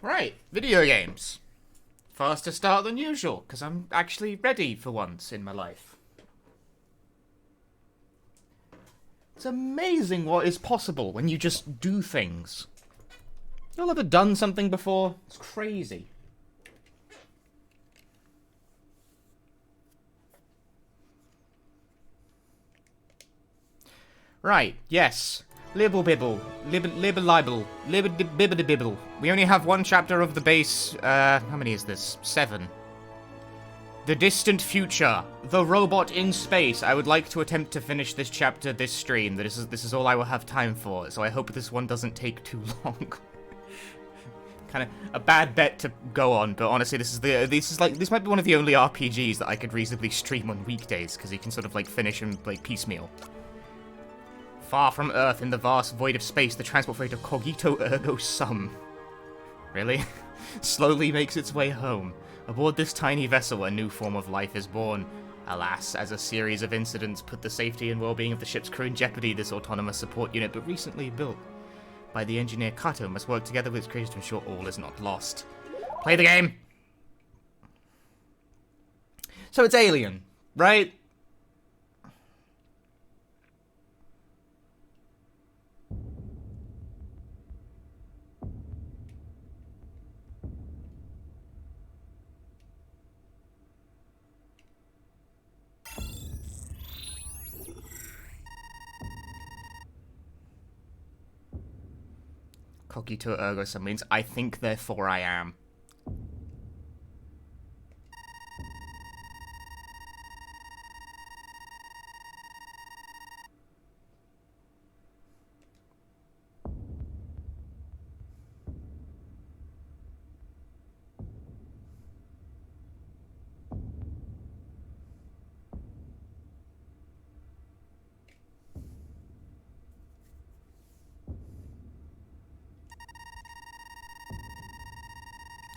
Right, video games. Faster start than usual, because I'm actually ready for once in my life. It's amazing what is possible when you just do things. Y'all ever done something before? It's crazy. Right, yes. Libble bibble. Libble libble. Libble bibble. We only have one chapter of the base. How many is this? 7. The distant future. The robot in space. I would like to attempt to finish this chapter this stream. This is all I will have time for, so I hope this one doesn't take too long. Kind of a bad bet to go on, but honestly, this might be one of the only RPGs that I could reasonably stream on weekdays, because you can sort of like finish them like piecemeal. Far from Earth, in the vast void of space, the transport freighter Cogito Ergo Sum. Really? Slowly makes its way home. Aboard this tiny vessel, a new form of life is born. Alas, as a series of incidents put the safety and well-being of the ship's crew in jeopardy, this autonomous support unit, but recently built by the engineer Kato, must work together with its creators to ensure all is not lost. Play the game! So it's Alien, right? Cogito ergo sum means I think, therefore I am.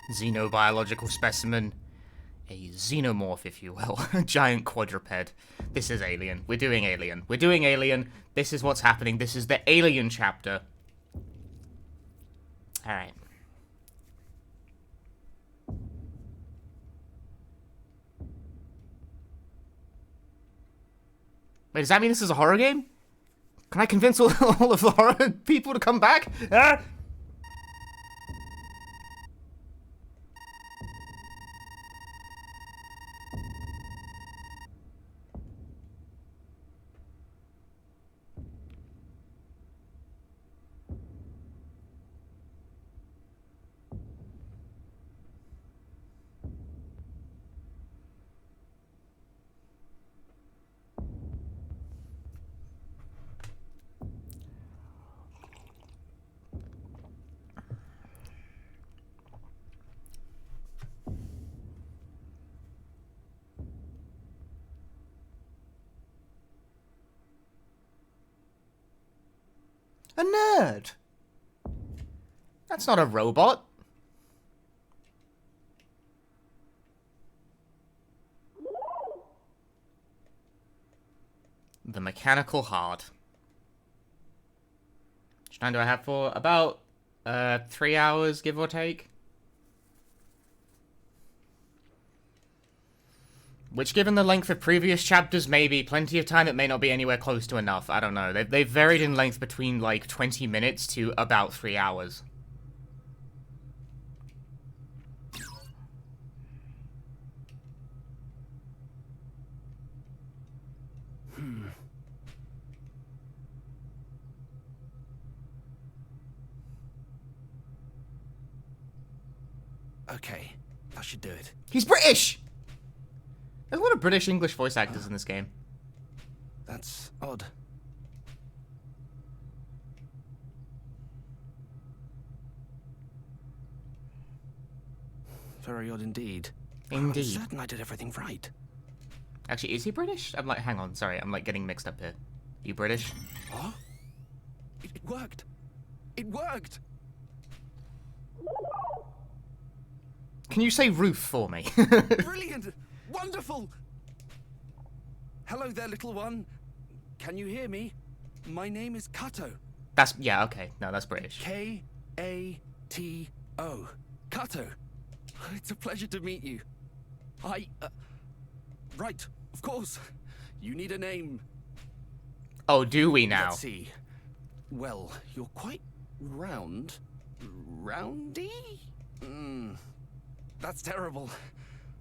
Xenobiological specimen. A xenomorph, if you will. A giant quadruped. This is Alien. We're doing Alien. We're doing Alien. This is what's happening. This is the Alien chapter. Alright. Wait, does that mean this is a horror game? Can I convince all of the horror people to come back? Ah! A nerd. That's not a robot. The mechanical heart. How much time do I have for? About 3 hours, give or take. Which, given the length of previous chapters, may be plenty of time. It may not be anywhere close to enough. I don't know. They've varied in length between, like, 20 minutes to about 3 hours. Okay, that should do it. He's British! There's a lot of British English voice actors in this game. That's odd. Very odd indeed. Indeed. I'm certain I did everything right. Actually, is he British? I'm like, hang on, sorry, I'm like getting mixed up here. You British? What? It worked! It worked! Can you say roof for me? Brilliant! Wonderful! Hello there, little one. Can you hear me? My name is Kato. That's, yeah, okay. No, that's British. K-A-T-O. Kato, it's a pleasure to meet you. Right, of course. You need a name. Oh, do we now? Let's see. Well, you're quite round. Roundy? That's terrible.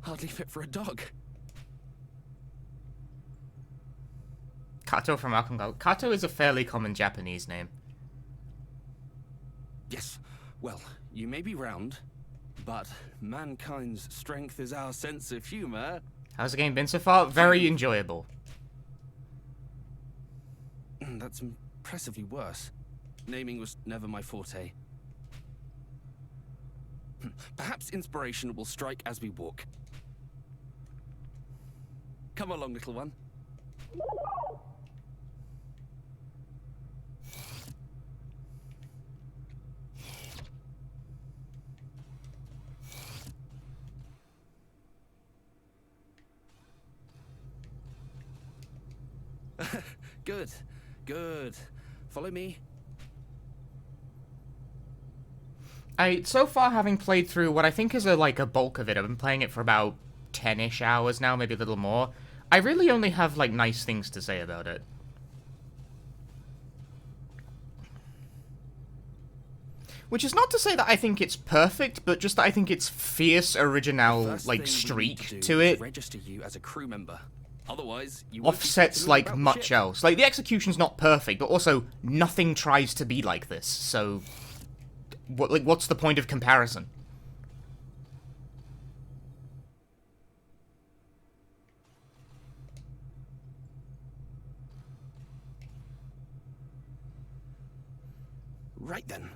Hardly fit for a dog. Kato from Alchemy. Kato is a fairly common Japanese name. Yes, well, you may be round, but mankind's strength is our sense of humor. How's the game been so far? Very enjoyable. That's impressively worse. Naming was never my forte. Perhaps inspiration will strike as we walk. Come along, little one. Good, good. Follow me. So far, having played through what I think is a bulk of it, I've been playing it for about 10-ish hours now, maybe a little more. I really only have, nice things to say about it. Which is not to say that I think it's perfect, but just that I think it's fierce, original, streak to it. Register you as a crew member. Otherwise, you offsets, much else. The execution's not perfect, but also nothing tries to be like this, so... what's the point of comparison? Right then.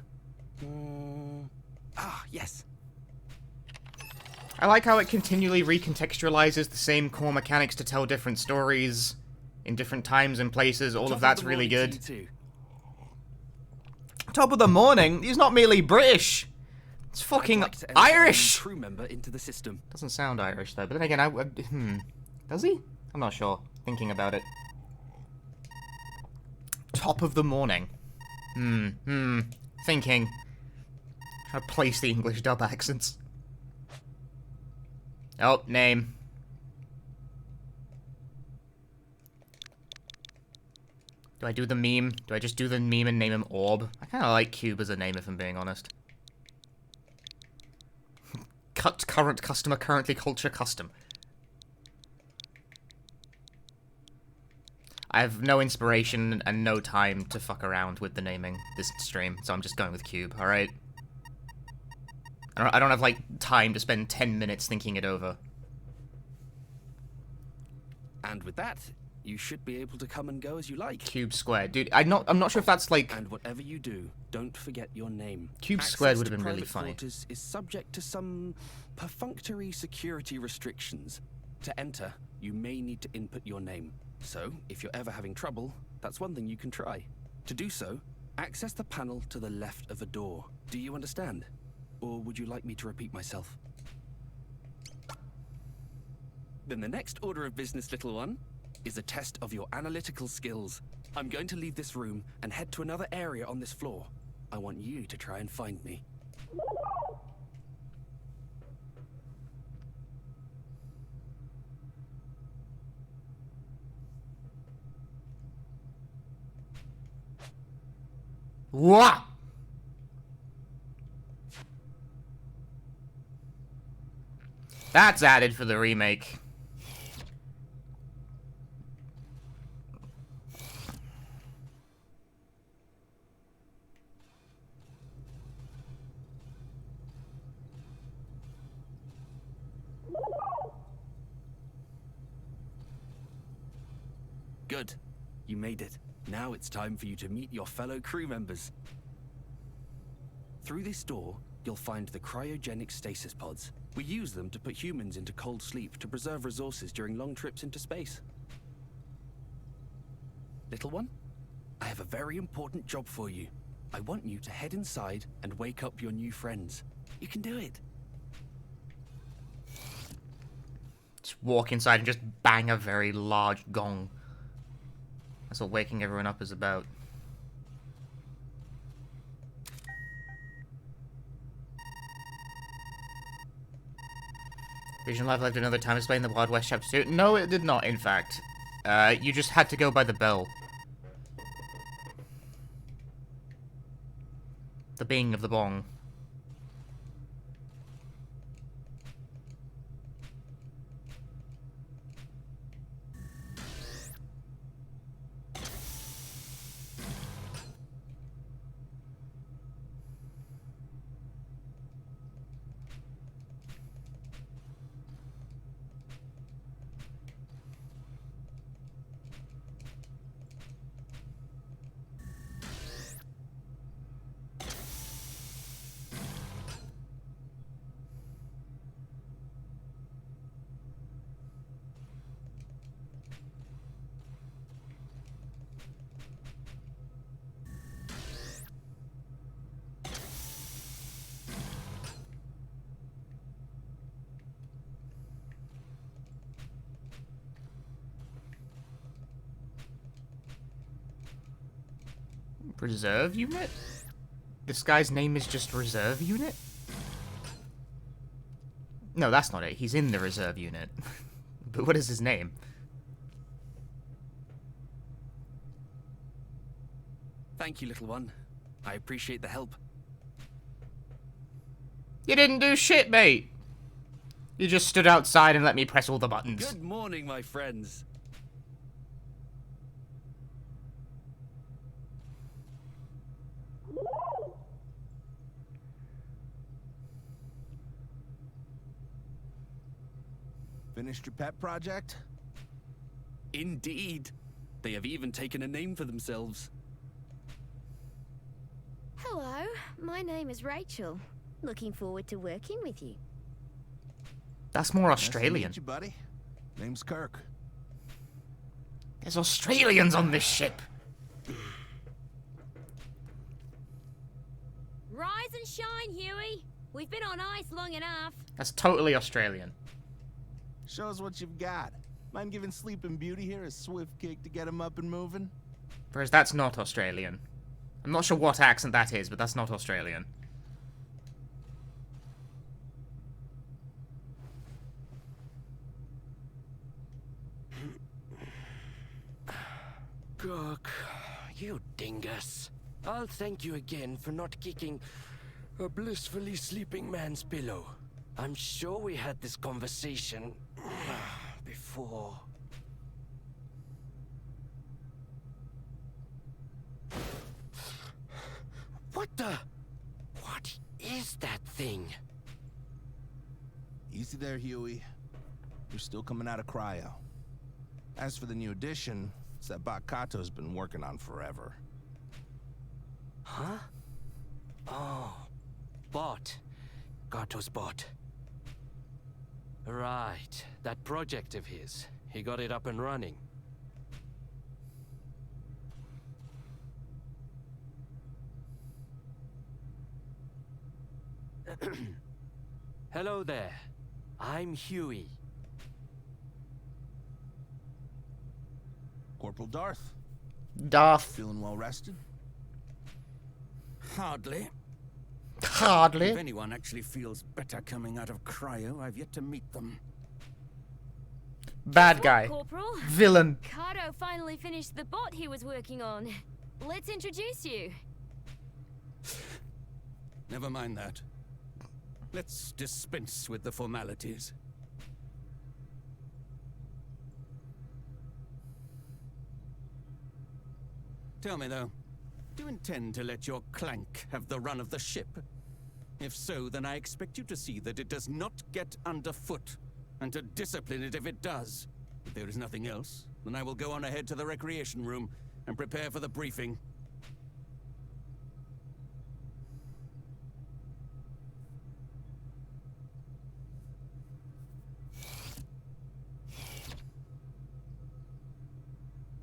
Yes. I like how it continually recontextualizes the same core mechanics to tell different stories in different times and places. All of that's really good. Top of the morning? He's not merely British. It's fucking Irish. Crew member into the system. Doesn't sound Irish though. But then again, does he? I'm not sure. Thinking about it. Top of the morning. Thinking. Try to place the English dub accents. Oh, name. Do I do the meme? Do I just do the meme and name him Orb? I kind of like Cube as a name, if I'm being honest. Cut current customer, currently culture custom. I have no inspiration and no time to fuck around with the naming this stream, so I'm just going with Cube, alright? I don't have, time to spend 10 minutes thinking it over. And with that, you should be able to come and go as you like. Cube squared. Dude, I'm not sure if that's, And whatever you do, don't forget your name. Cube squared would have been really funny. Access to private quarters is subject to some perfunctory security restrictions. To enter, you may need to input your name. So, if you're ever having trouble, that's one thing you can try. To do so, access the panel to the left of a door. Do you understand? Or would you like me to repeat myself? Then the next order of business, little one, is a test of your analytical skills. I'm going to leave this room and head to another area on this floor. I want you to try and find me. What? That's added for the remake. Good. You made it. Now it's time for you to meet your fellow crew members. Through this door, you'll find the cryogenic stasis pods. We use them to put humans into cold sleep to preserve resources during long trips into space. Little one, I have a very important job for you. I want you to head inside and wake up your new friends. You can do it. Just walk inside and just bang a very large gong. That's what waking everyone up is about. Regional Life lived another time explain the Wild West chapter 2. No, it did not, in fact. You just had to go by the bell. The bing of the bong. Reserve unit? This guy's name is just reserve unit? No, that's not it. He's in the reserve unit. But what is his name? Thank you, little one. I appreciate the help. You didn't do shit, mate! You just stood outside and let me press all the buttons. Good morning, my friends. Finished your pet project? Indeed. They have even taken a name for themselves. Hello, my name is Rachel. Looking forward to working with you. That's more Nice to Australian. meet you, buddy. Name's Kirk. There's Australians on this ship. Rise and shine, Huey. We've been on ice long enough. That's totally Australian. Show us what you've got. Mind giving Sleeping Beauty here a swift kick to get him up and moving? Whereas that's not Australian. I'm not sure what accent that is, but that's not Australian. Kirk, you dingus. I'll thank you again for not kicking a blissfully sleeping man's pillow. I'm sure we had this conversation before. What the? What is that thing? Easy there, Huey. You're still coming out of cryo. As for the new addition, it's that bot Kato's been working on forever. Huh? Oh, bot. Gato's bot. Right, that project of his. He got it up and running. Hello there. I'm Huey. Corporal Darth, Darth. feeling well rested? Hardly. Hardly. If anyone actually feels better coming out of cryo, I've yet to meet them. Bad guy. Corporal. Villain. Kato finally finished the bot he was working on. Let's introduce you. Never mind that. Let's dispense with the formalities. Tell me, though, do you intend to let your clank have the run of the ship? If so, then I expect you to see that it does not get underfoot, and to discipline it if it does. If there is nothing else, then I will go on ahead to the recreation room and prepare for the briefing.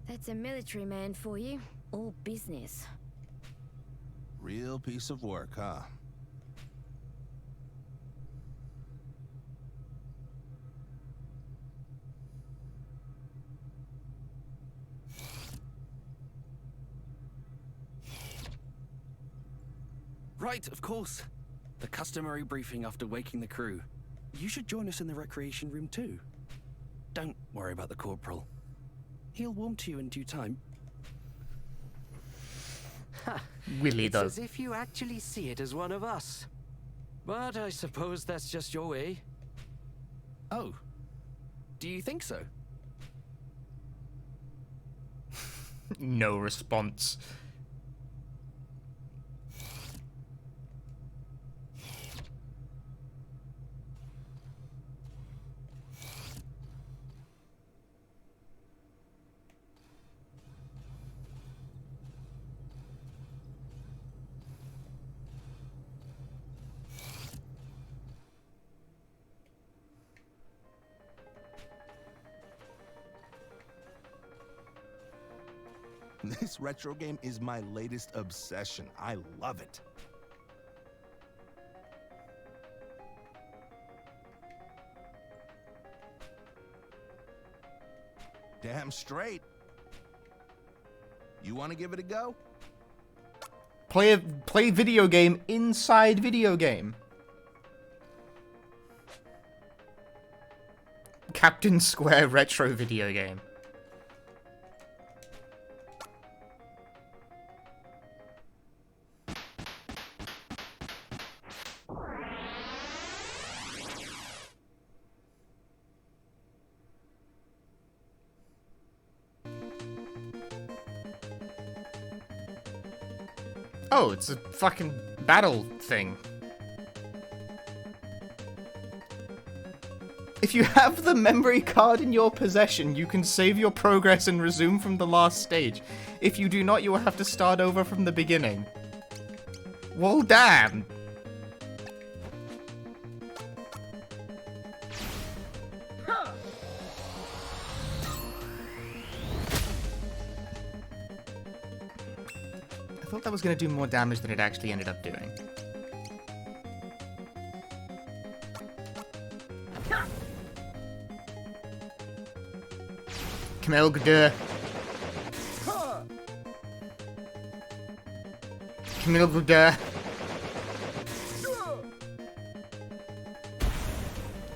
That's a military man for you. All business. Real piece of work, huh? Right, of course. The customary briefing after waking the crew. you should join us in the recreation room too. Don't worry about the corporal. He'll warm to you in due time. Willy, It's though. as if you actually see it as one of us. But I suppose that's just your way. Oh, do you think so? No response. This retro game is my latest obsession. I love it. Damn straight. You want to give it a go? Play video game inside video game. Captain Square retro video game. Oh, it's a fucking battle thing. If you have the memory card in your possession, you can save your progress and resume from the last stage. If you do not, you will have to start over from the beginning. Well, damn. I thought that was going to do more damage than it actually ended up doing. Kmelgder. Kmelgder.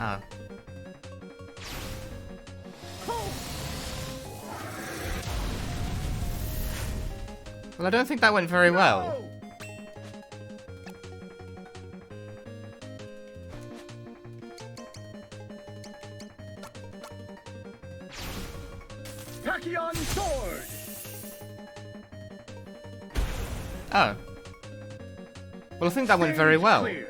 Oh. Well, I don't think that went very well. Tachyon sword. Oh. Well, I think that went very well. Clear.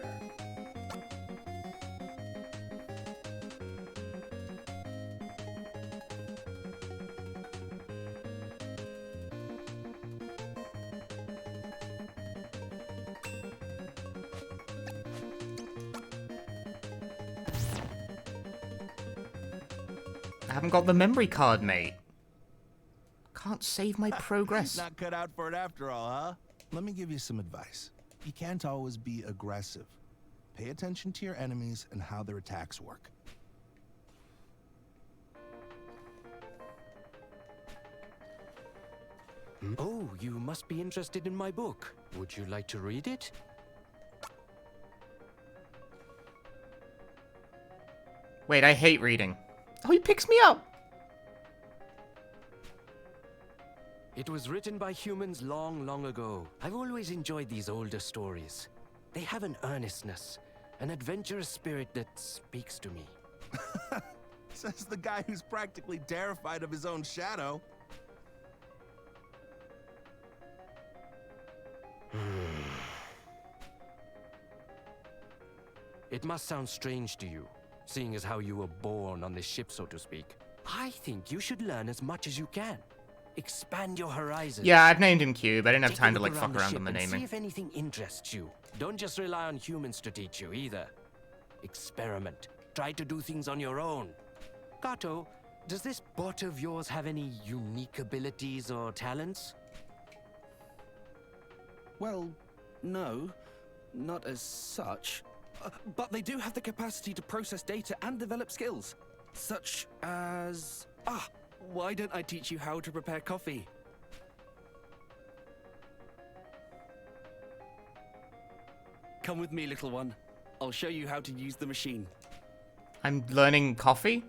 I haven't got the memory card, mate. Can't save my progress. Not cut out for it after all, huh? Let me give you some advice. You can't always be aggressive. Pay attention to your enemies and how their attacks work. Oh, you must be interested in my book. Would you like to read it? Wait, I hate reading. Oh, he picks me up. It was written by humans long, long ago. I've always enjoyed these older stories. They have an earnestness, an adventurous spirit that speaks to me. Says the guy who's practically terrified of his own shadow. It must sound strange to you, seeing as how you were born on this ship, so to speak. I think you should learn as much as you can. Expand your horizons. Yeah, I've named him Cube. I didn't have Take a time to, look like, fuck around ship on the and naming. See if anything interests you. Don't just rely on humans to teach you, either. Experiment. Try to do things on your own. Kato, does this bot of yours have any unique abilities or talents? Well, no, not as such. But they do have the capacity to process data and develop skills. Such as... why don't I teach you how to prepare coffee? Come with me, little one. I'll show you how to use the machine. I'm learning coffee?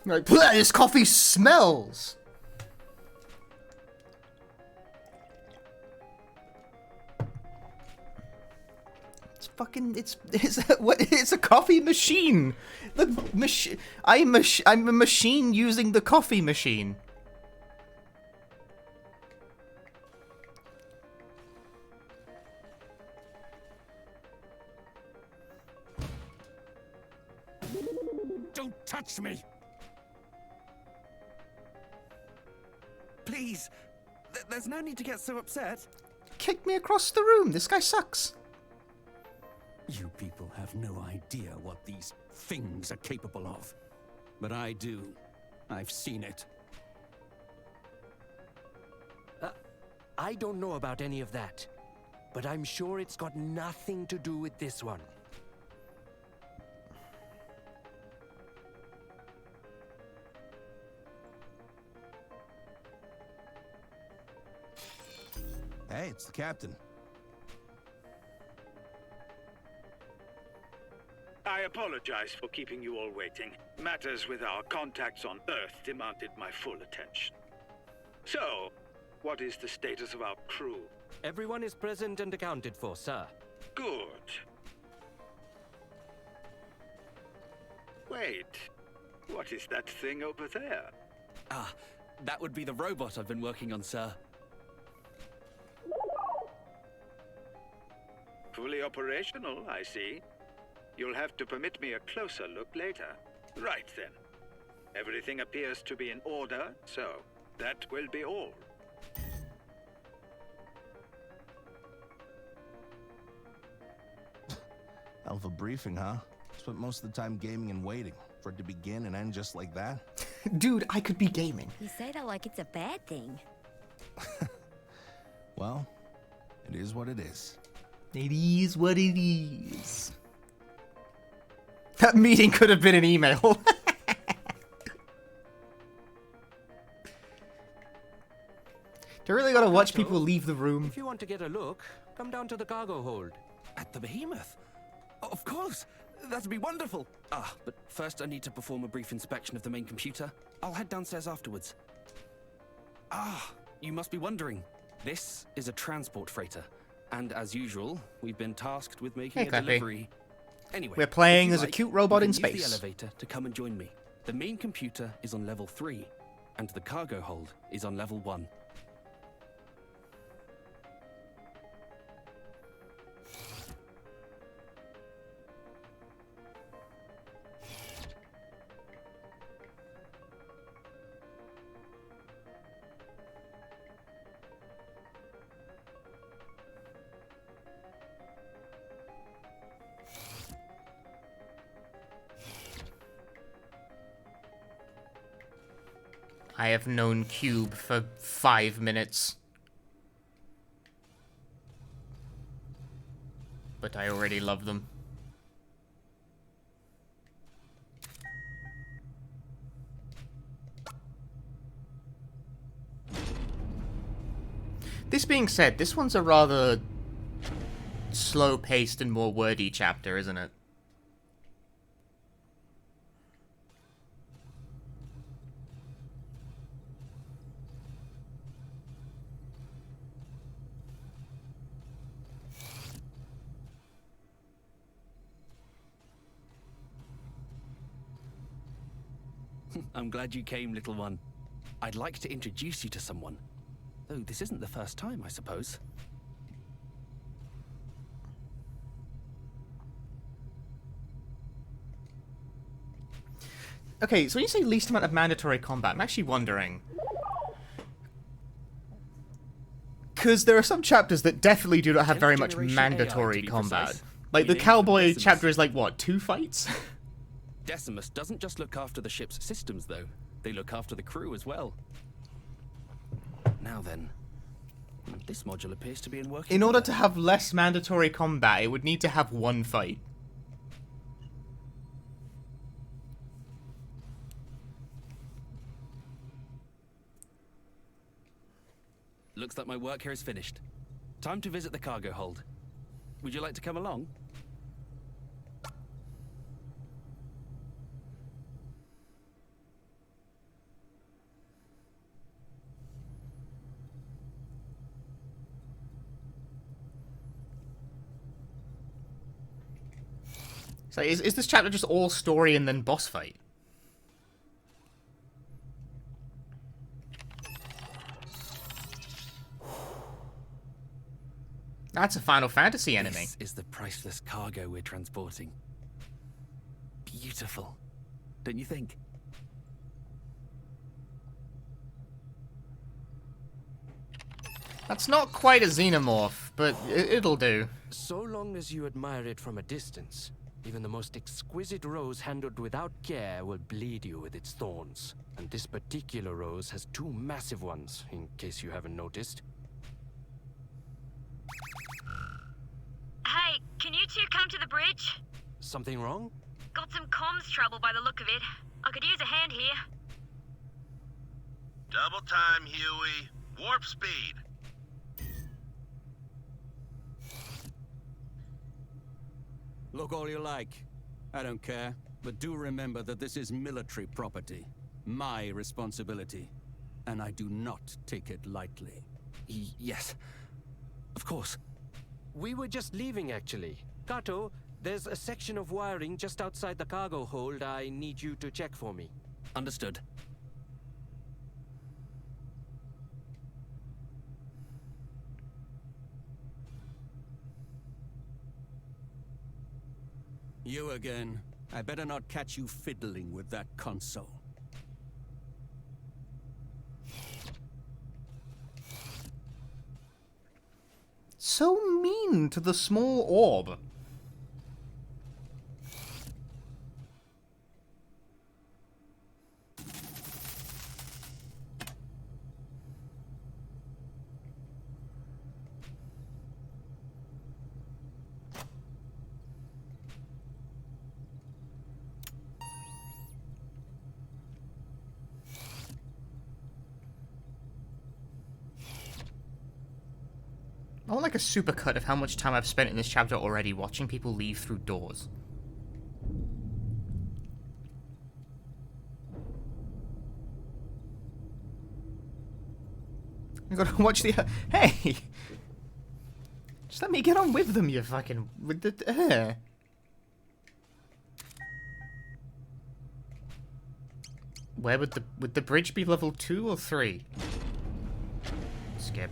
Like, this coffee smells! It's fucking, it's a coffee machine! I'm a machine using the coffee machine. Don't touch me! Please, there's no need to get so upset. Kick me across the room, this guy sucks. You people have no idea what these things are capable of. But I do. I've seen it. I don't know about any of that, but I'm sure it's got nothing to do with this one. Hey, it's the captain. I apologize for keeping you all waiting. Matters with our contacts on Earth demanded my full attention. So, what is the status of our crew? Everyone is present and accounted for, sir. Good. Wait, what is that thing over there? Ah, that would be the robot I've been working on, sir. Fully operational, I see. You'll have to permit me a closer look later. Right then. Everything appears to be in order, so that will be all. Hell of a briefing, huh? Spent most of the time gaming and waiting for it to begin and end just like that. Dude, I could be gaming. You say that like it's a bad thing. Well, it is what it is. It is what it is. That meeting could have been an email. Do I really gotta watch people leave the room? If you want to get a look, come down to the cargo hold. At the behemoth? Of course! That'd be wonderful! Ah, but first I need to perform a brief inspection of the main computer. I'll head downstairs afterwards. Ah, you must be wondering. This is a transport freighter. And as usual, we've been tasked with making Hey, a Clappy. delivery. Anyway, We're playing if you as a like, cute robot you in can use space. the elevator to come and join me. The main computer is on level 3, and the cargo hold is on level 1. I have known Cube for 5 minutes. But I already love them. This being said, this one's a rather slow-paced and more wordy chapter, isn't it? I'm glad you came, little one. I'd like to introduce you to someone. Though this isn't the first time, I suppose. Okay, so when you say least amount of mandatory combat, I'm actually wondering. Because there are some chapters that definitely do not have very much Generation AI, mandatory to be combat. precise. Like, the Meaning from cowboy Decimus. chapter is like, what, 2 fights? Decimus doesn't just look after the ship's systems, though. They look after the crew as well. Now then, this module appears to be in working In order order. to have less mandatory combat, it would need to have 1 fight. Looks like my work here is finished. Time to visit the cargo hold. Would you like to come along? So is this chapter just all story and then boss fight? That's a Final Fantasy enemy. This is the priceless cargo we're transporting. Beautiful, don't you think? That's not quite a xenomorph, but it'll do. So long as you admire it from a distance, even the most exquisite rose handled without care will bleed you with its thorns. And this particular rose has 2 massive ones, in case you haven't noticed. Hey, can you two come to the bridge? Something wrong? Got some comms trouble by the look of it. I could use a hand here. Double time, Huey. Warp speed. Look all you like. I don't care. But do remember that this is military property. My responsibility. And I do not take it lightly. Yes, of course. We were just leaving, actually. Kato, there's a section of wiring just outside the cargo hold I need you to check for me. Understood. You again. I better not catch you fiddling with that console. So mean to the small orb. I want like a supercut of how much time I've spent in this chapter already watching people leave through doors. You gotta watch the... Hey! Just let me get on with them, you fucking... With the... Where would the bridge be level 2 or 3? Skip.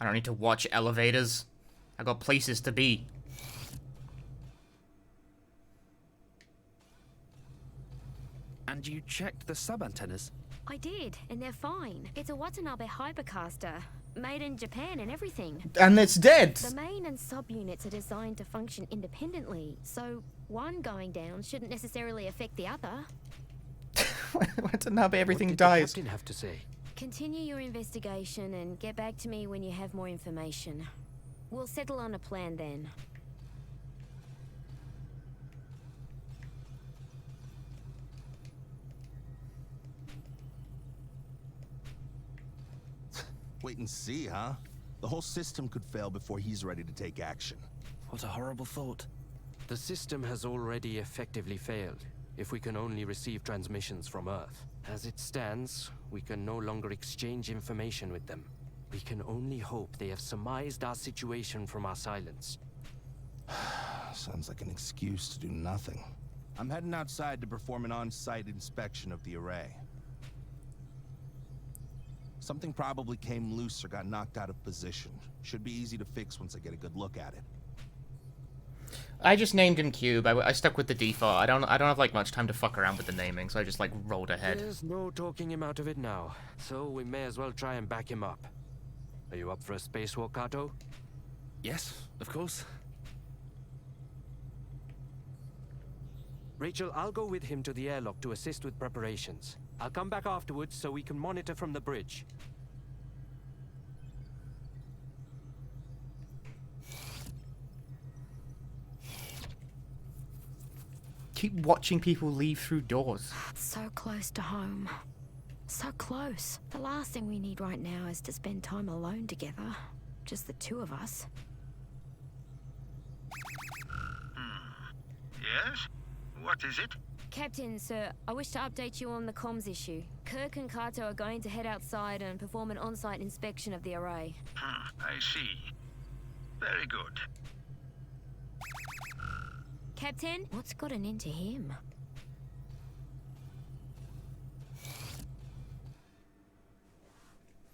I don't need to watch elevators. I got places to be. And you checked the sub-antennas? I did, and they're fine. It's a Watanabe hypercaster, made in Japan and everything. And it's dead! The main and sub-units are designed to function independently, so one going down shouldn't necessarily affect the other. Watanabe, everything What did dies. the captain have to say? Continue your investigation and get back to me when you have more information. We'll settle on a plan then. Wait and see, huh? The whole system could fail before he's ready to take action. What a horrible thought. The system has already effectively failed, if we can only receive transmissions from Earth. As it stands, we can no longer exchange information with them. We can only hope they have surmised our situation from our silence. Sounds like an excuse to do nothing. I'm heading outside to perform an on-site inspection of the array. Something probably came loose or got knocked out of position. Should be easy to fix once I get a good look at it. I just named him Cube. I stuck with the default. I don't have like much time to fuck around with the naming, so I just like rolled ahead. There's no talking him out of it now, so we may as well try and back him up. Are you up for a spacewalk, Kato? Yes, of course. Rachel, I'll go with him to the airlock to assist with preparations. I'll come back afterwards so we can monitor from the bridge. Keep watching people leave through doors. So close to home. So close. The last thing we need right now is to spend time alone together. Just the two of us. Yes? What is it? Captain, sir, I wish to update you on the comms issue. Kirk and Kato are going to head outside and perform an on-site inspection of the array. I see. Very good. Captain? What's gotten into him?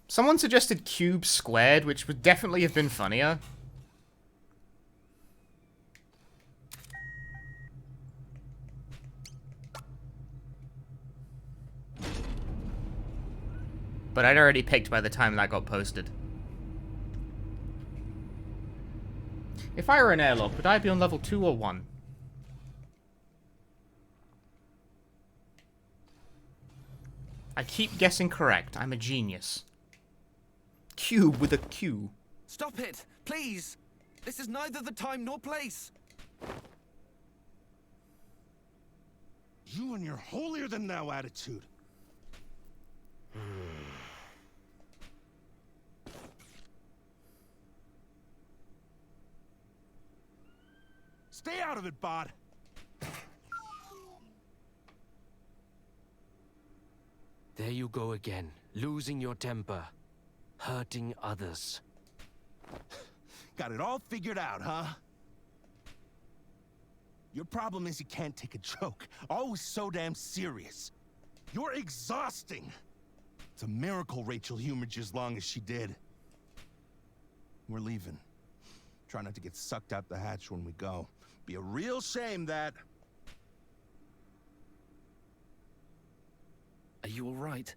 Someone suggested cube squared, which would definitely have been funnier. But I'd already picked by the time that got posted. If I were an airlock, would I be on level 2 or 1? I keep guessing correct. I'm a genius. Cube with a Q. Stop it, please! This is neither the time nor place! You and your holier-than-thou attitude. Stay out of it, Bod. There you go again, losing your temper, hurting others. Got it all figured out, huh? Your problem is you can't take a joke. Always so damn serious. You're exhausting. It's a miracle Rachel humored you as long as she did. We're leaving. Try not to get sucked out the hatch when we go. Be a real shame that... Are you alright?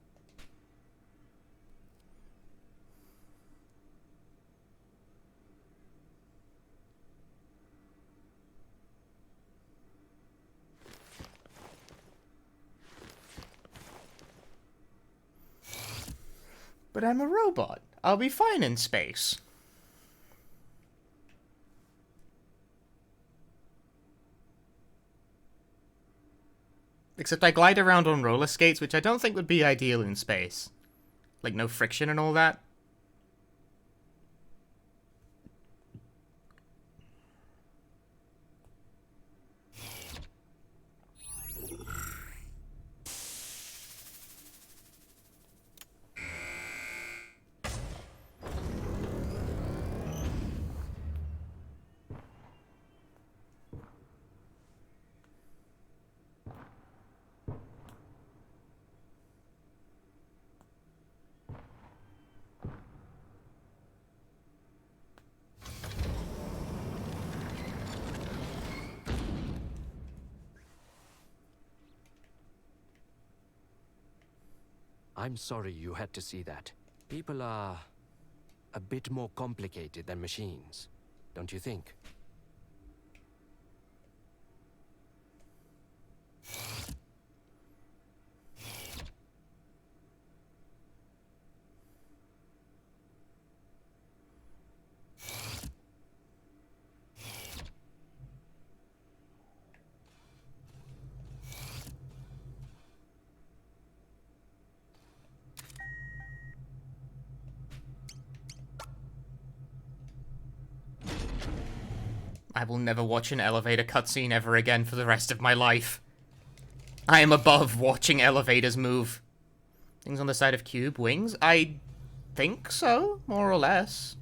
But I'm a robot. I'll be fine in space. Except I glide around on roller skates, which I don't think would be ideal in space. Like, no friction and all that. I'm sorry you had to see that. People are a bit more complicated than machines, don't you think? I will never watch an elevator cutscene ever again for the rest of my life. I am above watching elevators move. Things on the side of Cube? Wings? I think so, more or less.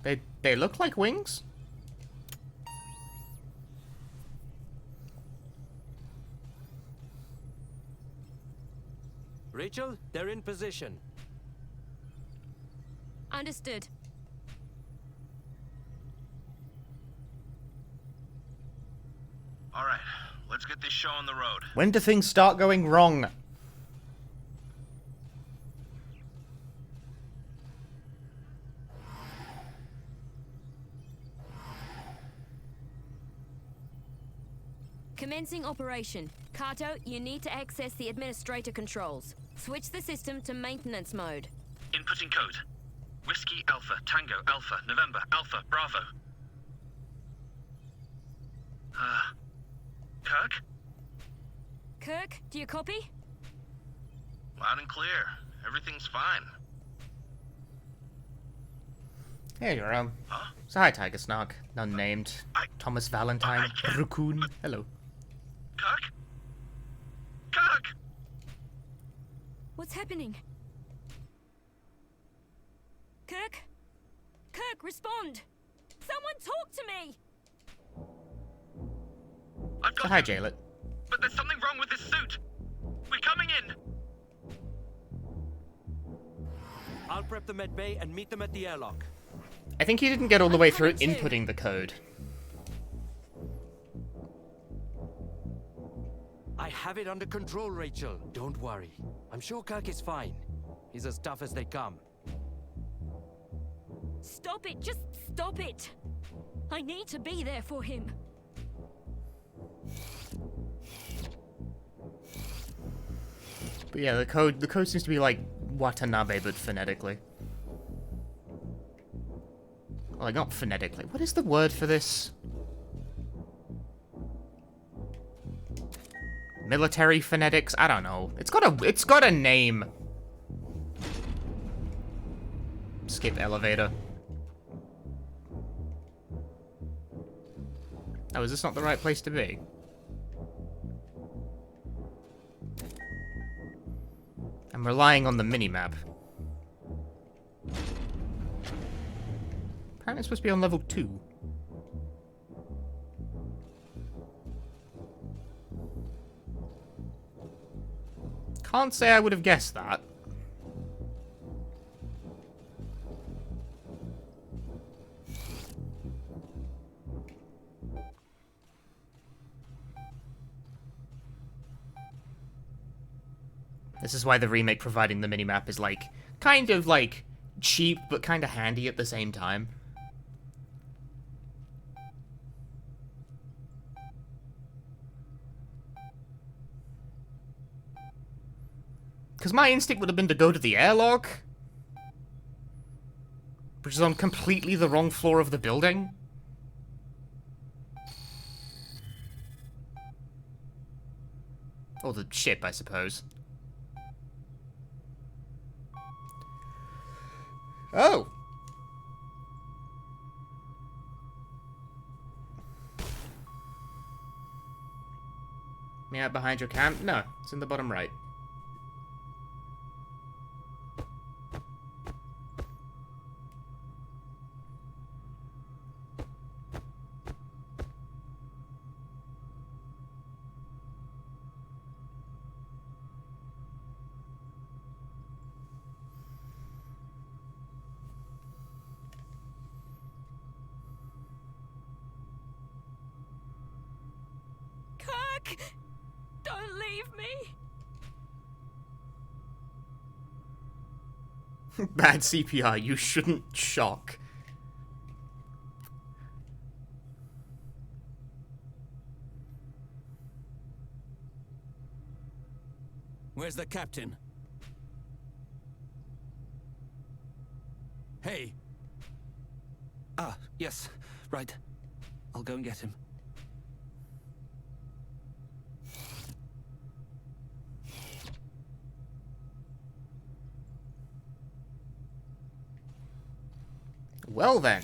They look like wings. Rachel, they're in position. Understood. All right, let's get this show on the road. When do things start going wrong? Commencing operation. Kato, you need to access the administrator controls. Switch the system to maintenance mode. Inputting code. Whiskey Alpha, Tango Alpha, November Alpha, Bravo. Kirk? Kirk, do you copy? Loud and clear. Everything's fine. Hey, you're Huh? So hi, Tiger Snark. Unnamed. I- Thomas Valentine. I can't- Raccoon. Hello. Kirk? Kirk! What's happening? Kirk? Kirk, respond! Someone talk to me! I've So got hi, him, Jaylet. but there's something wrong with his suit. We're coming in. I'll prep them at bay and meet them at the airlock. I think he didn't get all the way through coming too. inputting the code. I have it under control, Rachel. Don't worry. I'm sure Kirk is fine. He's as tough as they come. Stop it! Just stop it! I need to be there for him. But yeah, the code seems to be like Watanabe, but phonetically. Like, not phonetically. What is the word for this? Military phonetics? I don't know. It's got a name. Skip elevator. Oh, is this not the right place to be? I'm relying on the minimap. Apparently it's supposed to be on level 2. Can't say I would have guessed that. This is why the remake providing the minimap is like, kind of like, cheap, but kind of handy at the same time. Because my instinct would have been to go to the airlock, which is on completely the wrong floor of the building. Or the ship, I suppose. Oh! Me out behind your camp? No, it's in the bottom right. Kirk! Don't leave me! Bad CPR, you shouldn't shock. Where's the captain? Hey, Ah, yes. Right. I'll go and get him. Well then.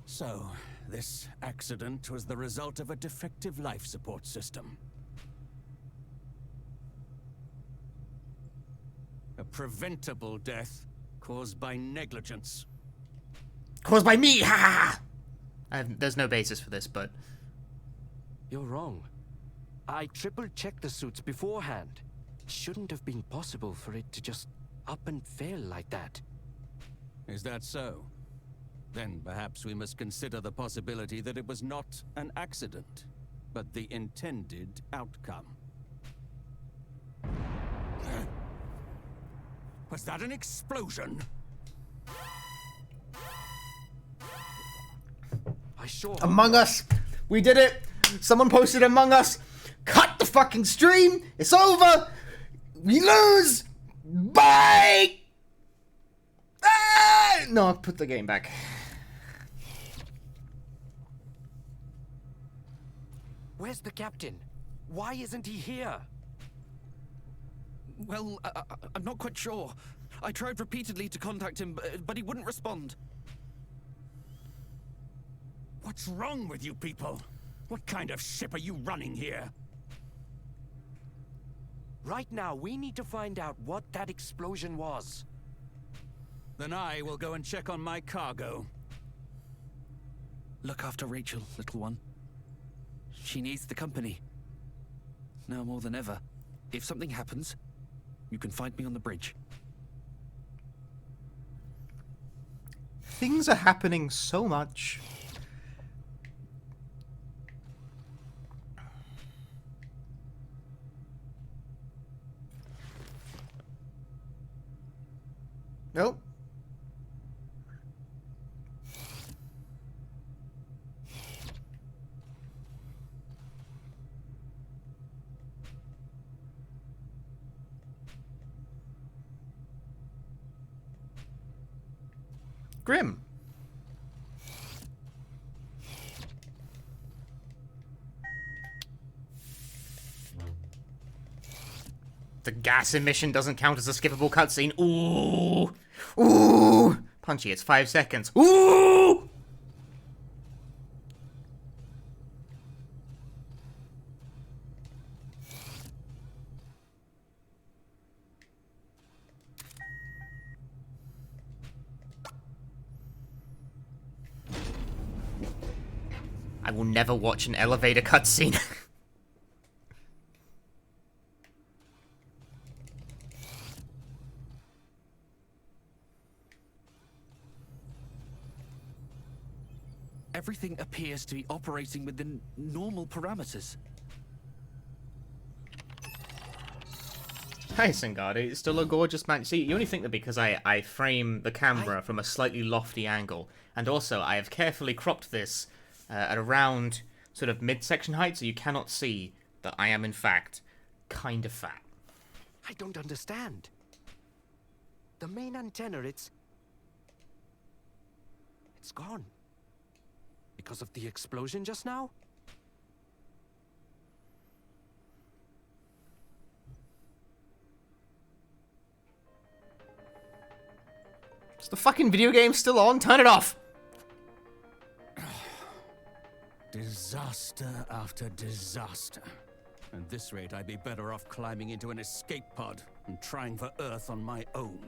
so this accident was the result of a defective life support system. A preventable death caused by negligence. Caused by me! Ha ha ha! There's no basis for this, but... You're wrong. I triple-checked the suits beforehand. It shouldn't have been possible for it to just up and fail like that. Is that so? Then perhaps we must consider the possibility that it was not an accident, but the intended outcome. Was that an explosion? I sure Among Us! We did it! Someone posted Among Us! Cut the fucking stream! It's over! We lose! Bye! Ah! No, I'll put the game back. Where's the captain? Why isn't he here? Well, I'm not quite sure. I tried repeatedly to contact him, but he wouldn't respond. What's wrong with you people? What kind of ship are you running here? Right now, we need to find out what that explosion was. Then I will go and check on my cargo. Look after Rachel, little one. She needs the company. Now more than ever. If something happens, you can find me on the bridge. Things are happening so much. Nope. Grim. The gas emission doesn't count as a skippable cutscene. Ooh! Ooh! Punchy, it's 5 seconds. Ooh! I will never watch an elevator cutscene. Everything appears to be operating within normal parameters. Hi, Sangadi. It's still a gorgeous man. See, you only think that because I frame the camera from a slightly lofty angle. And also, I have carefully cropped this at around sort of midsection height, so you cannot see that I am, in fact, kind of fat. I don't understand. The main antenna, it's gone. Because of the explosion just now? Is the fucking video game still on? Turn it off! Disaster after disaster. At this rate, I'd be better off climbing into an escape pod and trying for Earth on my own.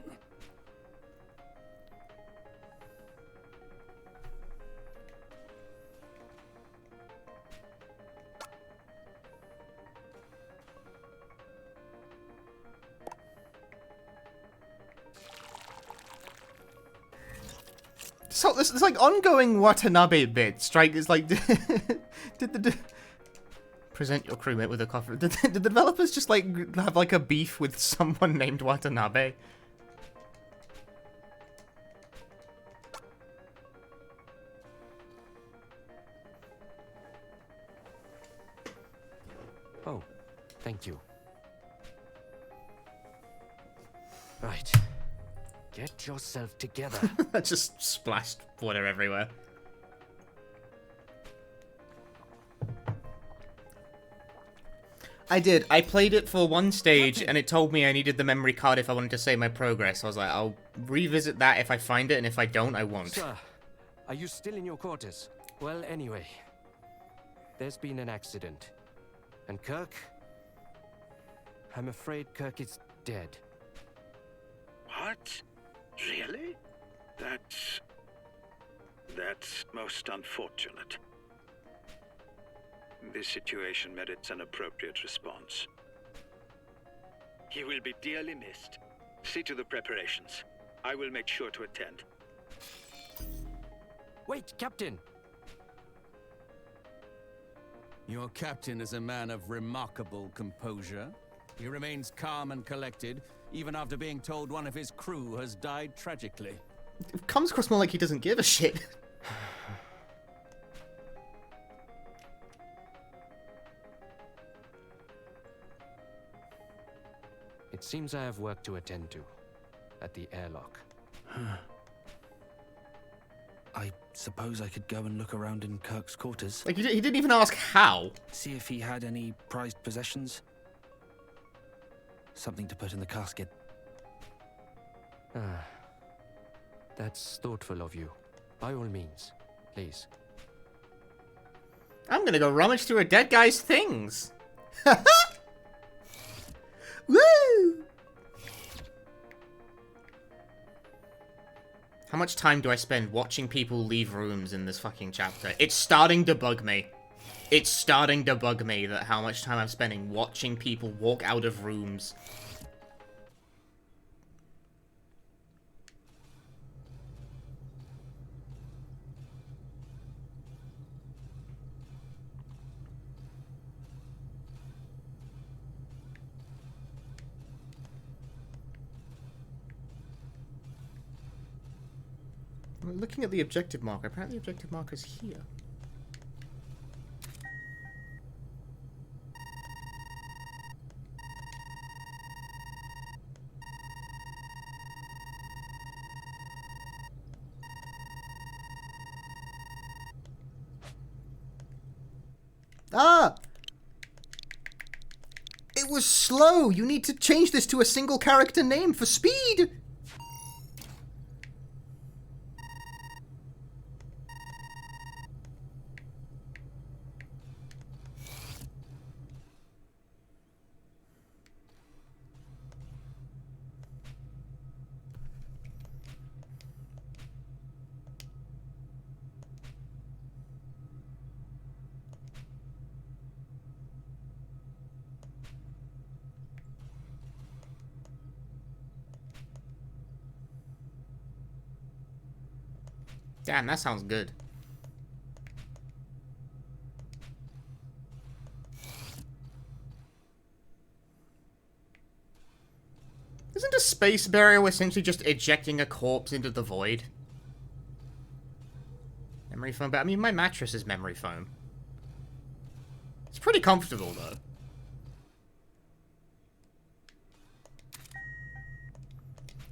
So this like ongoing Watanabe bits, right? It's like, present your crewmate with a coffee. Did the developers just like have like a beef with someone named Watanabe? Oh, thank you. Right. Get yourself together. I just splashed water everywhere. I did. I played it for one stage, and it told me I needed the memory card if I wanted to save my progress. I was like, I'll revisit that if I find it, and if I don't, I won't. Sir, are you still in your quarters? Well, anyway, there's been an accident. And Kirk? I'm afraid Kirk is dead. What? Really? That's most unfortunate. This situation merits an appropriate response. He will be dearly missed. See to the preparations. I will make sure to attend. Wait, Captain! Your captain is a man of remarkable composure. He remains calm and collected, even after being told one of his crew has died tragically. It comes across more like he doesn't give a shit. It seems I have work to attend to at the airlock. I suppose I could go and look around in Kirk's quarters. Like, he didn't even ask how. See if he had any prized possessions. Something to put in the casket. Ah, that's thoughtful of you. By all means, please. I'm gonna go rummage through a dead guy's things. Woo! How much time do I spend watching people leave rooms in this fucking chapter? It's starting to bug me. It's starting to bug me that how much time I'm spending watching people walk out of rooms. Looking at the objective marker, apparently the objective marker's here. Ah! It was slow! You need to change this to a single character name for speed! Damn, that sounds good. Isn't a space burial essentially just ejecting a corpse into the void? Memory foam, but I mean, my mattress is memory foam. It's pretty comfortable, though.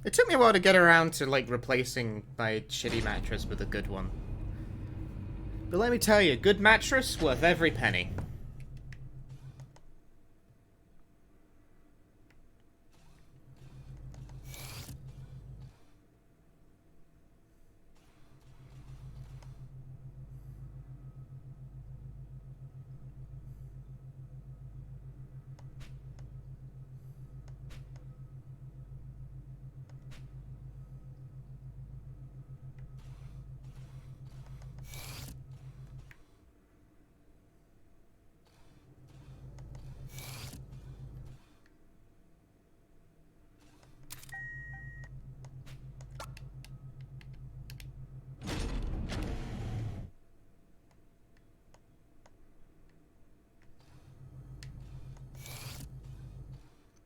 It took me a while to get around to, like, replacing my shitty mattress with a good one. But let me tell you, good mattress, worth every penny.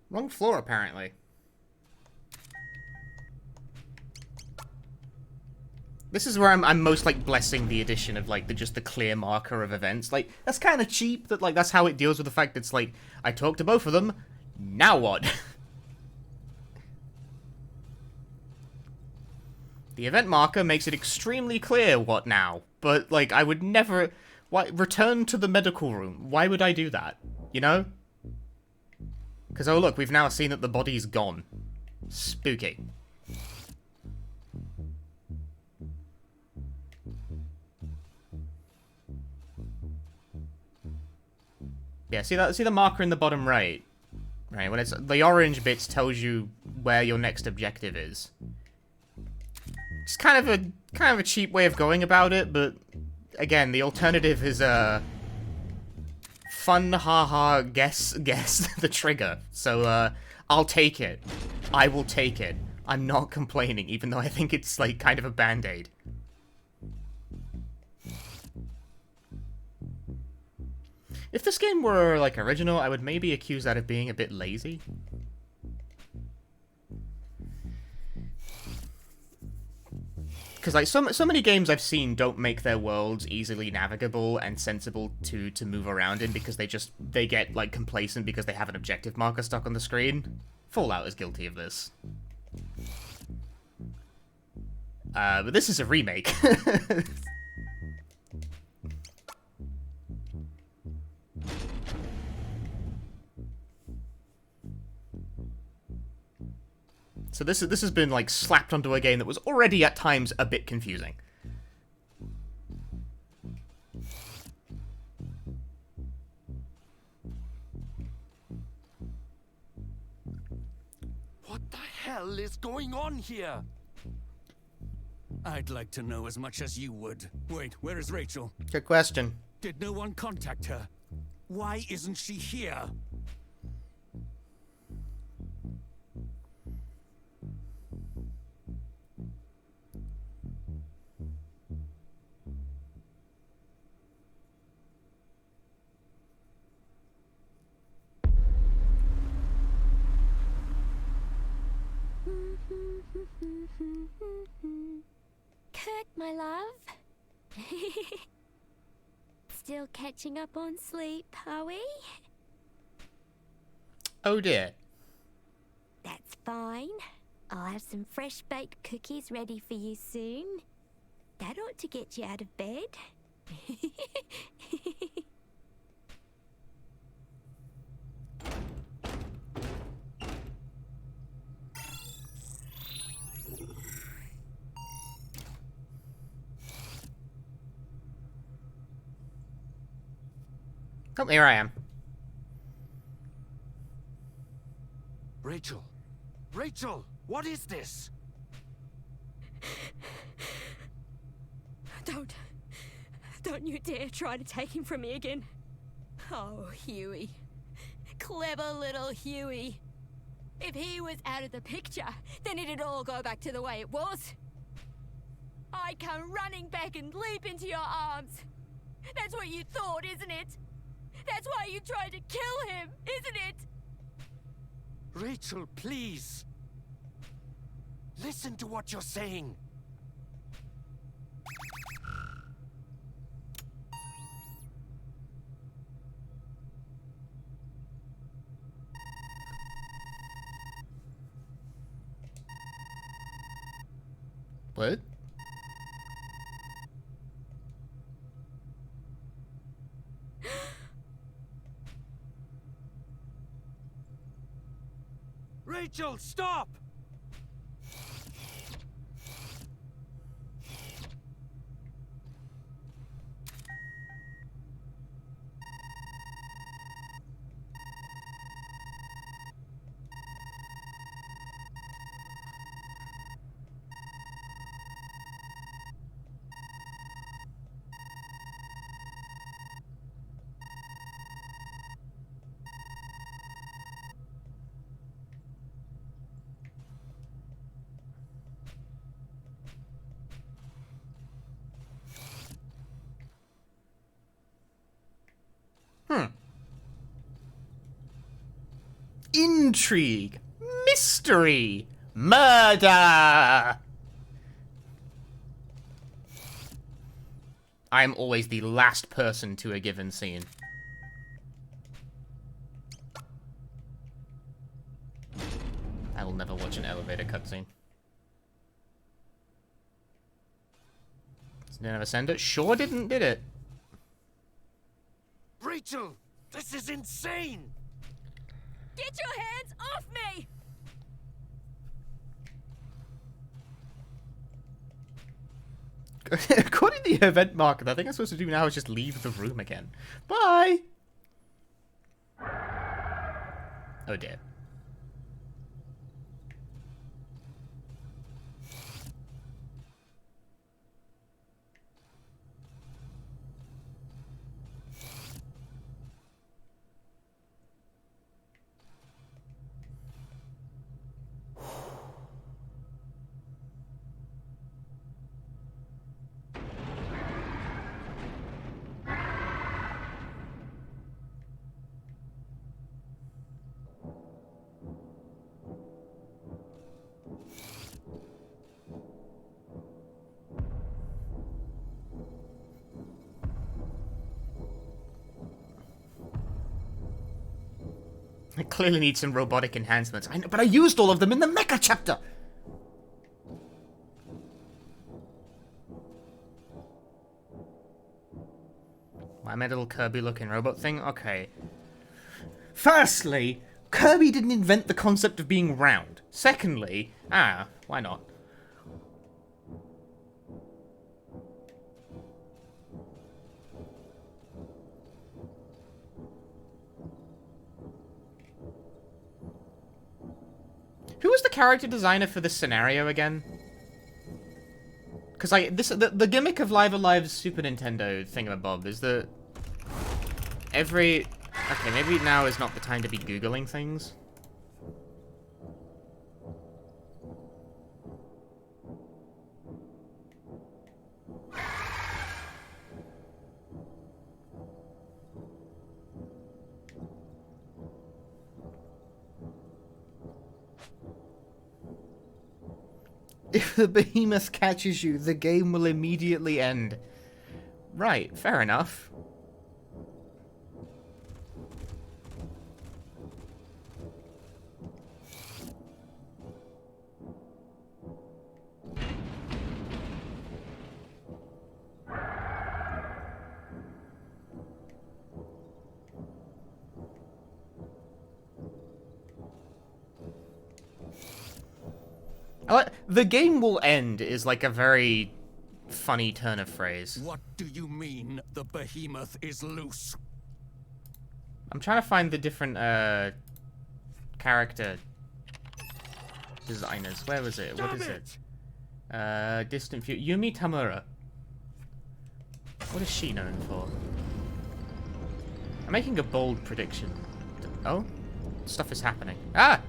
Wrong floor, apparently. This is where I'm most, like, blessing the addition of, like, just the clear marker of events. Like, that's kind of cheap, that, like, that's how it deals with the fact that it's, like, I talked to both of them, now what? The event marker makes it extremely clear what now, but, like, I would never... Why, return to the medical room. Why would I do that? You know? Because, oh look, we've now seen that the body's gone. Spooky. Yeah, see the marker in the bottom right? Right, when it's the orange bits tells you where your next objective is. It's kind of a cheap way of going about it, but again, the alternative is fun, haha, guess the trigger. So, I'll take it. I will take it. I'm not complaining, even though I think it's, like, kind of a band-aid. If this game were, like, original, I would maybe accuse that of being a bit lazy. Because, like, so many games I've seen don't make their worlds easily navigable and sensible to move around in because they get, like, complacent because they have an objective marker stuck on the screen. Fallout is guilty of this. But this is a remake. So this has been, like, slapped onto a game that was already at times a bit confusing. What the hell is going on here? I'd like to know as much as you would. Wait, where is Rachel? Good question. Did no one contact her? Why isn't she here? Kirk, my love. Still catching up on sleep, are we? Oh dear. That's fine. I'll have some fresh baked cookies ready for you soon. That ought to get you out of bed. Oh, here I am. Rachel! Rachel! What is this? Don't you dare try to take him from me again. Oh, Huey. Clever little Huey. If he was out of the picture, then it'd all go back to the way it was. I'd come running back and leap into your arms. That's what you thought, isn't it? That's why you tried to kill him, isn't it? Rachel, please. Listen to what you're saying. What? Rachel, stop! Intrigue, mystery, murder. I am always the last person to a given scene. I will never watch an elevator cutscene. Did it ever send it? Sure didn't, did it? Rachel, this is insane! Get your hands off me! According to the event marker, the thing I'm supposed to do now is just leave the room again. Bye! Oh dear. I clearly need some robotic enhancements. I know, but I used all of them in the mecha chapter! My little Kirby-looking robot thing? Okay. Firstly, Kirby didn't invent the concept of being round. Secondly, why not? Who was the character designer for this scenario again? Because the gimmick of Live Alive's Super Nintendo thingamabob is that okay, maybe now is not the time to be Googling things. If the behemoth catches you, the game will immediately end. Right, fair enough. The game will end is like a very funny turn of phrase. What do you mean the behemoth is loose? I'm trying to find the different character designers. Where was it? What is it? Distant Future. Yumi Tamura. What is she known for? I'm making a bold prediction. Oh? Stuff is happening. Ah!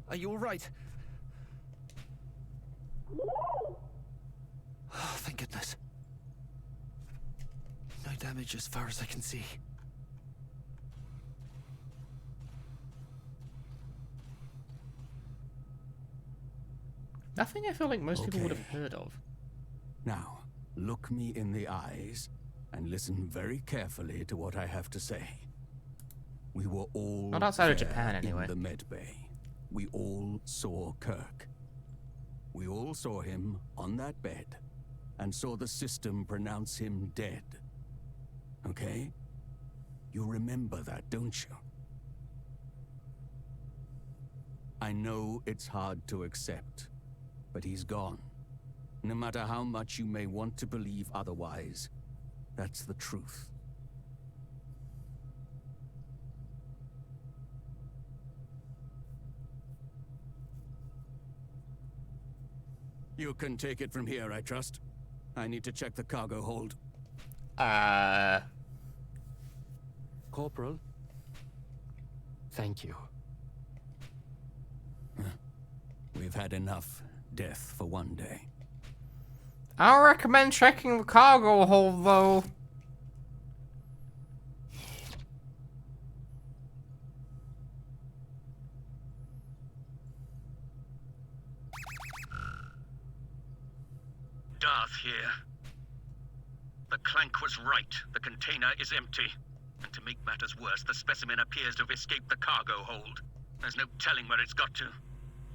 Are you all right? Oh, thank goodness. No damage as far as I can see. Nothing I feel like most people would have heard of. Now, look me in the eyes and listen very carefully to what I have to say. We were all Not outside of there Japan, anyway. in the med bay. We all saw Kirk. We all saw him on that bed and saw the system pronounce him dead. Okay? You remember that, don't you? I know it's hard to accept, but he's gone. No matter how much you may want to believe otherwise, that's the truth. You can take it from here, I trust. I need to check the cargo hold. Corporal, thank you. We've had enough death for one day. I'll recommend checking the cargo hold, though. Darth here. The Clank was right. The container is empty. And to make matters worse, the specimen appears to have escaped the cargo hold. There's no telling where it's got to.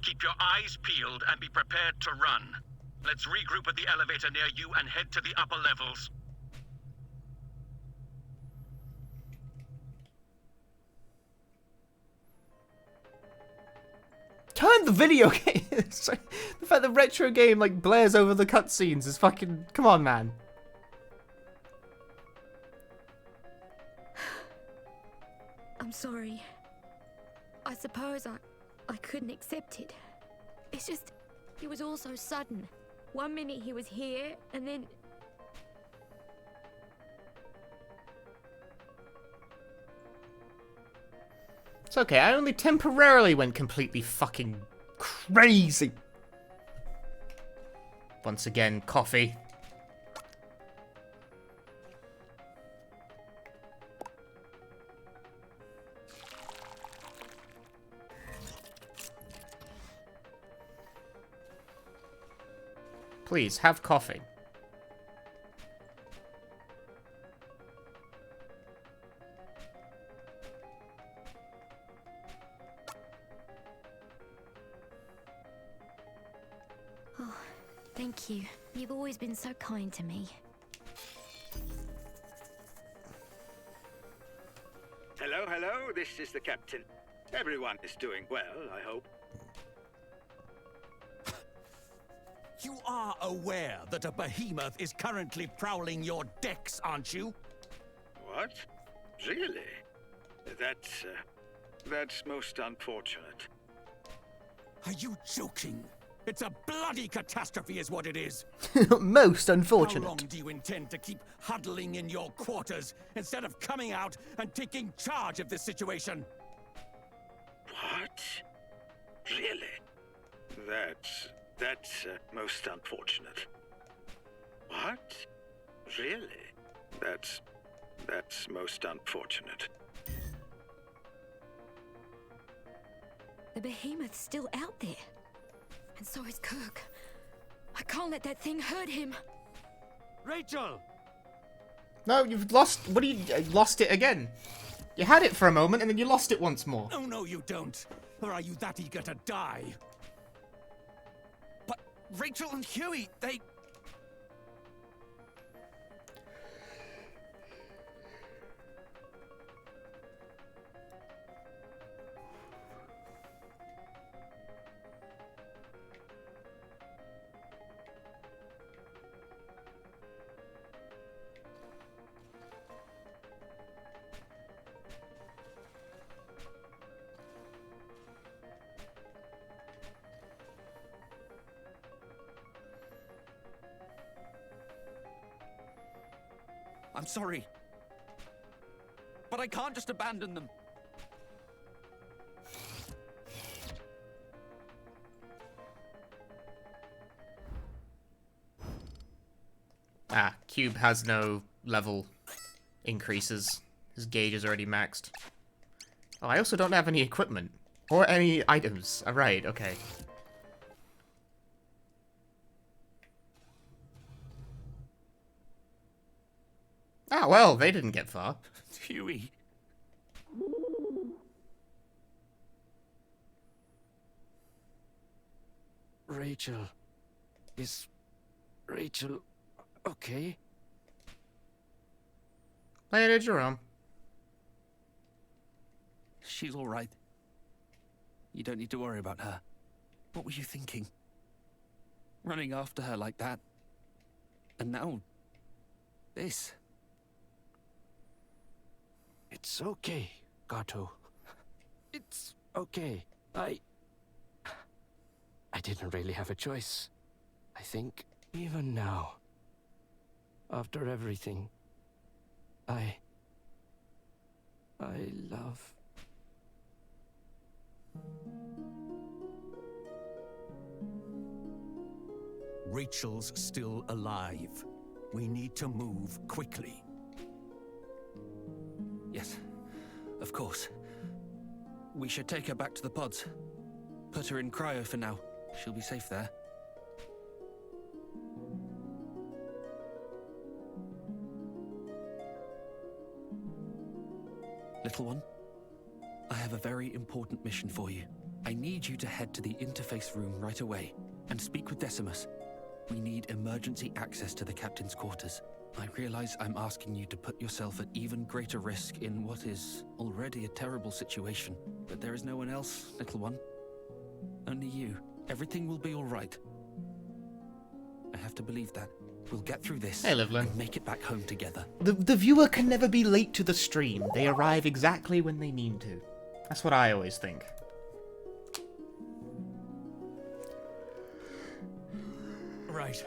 Keep your eyes peeled and be prepared to run. Let's regroup at the elevator near you and head to the upper levels. Turn the video game. Sorry. The fact the retro game like blares over the cutscenes is fucking. Come on, man. I'm sorry. I suppose I couldn't accept it. It's just, it was all so sudden. One minute he was here, and then... It's okay, I only temporarily went completely fucking crazy. Once again, coffee. Please, have coffee. Oh, thank you. You've always been so kind to me. Hello, hello, this is the captain. Everyone is doing well, I hope. You are aware that a behemoth is currently prowling your decks, aren't you? What? Really? That's most unfortunate. Are you joking? It's a bloody catastrophe is what it is. Most How unfortunate. long do you intend to keep huddling in your quarters instead of coming out and taking charge of this situation? What? Really? That's most unfortunate. What? Really? That's most unfortunate. The behemoth's still out there. And so is Kirk. I can't let that thing hurt him. Rachel! No, you've lost... What do you... lost it again. You had it for a moment, and then you lost it once more. Oh, no, you don't. Or are you that eager to die? But Rachel and Huey, they... I'm sorry. But I can't just abandon them. Ah, Cube has no level increases. His gauge is already maxed. Oh, I also don't have any equipment. Or any items. Right, okay. Ah, well, they didn't get far. Huey. Rachel. Is Rachel okay? Later, Jerome. She's all right. You don't need to worry about her. What were you thinking? Running after her like that. And now... this. It's okay, Gato. It's okay. I didn't really have a choice. I think even now, after everything, I love... Rachel's still alive. We need to move quickly. Yes, of course. We should take her back to the pods. Put her in cryo for now. She'll be safe there. Little one, I have a very important mission for you. I need you to head to the interface room right away and speak with Decimus. We need emergency access to the captain's quarters. I realize I'm asking you to put yourself at even greater risk in what is already a terrible situation. But there is no one else, little one. Only you. Everything will be all right. I have to believe that. We'll get through this. Hey, Livlin. And make it back home together. The viewer can never be late to the stream. They arrive exactly when they need to. That's what I always think. Right,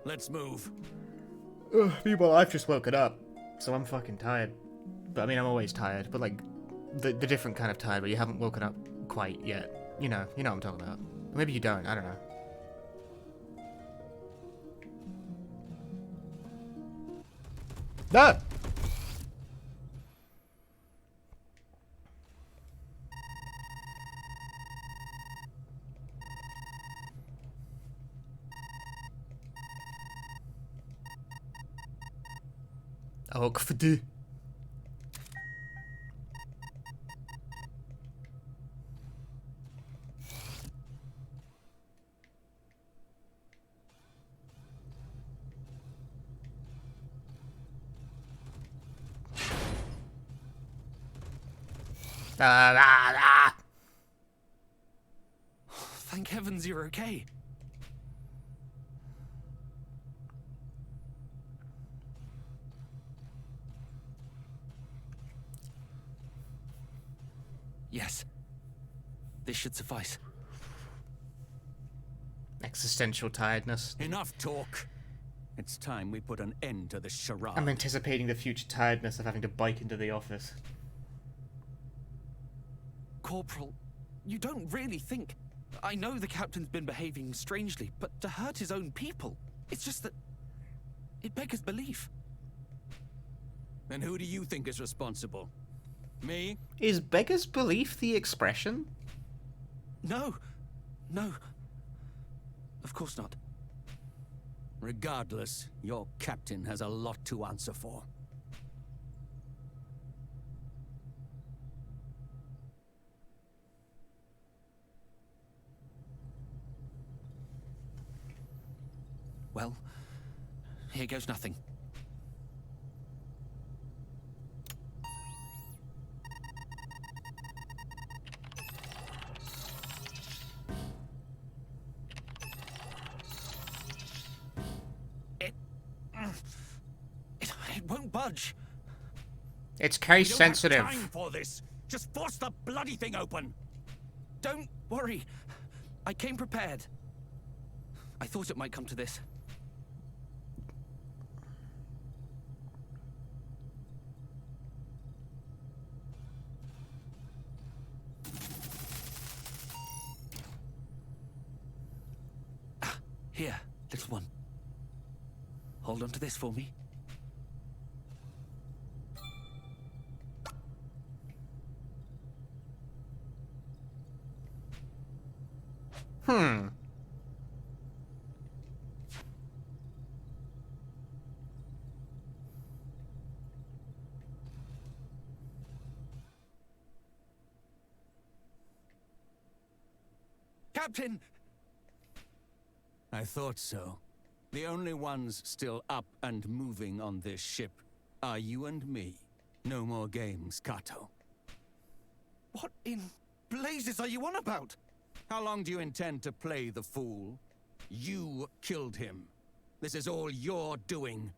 let's move. Meanwhile, I've just woken up, so I'm fucking tired. But I mean, I'm always tired, but like, the different kind of tired where you haven't woken up quite yet. You know what I'm talking about. Maybe you don't, I don't know. No! Oh, kfd. Thank heavens you're okay. Yes. This should suffice. Existential tiredness. Enough talk. It's time we put an end to this charade. I'm anticipating the future tiredness of having to bike into the office. Corporal, you don't really think... I know the captain's been behaving strangely, but to hurt his own people, it's just that... it beggars belief. And who do you think is responsible? Me? Is beggar's belief the expression? No. No. Of course not. Regardless, your captain has a lot to answer for. Well, here goes nothing. It won't budge. It's case We don't have sensitive. time for this. Just force the bloody thing open. Don't worry. I came prepared. I thought it might come to this. Here, little one. Hold on to this for me. Captain! I thought so. The only ones still up and moving on this ship are you and me. No more games, Kato. What in blazes are you on about? How long do you intend to play the fool? You killed him. This is all your doing.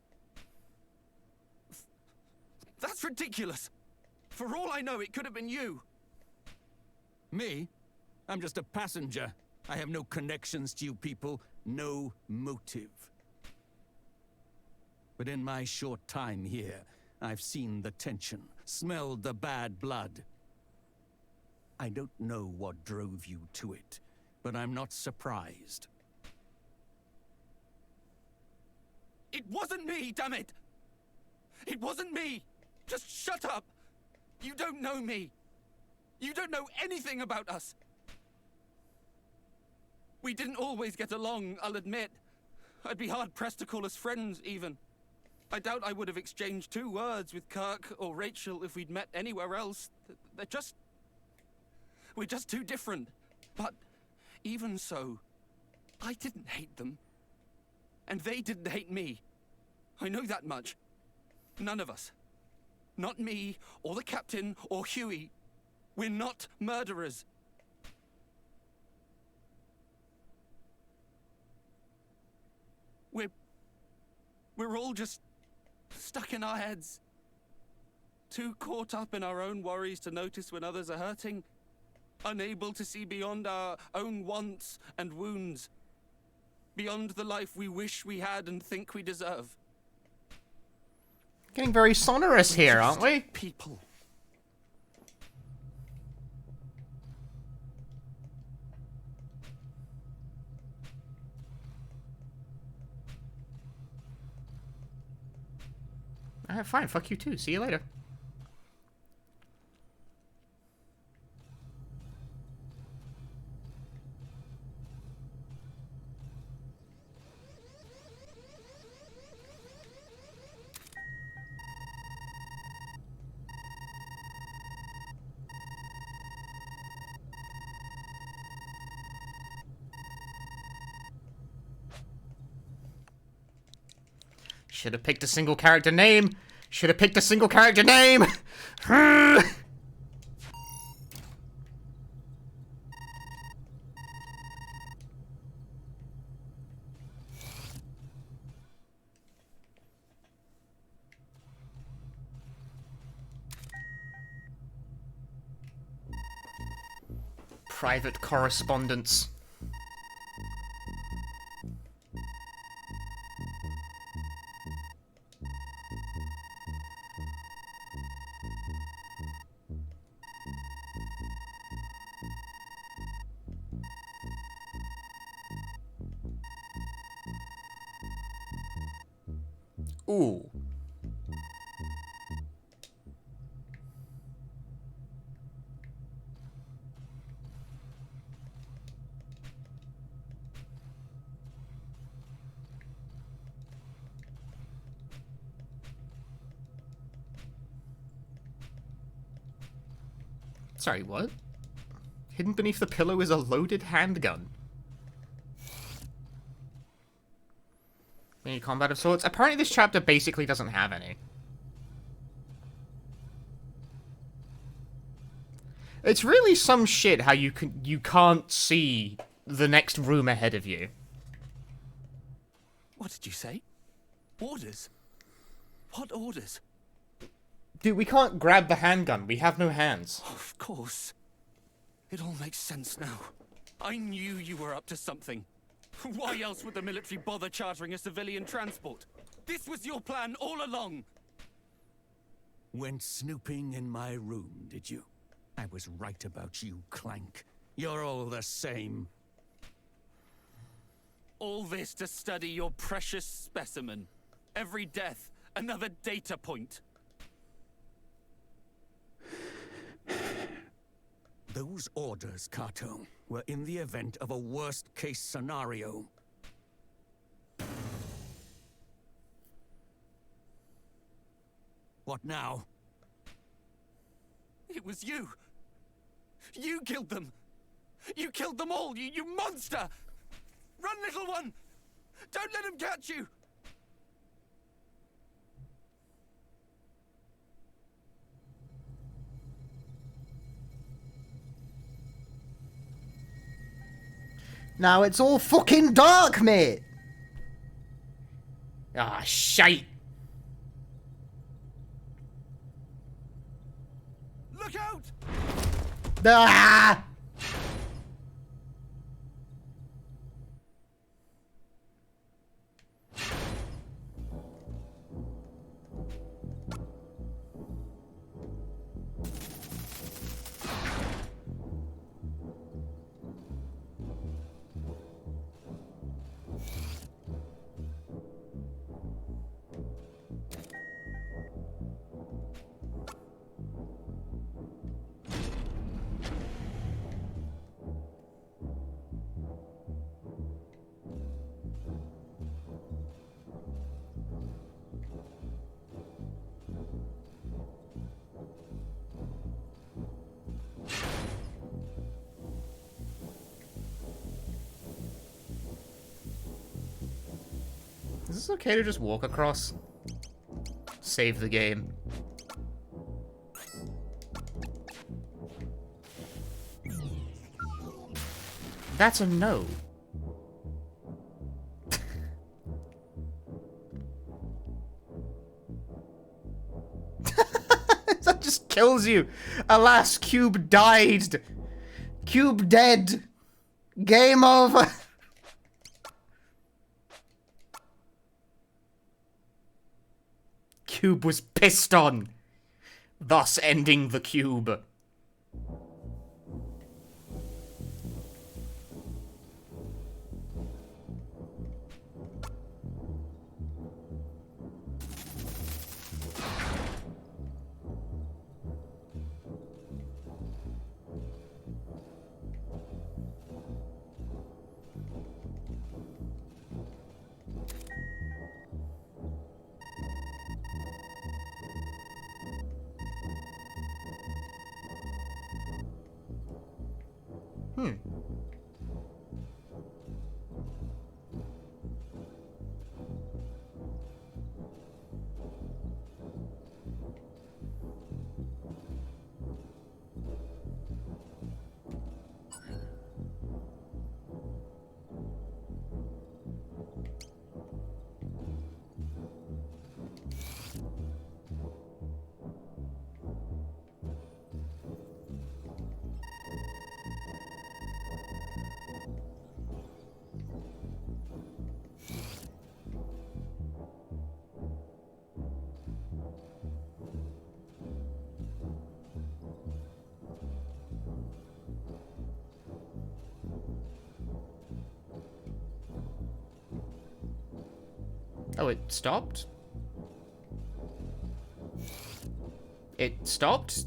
That's ridiculous. For all I know, it could have been you. Me? I'm just a passenger. I have no connections to you people, no motive. But in my short time here, I've seen the tension, smelled the bad blood. I don't know what drove you to it, but I'm not surprised. It wasn't me, damn it! It wasn't me! Just shut up! You don't know me! You don't know anything about us! We didn't always get along, I'll admit. I'd be hard-pressed to call us friends, even. I doubt I would have exchanged 2 words with Kirk or Rachel if we'd met anywhere else. We're just too different. But even so, I didn't hate them. And they didn't hate me. I know that much. None of us. Not me, or the captain, or Huey. We're not murderers. We're all just stuck in our heads. Too caught up in our own worries to notice when others are hurting. Unable to see beyond our own wants and wounds. Beyond the life we wish we had and think we deserve. Getting very sonorous here, aren't we? People. Alright, fine. Fuck you too. See you later. Should have picked a single character name. Should have picked a single character name. Private correspondence. Ooh. Sorry, what? Hidden beneath the pillow is a loaded handgun. Any combat of sorts? Apparently this chapter basically doesn't have any. It's really some shit how you can't see the next room ahead of you. What did you say? Orders? What orders? Dude, we can't grab the handgun. We have no hands. Of course. It all makes sense now. I knew you were up to something. Why else would the military bother chartering a civilian transport? This was your plan all along! Went snooping in my room, did you? I was right about you, Clank. You're all the same. All this to study your precious specimen. Every death, another data point. Those orders, Kato, were in the event of a worst-case scenario. What now? It was you! You killed them! You killed them all, you monster! Run, little one! Don't let him catch you! Now it's all fucking dark, mate! Ah, shite! Look out! Ah! Is this okay to just walk across? Save the game. That's a no. That just kills you. Alas, Cube died. Cube dead. Game over. Cube was pissed on, thus ending the cube. Oh, it stopped? It stopped?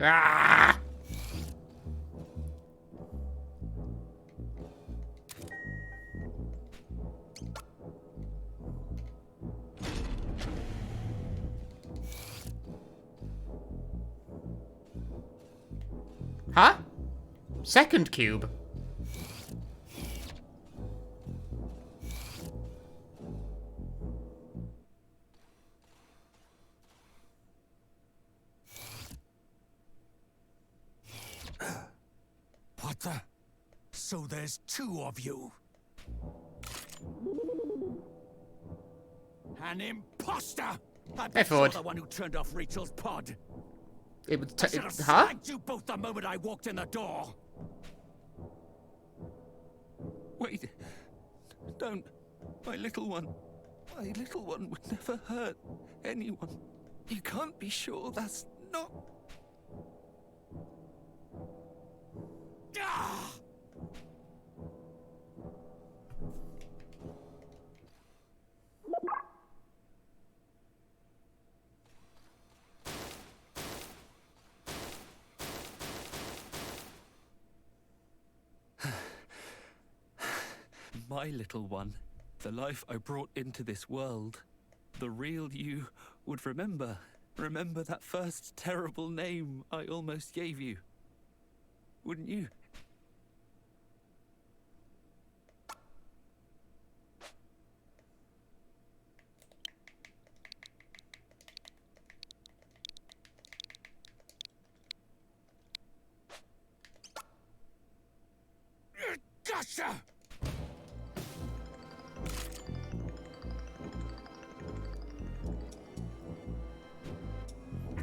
Ah! Huh? Second cube? What the? So there's two of you? An imposter! I bet you're Ford. the one who turned off Rachel's pod. It was I should have huh? slagged you both the moment I walked in the door. Wait. Don't. My little one. My little one would never hurt anyone. You can't be sure that's not... Ah! My little one. The life I brought into this world. The real you would remember. Remember that first terrible name I almost gave you. Wouldn't you? Gotcha!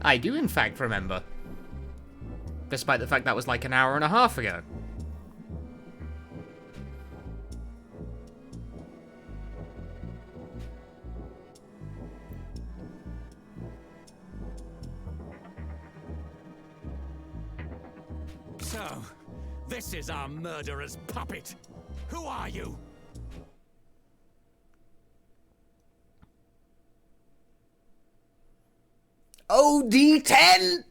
I do in fact remember. Despite the fact that was like an hour and a half ago. So, this is our murderer's puppet. Who are you? OD10!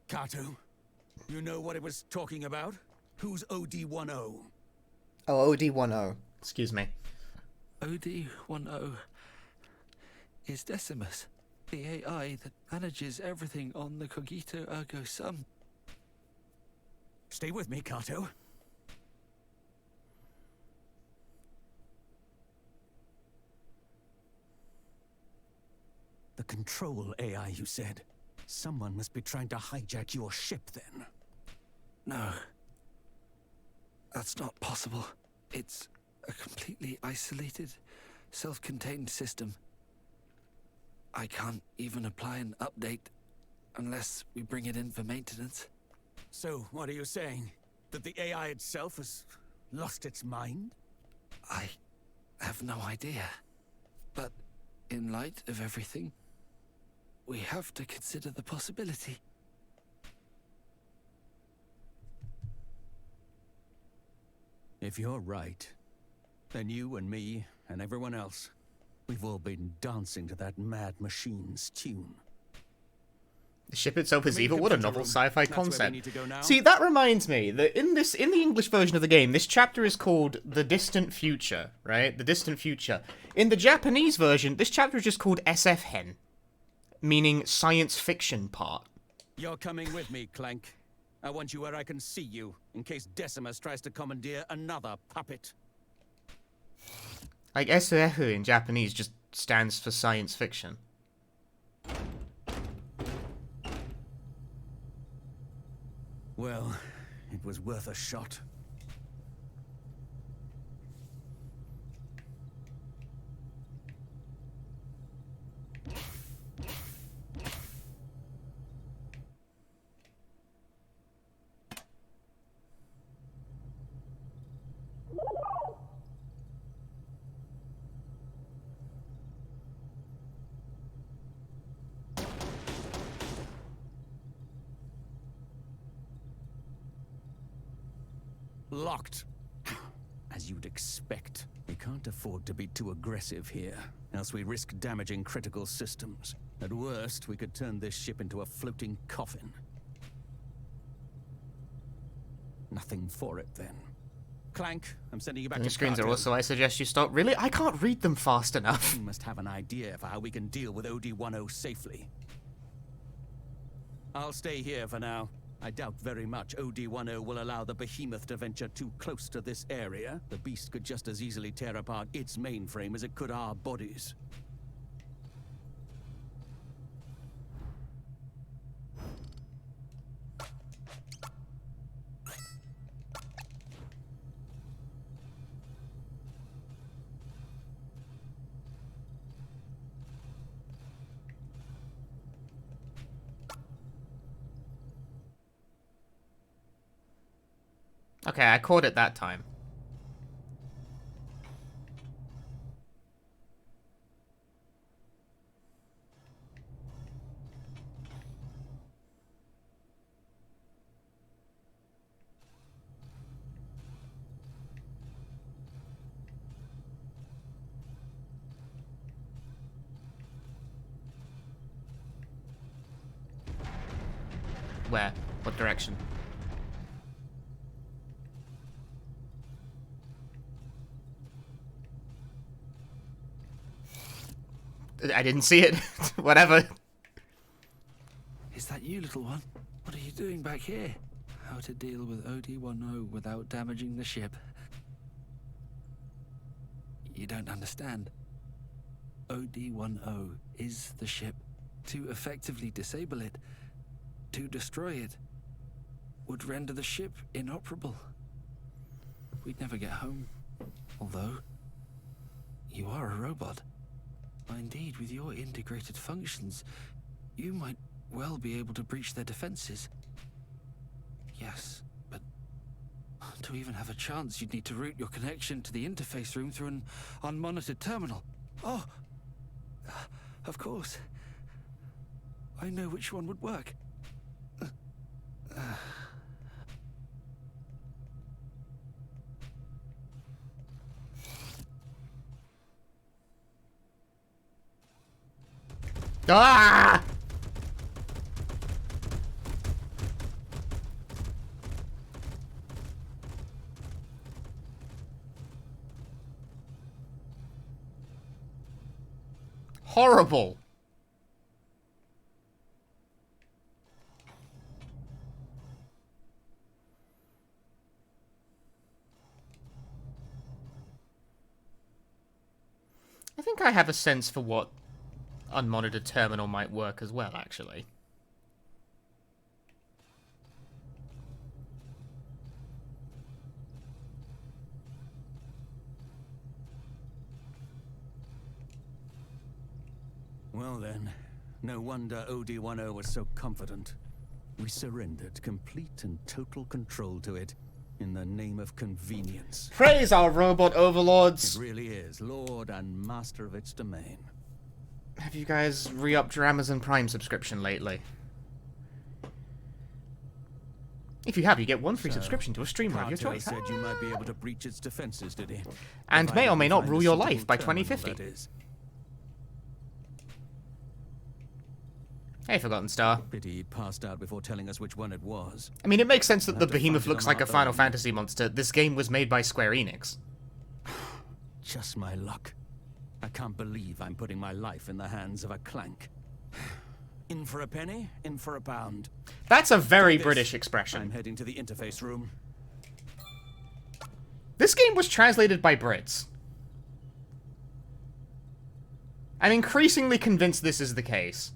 Kato, you know what it was talking about? Who's OD10? Oh, OD10. Excuse me. OD10 is Decimus, the AI that manages everything on the Cogito Ergo Sum. Stay with me, Kato. The control AI, you said. Someone must be trying to hijack your ship, then. No. That's not possible. It's a completely isolated, self-contained system. I can't even apply an update unless we bring it in for maintenance. So, what are you saying? That the AI itself has lost its mind? I have no idea. But in light of everything, we have to consider the possibility. If you're right, then you and me and everyone else, we've all been dancing to that mad machine's tune. The ship itself is evil. What a novel sci-fi That's where we concept. need to go now. See, that reminds me that in the English version of the game, this chapter is called The Distant Future, right? The Distant Future. In the Japanese version, this chapter is just called SF Hen, meaning science fiction part. You're coming with me, Clank. I want you where I can see you, in case Decimus tries to commandeer another puppet. Like, SF in Japanese just stands for science fiction. Well, it was worth a shot. locked. As you'd expect, we can't afford to be too aggressive here, else we risk damaging critical systems. At worst, we could turn this ship into a floating coffin. Nothing for it, then. Clank, I'm sending you back The to screens are cargo. also, I suggest you stop. Really? I can't read them fast enough. You must have an idea for how we can deal with OD-10 safely. I'll stay here for now. I doubt very much OD-10 will allow the behemoth to venture too close to this area. The beast could just as easily tear apart its mainframe as it could our bodies. Okay, I caught it that time. Where? What direction? I didn't see it. Whatever. Is that you, little one? What are you doing back here? How to deal with OD-10 without damaging the ship? You don't understand. OD-10 is the ship. To effectively disable it, to destroy it, would render the ship inoperable. We'd never get home. Although, you are a robot. Indeed, with your integrated functions, you might well be able to breach their defenses. Yes, but to even have a chance, you'd need to route your connection to the interface room through an unmonitored terminal. Oh, of course. I know which one would work. Ah! Horrible. I think I have a sense for what unmonitored terminal might work as well, actually. Well then, no wonder OD-10 was so confident. We surrendered complete and total control to it in the name of convenience. Praise our robot overlords! It really is, lord and master of its domain. Have you guys re-upped your Amazon Prime subscription lately? If you have, you get one free subscription to a streamer of your Cartel choice. said you might be able to breach its defenses, did he? And may or may not Provided we rule find your a life by suitable terminal, 2050. that is. Hey, Forgotten Star. Pity he passed out before telling us which one it was. I mean, it makes sense that We'll the have to behemoth find it looks on like a our Final own. Fantasy monster. This game was made by Square Enix. Just my luck. I can't believe I'm putting my life in the hands of a clank. In for a penny, in for a pound. That's a very Take this. British expression. I'm heading to the interface room. This game was translated by Brits. I'm increasingly convinced this is the case.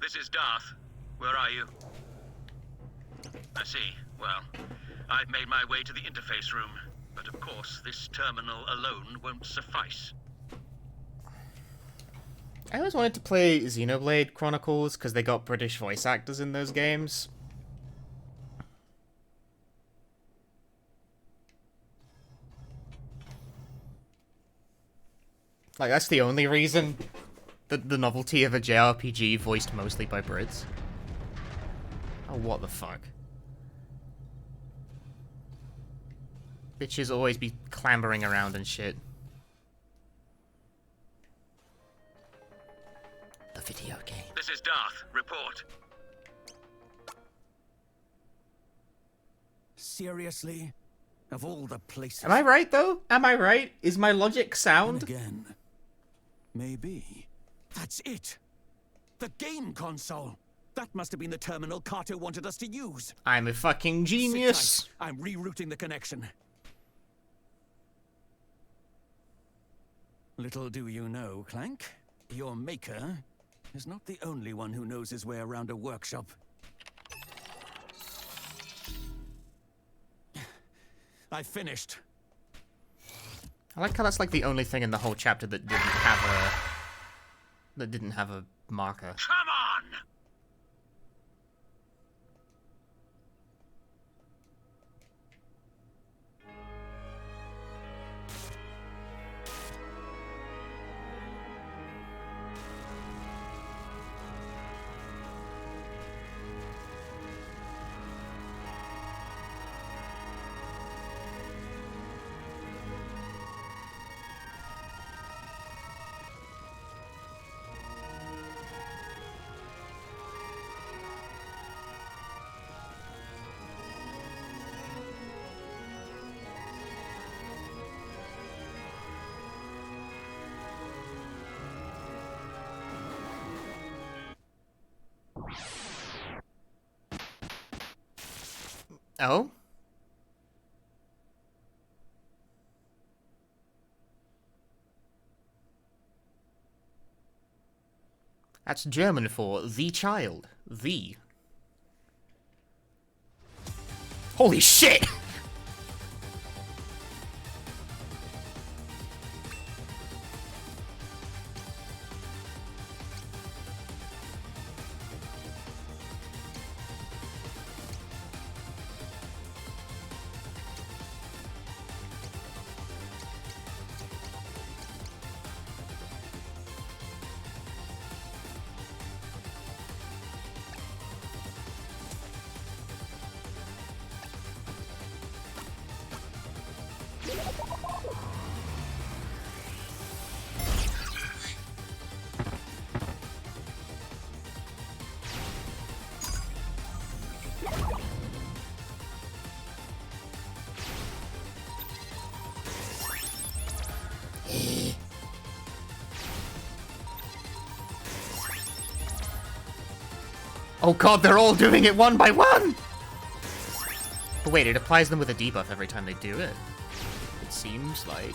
This is Darth. Where are you? I see. Well, I've made my way to the interface room. But of course, this terminal alone won't suffice. I always wanted to play Xenoblade Chronicles because they got British voice actors in those games. Like, that's the only reason. The novelty of a JRPG voiced mostly by Brits. Oh, what the fuck? Bitches always be clambering around and shit. The video game. This is Darth. Report. Seriously? Of all the places... Am I right, though? Am I right? Is my logic sound? And again. Maybe. That's it! The game console! That must have been the terminal Kato wanted us to use. I'm a fucking genius. Sit tight. I'm rerouting the connection. Little do you know, Clank, your maker is not the only one who knows his way around a workshop. I finished. I like how that's like the only thing in the whole chapter that didn't have a marker. Come on! Oh? That's German for the child. The. Holy shit! Oh god, they're all doing it one by one! But wait, it applies them with a debuff every time they do it. It seems like...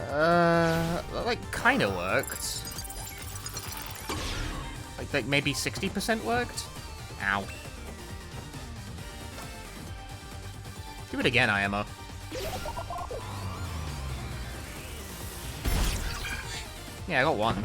that, like, kinda worked. Like maybe 60% worked? Ow. Do it again, IMO. Yeah, I got one.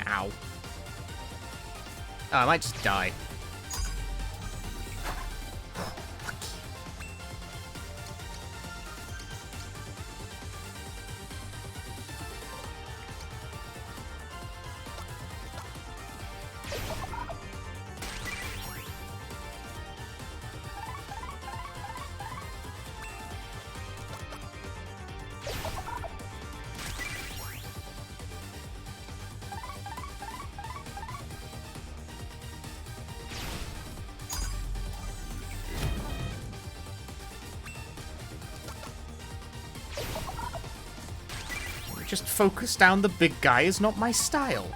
Ow. Oh, I might just die. Just focus down the big guy is not my style.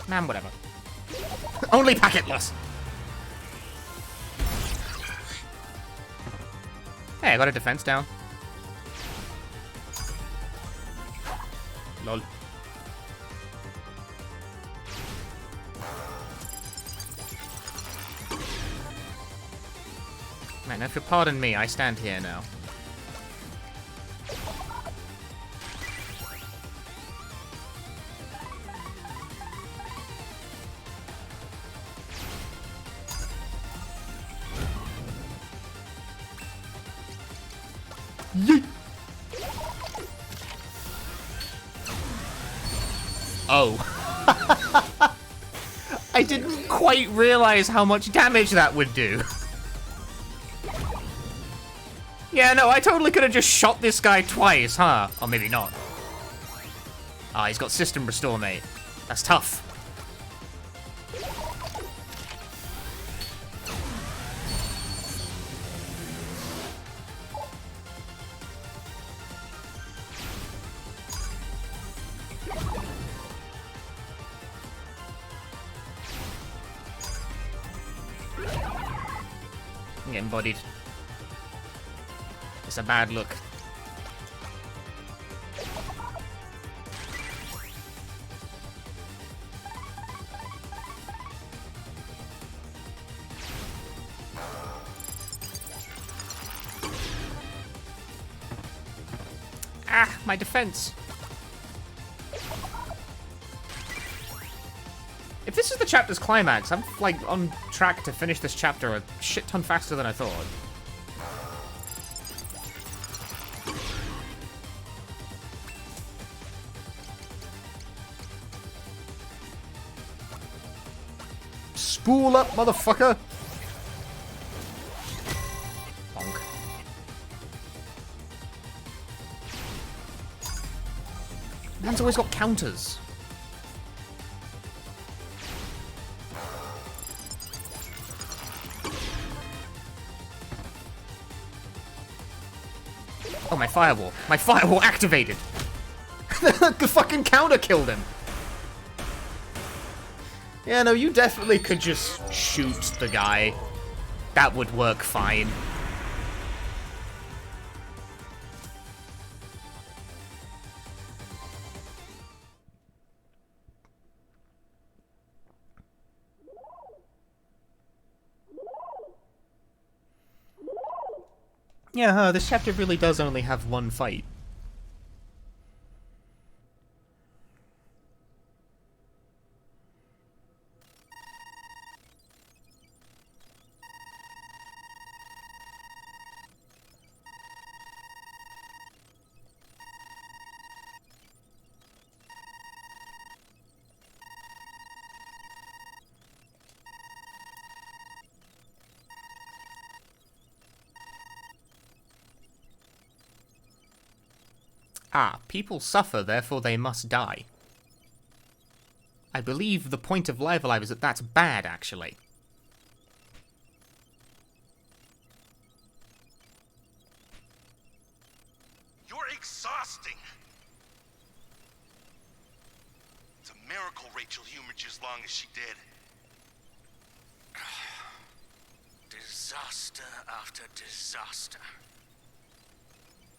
Man, whatever. Only packetless! Hey, I got a defense down. Lol. Man, if you'll pardon me, I stand here now. Yeet. Oh. I didn't quite realize how much damage that would do. Yeah, no, I totally could have just shot this guy twice, huh? Or maybe not. Ah, he's got system restore, mate. That's tough. I'm getting bodied. It's a bad look. Ah, my defense. If this is the chapter's climax, I'm, like, on track to finish this chapter a shit ton faster than I thought. Spool up, motherfucker! Bonk. Man's always got counters. Oh, my firewall. My firewall activated! The fucking counter killed him! Yeah, no, you definitely could just shoot the guy. That would work fine. Yeah, huh, this chapter really does only have one fight. Ah, people suffer, therefore they must die. I believe the point of Live Alive is that that's bad, actually. You're exhausting. It's a miracle Rachel humored you as long as she did. Disaster after disaster.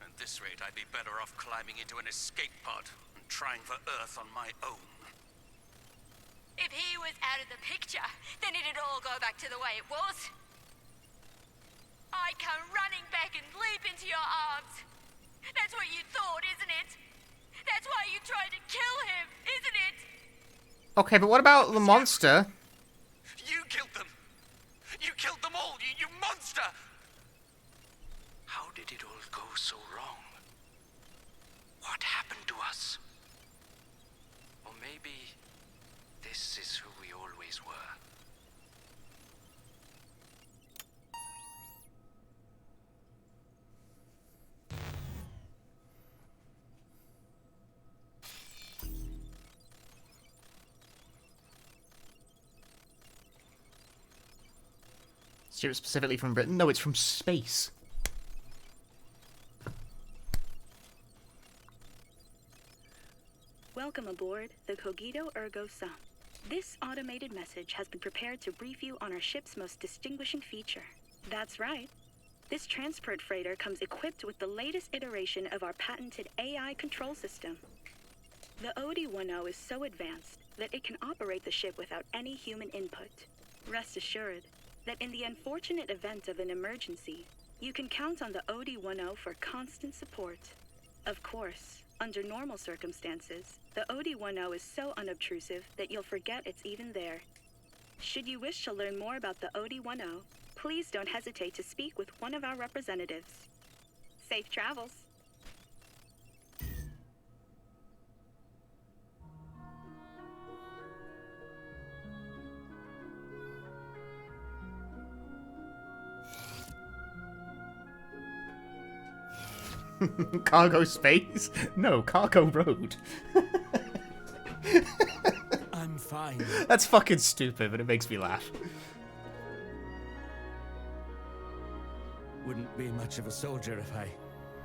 At this rate, I'd be better off climbing into an escape pod and trying for Earth on my own. If he was out of the picture, then it'd all go back to the way it was. I'd come running back and leap into your arms. That's what you thought, isn't it? That's why you tried to kill him, isn't it? Okay, but what about the monster? You killed them! You killed them all, you monster! us. Or maybe this is who we always were. Ship specifically from Britain? No, it's from space. Welcome aboard the Cogito Ergo Sum. This automated message has been prepared to brief you on our ship's most distinguishing feature. That's right. This transport freighter comes equipped with the latest iteration of our patented AI control system. The OD-10 is so advanced that it can operate the ship without any human input. Rest assured that in the unfortunate event of an emergency, you can count on the OD-10 for constant support. Of course, under normal circumstances, the OD-10 is so unobtrusive that you'll forget it's even there. Should you wish to learn more about the OD-10, please don't hesitate to speak with one of our representatives. Safe travels. Cargo space? No, cargo road. I'm fine. That's fucking stupid, but it makes me laugh. Wouldn't be much of a soldier if I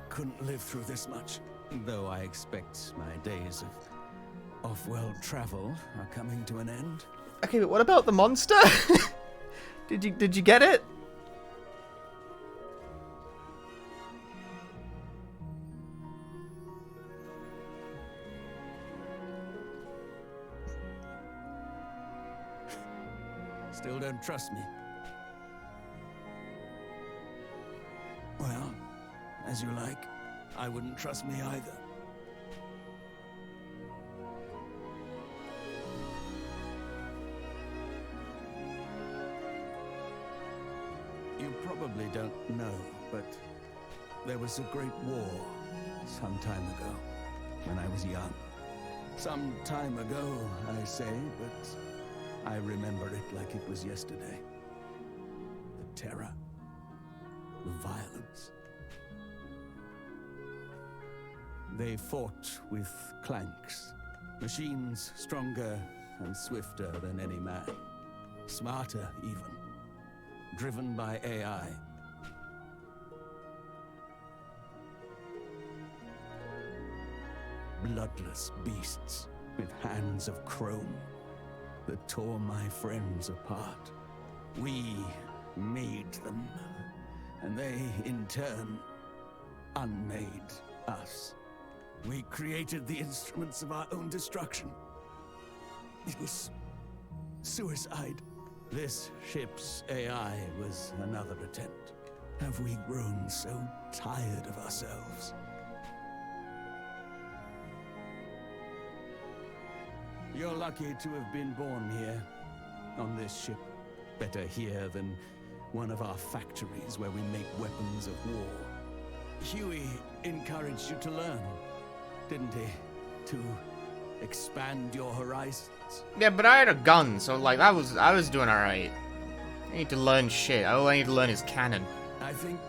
couldn't live through this much. Though I expect my days of off-world travel are coming to an end. Okay, but what about the monster? Did you get it? Still don't trust me? Well, as you like. I wouldn't trust me either. You probably don't know, but there was a great war some time ago, when I was young. Some time ago, I say, but I remember it like it was yesterday. The terror, the violence. They fought with clanks, machines stronger and swifter than any man, smarter even, driven by AI. Bloodless beasts with hands of chrome that tore my friends apart. We made them, and they, in turn, unmade us. We created the instruments of our own destruction. It was suicide. This ship's AI was another attempt. Have we grown so tired of ourselves? You're lucky to have been born here, on this ship. Better here than one of our factories where we make weapons of war. Huey encouraged you to learn, didn't he? To expand your horizons. Yeah, but I had a gun, so like I was doing alright. I need to learn shit. All I need to learn is cannon. I think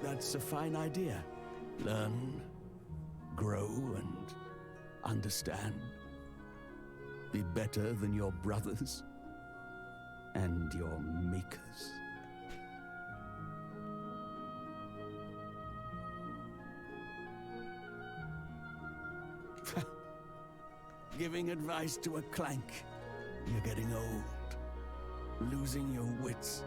that's a fine idea. Learn, grow, and understand. Be better than your brothers and your makers. Giving advice to a clank. You're getting old. Losing your wits.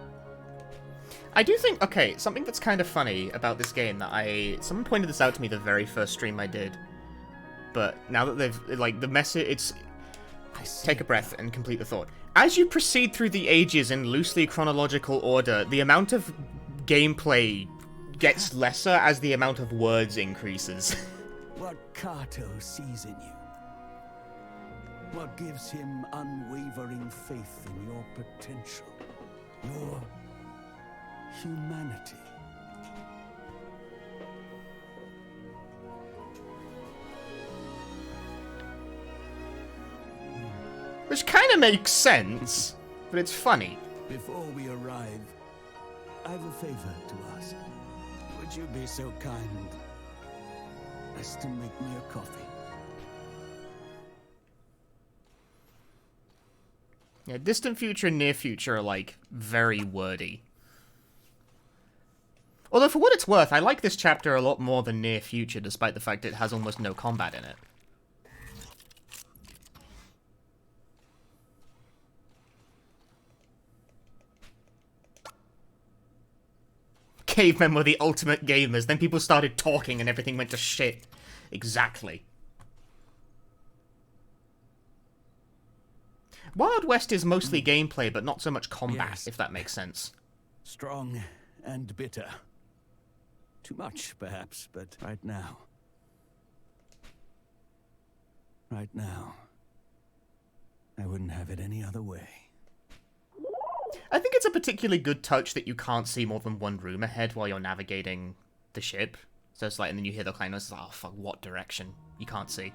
I do think, okay, something that's kind of funny about this game that someone pointed this out to me the very first stream I did. But now that they've, like, the message, it's, take a breath and complete the thought. As you proceed through the ages in loosely chronological order, the amount of gameplay gets lesser as the amount of words increases. What Kato sees in you. What gives him unwavering faith in your potential. Your humanity. Which kind of makes sense, but it's funny. Before we arrive, I've a favor to ask. Would you be so kind as to make me a coffee? Yeah, distant future and near future are, like, very wordy. Although, for what it's worth, I like this chapter a lot more than near future, despite the fact it has almost no combat in it. Cavemen were the ultimate gamers, then people started talking and everything went to shit. Exactly. Wild West is mostly gameplay, but not so much combat, Yes. if that makes sense. Strong and bitter. Too much, perhaps, but right now... Right now... I wouldn't have it any other way. I think it's a particularly good touch that you can't see more than one room ahead while you're navigating the ship. So it's like, and then you hear the clang, it's like, oh fuck, what direction? You can't see.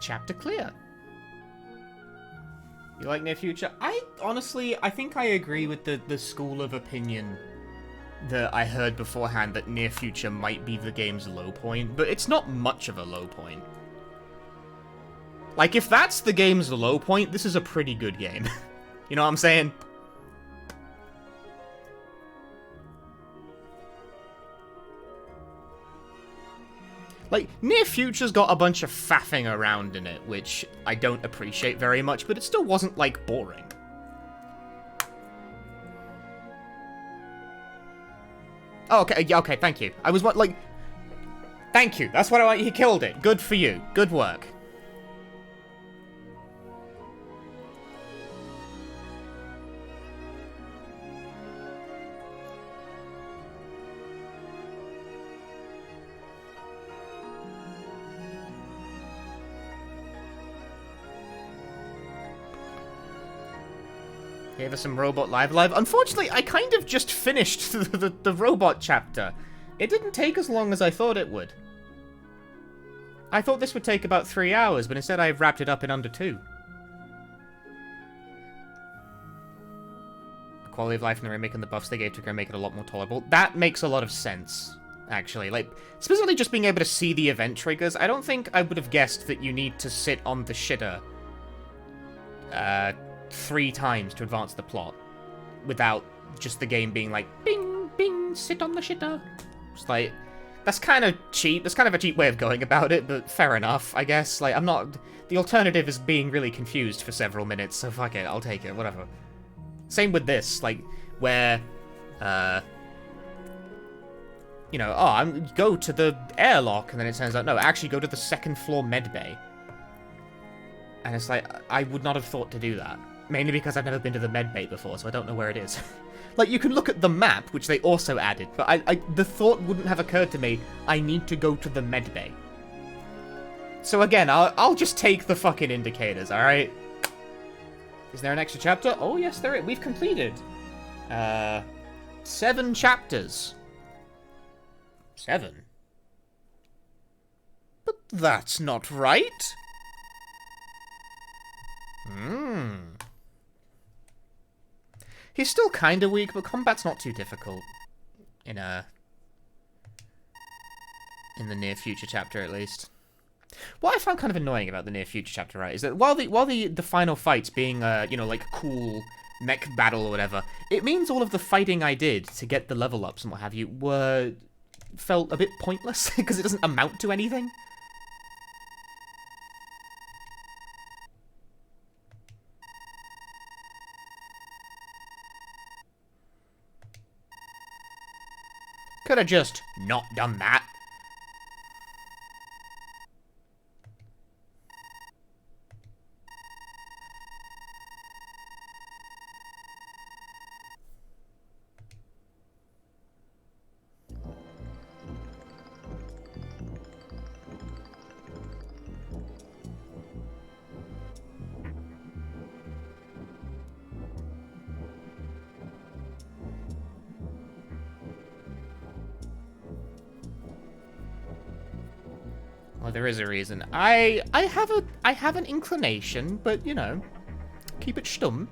Chapter clear. You like near future? Honestly, I think I agree with the school of opinion that I heard beforehand that near future might be the game's low point, but it's not much of a low point. Like, if that's the game's low point, this is a pretty good game. You know what I'm saying? Like, Near Future's got a bunch of faffing around in it, which I don't appreciate very much, but it still wasn't, like, boring. Oh, okay, yeah, okay, thank you. I was, like... Thank you, that's what I want. He killed it. Good for you. Good work. Gave us some Robot Live. Unfortunately, I kind of just finished the robot chapter. It didn't take as long as I thought it would. I thought this would take about 3 hours, but instead I wrapped it up in under 2. The quality of life in the remake and the buffs they gave to make it a lot more tolerable. That makes a lot of sense, actually. Like, specifically just being able to see the event triggers. I don't think I would have guessed that you need to sit on the shitter 3 times to advance the plot without just the game being like, bing, bing, sit on the shitter. It's like, that's kind of cheap. That's kind of a cheap way of going about it, but fair enough, I guess. Like, I'm not... The alternative is being really confused for several minutes, so fuck it, I'll take it, whatever. Same with this, like, where, you know, oh, go to the airlock, and then it turns out, no, actually go to the 2nd floor medbay. And it's like, I would not have thought to do that. Mainly because I've never been to the medbay before, so I don't know where it is. Like, you can look at the map, which they also added, but the thought wouldn't have occurred to me, I need to go to the medbay. So again, I'll just take the fucking indicators, alright? Is there an extra chapter? Oh yes, there is. We've completed 7 chapters. 7? But that's not right. He's still kinda weak, but combat's not too difficult. In the near future chapter, at least. What I found kind of annoying about the near future chapter, right, is that while the final fights being you know, like cool mech battle or whatever, it means all of the fighting I did to get the level ups and what have you felt a bit pointless because it doesn't amount to anything. Could have just not done that. Well, there is a reason. I have an inclination, but you know, keep it stum.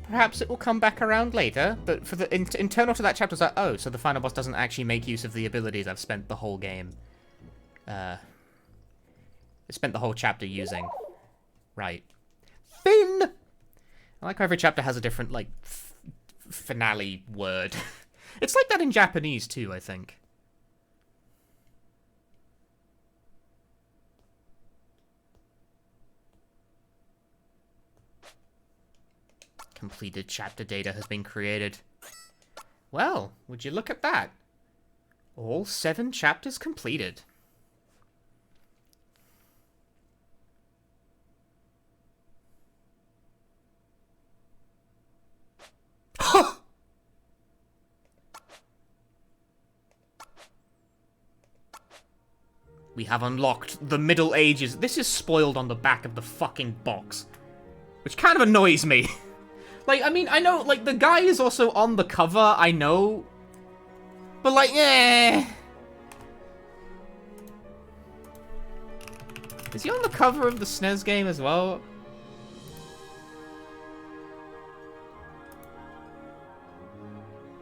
Perhaps it will come back around later, but for the internal to that chapter, it's like, oh, so the final boss doesn't actually make use of the abilities I've spent the whole game. I spent the whole chapter using. Right. Finn! I like how every chapter has a different, like, finale word. It's like that in Japanese, too, I think. Completed chapter data has been created. Well, would you look at that? All 7 chapters completed. We have unlocked the Middle Ages. This is spoiled on the back of the fucking box, which kind of annoys me. Like, I mean, I know, like, the guy is also on the cover, I know. But, like, eh. Is he on the cover of the SNES game as well?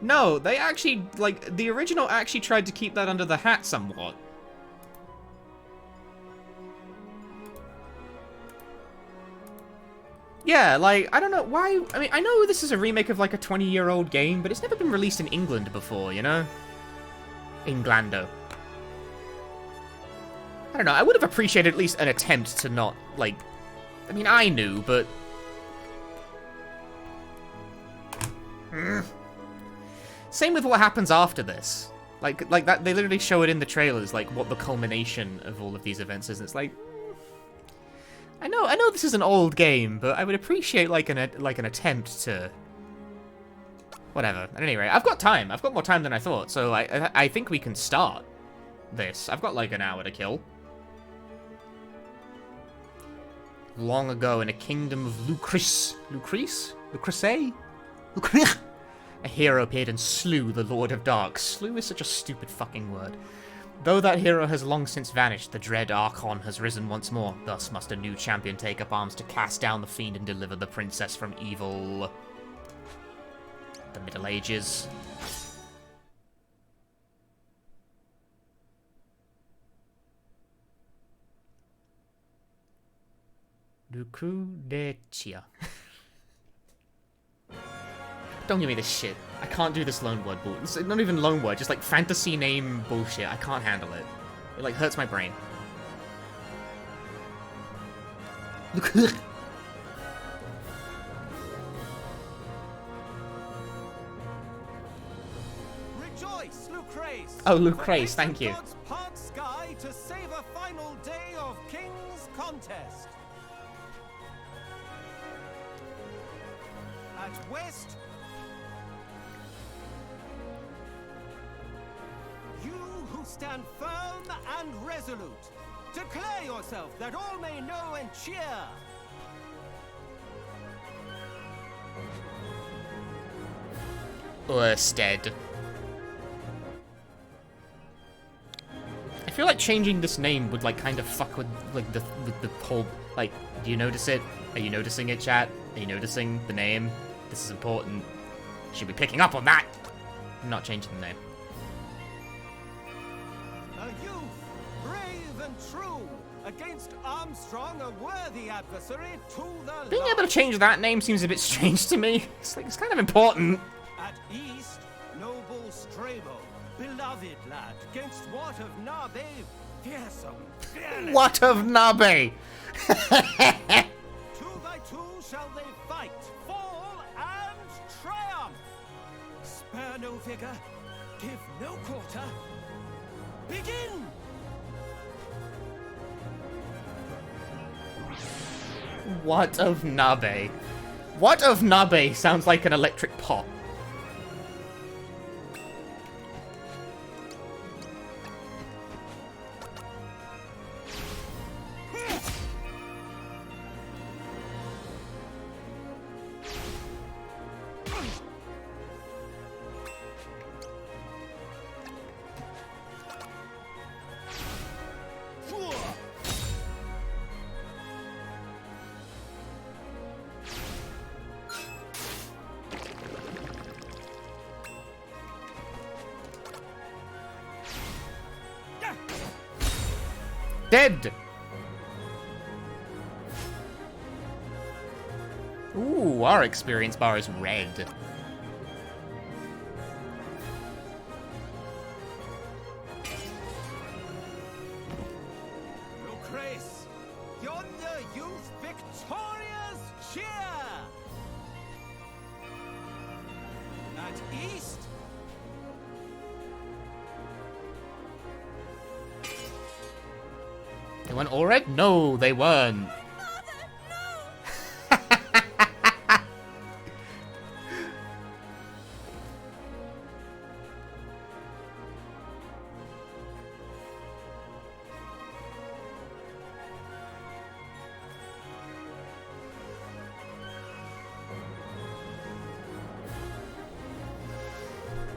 No, they actually, like, the original actually tried to keep that under the hat somewhat. Yeah, like, I don't know why. I mean, I know this is a remake of like a 20-year-old game, but it's never been released in England before, you know? Englando. I don't know, I would have appreciated at least an attempt to not, like... I mean, I knew, but... Same with what happens after this. Like that, they literally show it in the trailers, like, what the culmination of all of these events is, and it's like... I know this is an old game, but I would appreciate like an attempt to whatever. At any rate, I've got time. I've got more time than I thought, so I think we can start this. I've got like an hour to kill. Long ago, in a kingdom of Lucrece, a hero appeared and slew the Lord of Dark. Slew is such a stupid fucking word. Though that hero has long since vanished, the dread Archon has risen once more. Thus must a new champion take up arms to cast down the fiend and deliver the princess from evil. The Middle Ages. Lucudecia. Don't give me this shit. I can't do this loan word bullshit. It's not even loan word, just like fantasy name bullshit. I can't handle it. It like hurts my brain. Rejoice, Lucrece! Oh, Lucrece, thank you. Part sky to save a final day of King's contest. At west, you who stand firm and resolute, declare yourself that all may know and cheer. Ørsted. I feel like changing this name would like kind of fuck with like the whole, like, do you notice it? Are you noticing it, chat? Are you noticing the name? This is important. Should be picking up on that. I'm not changing the name. A youth, brave and true, against Armstrong, a worthy adversary to the Being able to change that name seems a bit strange to me. It's like, it's kind of important. At east, noble Strabo, beloved lad, against what of Nabe, fearsome, fearless. What of Nabe? 2 by 2 shall they fight, fall, and triumph. Spare no vigor, give no quarter. Begin! What of Nabe? What of Nabe sounds like an electric pot. Dead! Ooh, our experience bar is red. Lucrece, yonder youth victorious cheer! At east, They weren't all red? No, they weren't.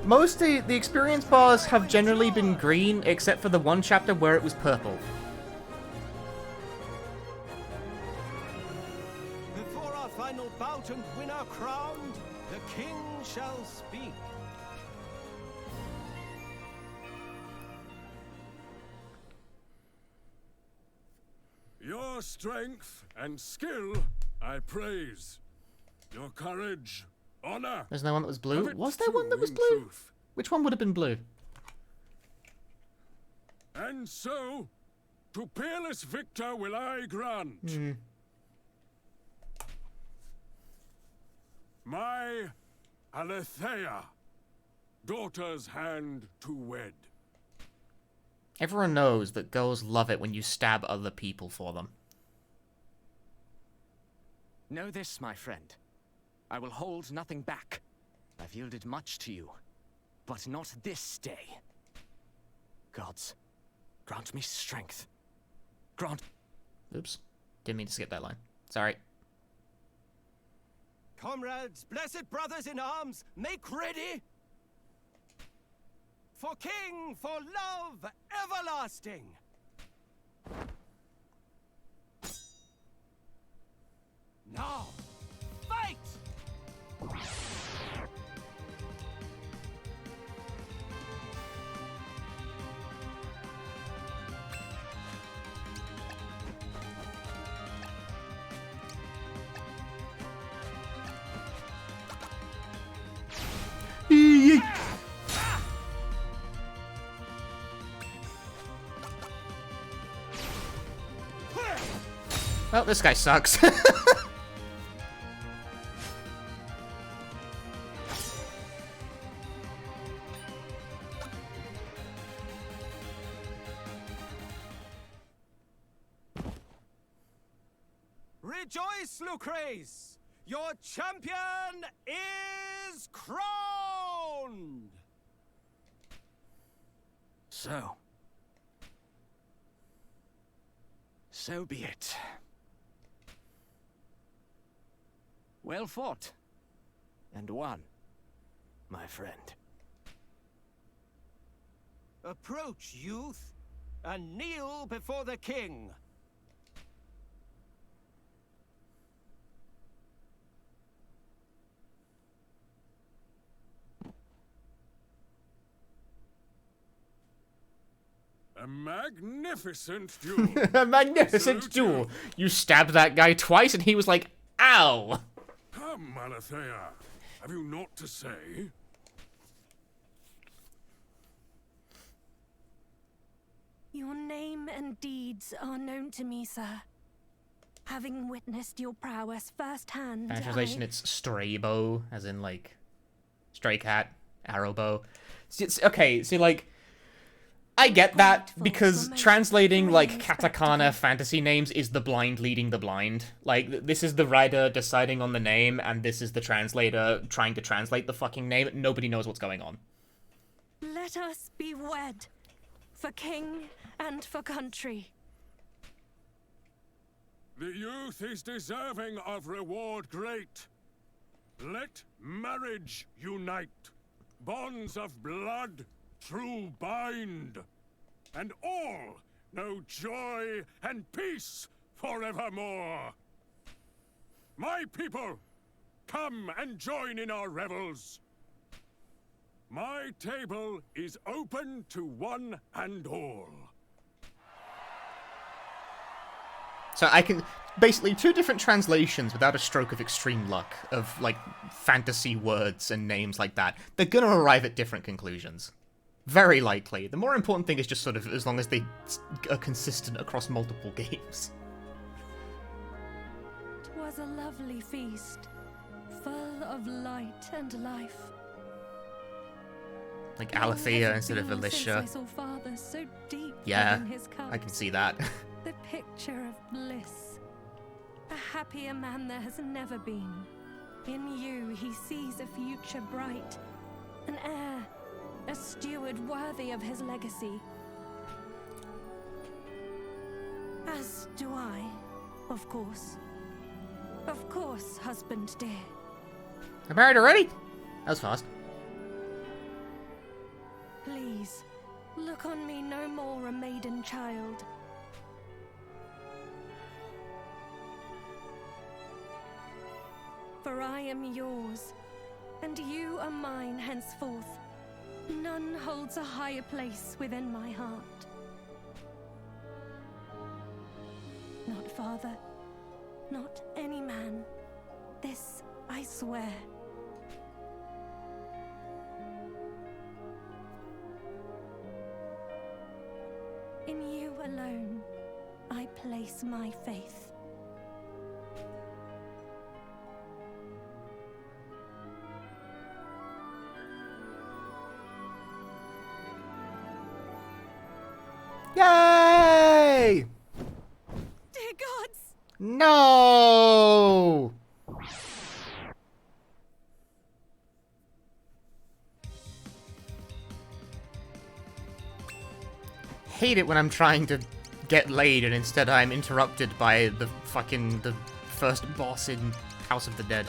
Most of the experience bars have generally been green, except for the one chapter where it was purple. before our final bout and winner crowned, the king shall speak. Your strength and skill I praise. Your courage, honor. There's no one that was blue? Have it Was there one that was too, blue? in truth. Which one would have been blue? And so, to peerless victor will I grant my Alethea, daughter's hand to wed. Everyone knows that girls love it when you stab other people for them. Know this, my friend. I will hold nothing back. I've yielded much to you, but not this day. Gods, grant me strength. Grant... Oops. Didn't mean to skip that line. Sorry. Comrades, blessed brothers in arms, make ready! For king, for love everlasting! Now, fight! Well, this guy sucks. Rejoice, Lucrece! Your champion is crowned! So be it. Well fought. And won, my friend. Approach, youth, and kneel before the king. A magnificent duel. A magnificent Salute duel. You stabbed that guy twice and he was like, ow! Come, Alethea. Have you naught to say? Your name and deeds are known to me, sir. Having witnessed your prowess firsthand, In translation, it's stray bow, as in, like, stray cat, arrow bow. Okay, see, like, I get that, because translating, like, katakana fantasy names is the blind leading the blind. Like, this is the writer deciding on the name, and this is the translator trying to translate the fucking name. Nobody knows what's going on. Let us be wed, for king and for country. The youth is deserving of reward great. Let marriage unite. Bonds of blood true bind. And all know joy and peace forevermore. My people, come and join in our revels. My table is open to one and all. So I can... Basically, 2 different translations without a stroke of extreme luck of, like, fantasy words and names like that. They're gonna arrive at different conclusions. Very likely. The more important thing is just sort of as long as they are consistent across multiple games. 'Twas a lovely feast, full of light and life. Like Alethea instead of Alicia. I saw father so deep Yeah, within his cups. I can see that. The picture of bliss. A happier man there has never been. In you he sees a future bright, an heir, a steward worthy of his legacy. As do I, of course. Of course, husband dear. I'm married already? That was fast. Please, look on me no more a maiden child. For I am yours, and you are mine henceforth. None holds a higher place within my heart. Not father, not any man. This I swear. In you alone, I place my faith. Yay! Dear gods! No! Hate it when I'm trying to get laid and instead I'm interrupted by the first boss in House of the Dead.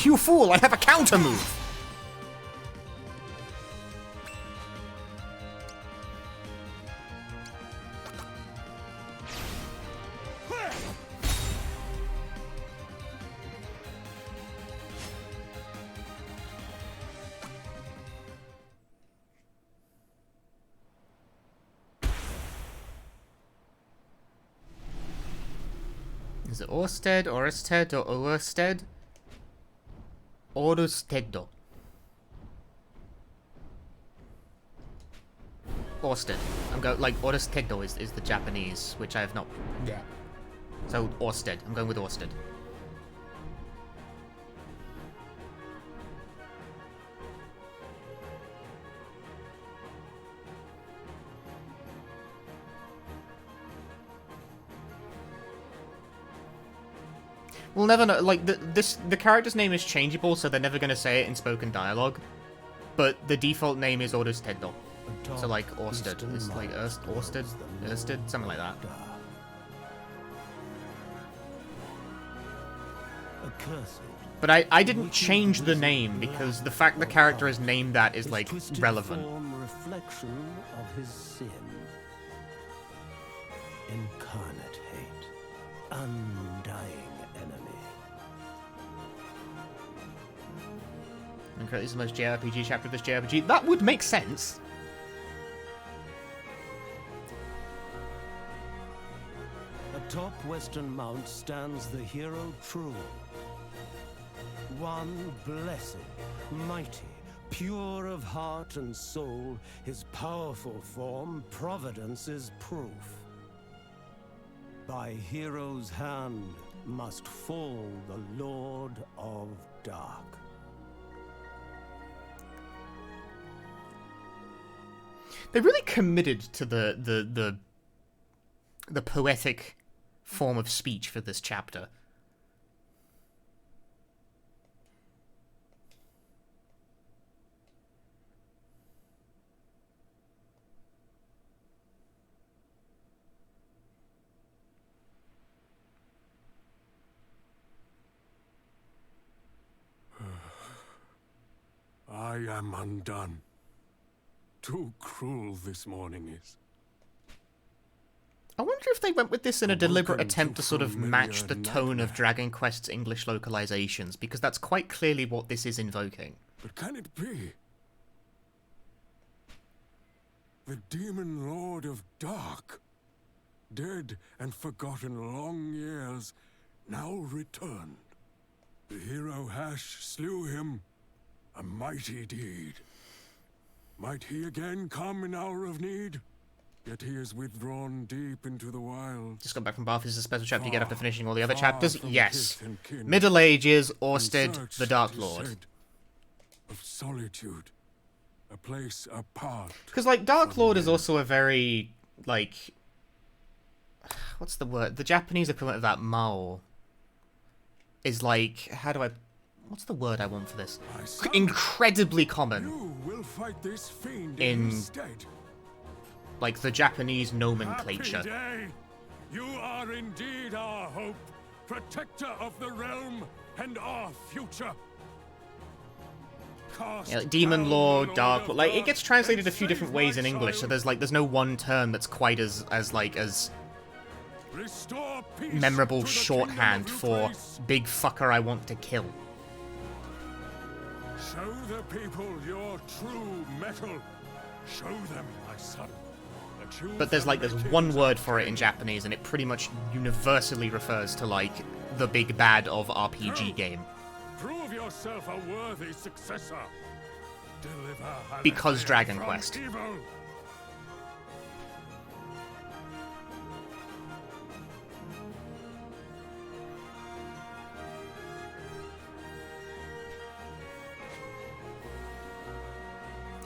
You fool, I have a counter move! Is it Orsted, Orsted, or Orsted? Orstedo. Orsted. I'm going like Orstedo is the Japanese, which I have not. Yeah. So Orsted. I'm going with Orsted. We'll never know. Like the character's name is changeable, so they're never gonna say it in spoken dialogue. But the default name is Orstedo. So like Orsted, it's like Orsted, something like that. But I didn't change the name because the fact the character is named that is like relevant. Reflection of his sin. Incarnate hate. Undying enemy. Okay, this is the most JRPG chapter of this JRPG. That would make sense. Atop Western Mount stands the hero true. One blessed, mighty, pure of heart and soul, his powerful form, providence is proof. By hero's hand must fall the Lord of Dark. They really committed to the poetic form of speech for this chapter. I am undone. Too cruel this morning is. I wonder if they went with this in a deliberate Welcome attempt to to sort of match the familiar tone of nightmare. Dragon Quest's English localizations, because that's quite clearly what this is invoking. But can it be? The Demon Lord of Dark, dead and forgotten long years, now returned. The hero Hash slew him, a mighty deed. Might he again come in hour of need? Yet he is withdrawn deep into the wild. Just got back from Bath. Is this a special chapter you get after finishing all the other Far chapters? from Yes. kith and kin. Middle Ages, And Orsted, searched, the Dark 'tis Lord. said, of solitude, a place apart. Because, like, Dark Lord is also a very, like... What's the word? The Japanese equivalent of that, Mao. Is like... How do I... What's the word I want for this? Incredibly common You will fight this fiend in, his stead. like, the Japanese nomenclature. Happy day! You are indeed our hope, protector of the realm and our future. Cast Yeah, like Demon down Lord, the Dark Lord Lord, of like, it Dark gets translated a and few different save ways my in English, so child. there's no one term that's quite as Restore peace memorable to the shorthand kingdom of for Euphrates. big fucker I want to kill. Show the people your true metal. Show them, my son. that you But there's venerate one kings word of for it in kings. Japanese, and it pretty much universally refers to, like, the big bad of RPG game. Prove yourself a worthy successor. Deliver Because Halicea Dragon from Quest. evil.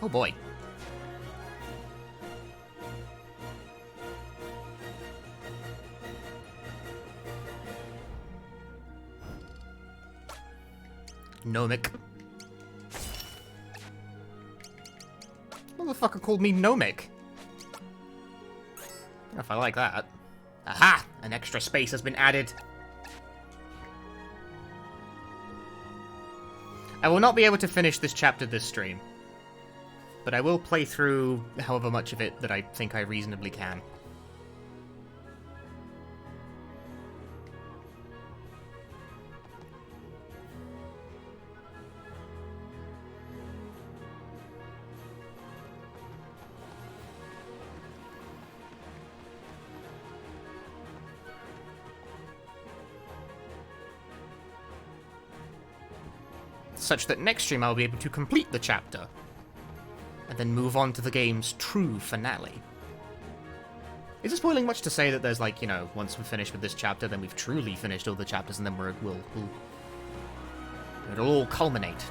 Oh boy. Gnomic. Motherfucker called me Gnomic. If I like that. Aha! An extra space has been added. I will not be able to finish this chapter this stream, but I will play through however much of it that I think I reasonably can. Such that next stream I'll be able to complete the chapter, and then move on to the game's true finale. Is it spoiling much to say that there's, like, you know, once we're finished with this chapter, then we've truly finished all the chapters, and then it'll all culminate?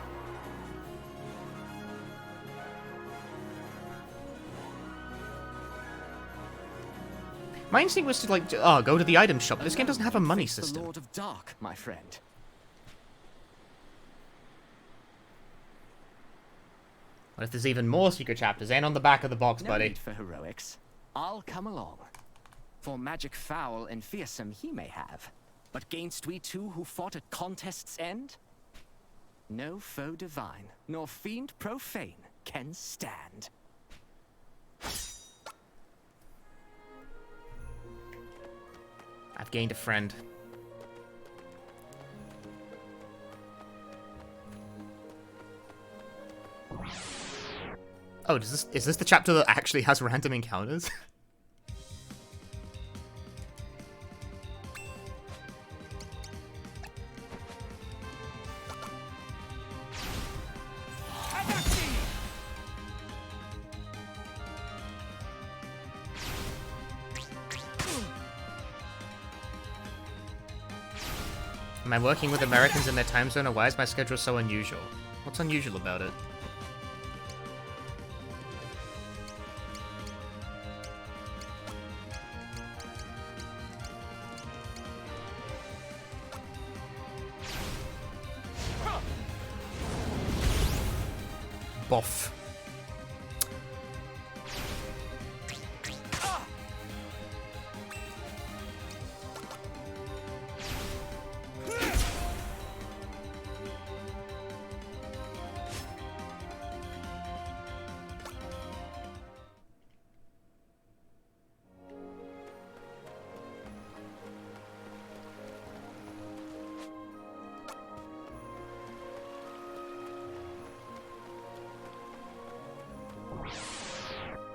My instinct was to, like, go to the item shop. This game doesn't have a money The system. Lord of Dark, my friend. What if there's even more secret chapters? And on the back of the box, No buddy. need for heroics. I'll come along. For magic foul and fearsome he may have, but gainst we two who fought at contest's end, no foe divine, nor fiend profane can stand. I've gained a friend. Oh, is this the chapter that actually has random encounters? Am I working with Americans in their time zone, or why is my schedule so unusual? What's unusual about it? Boff.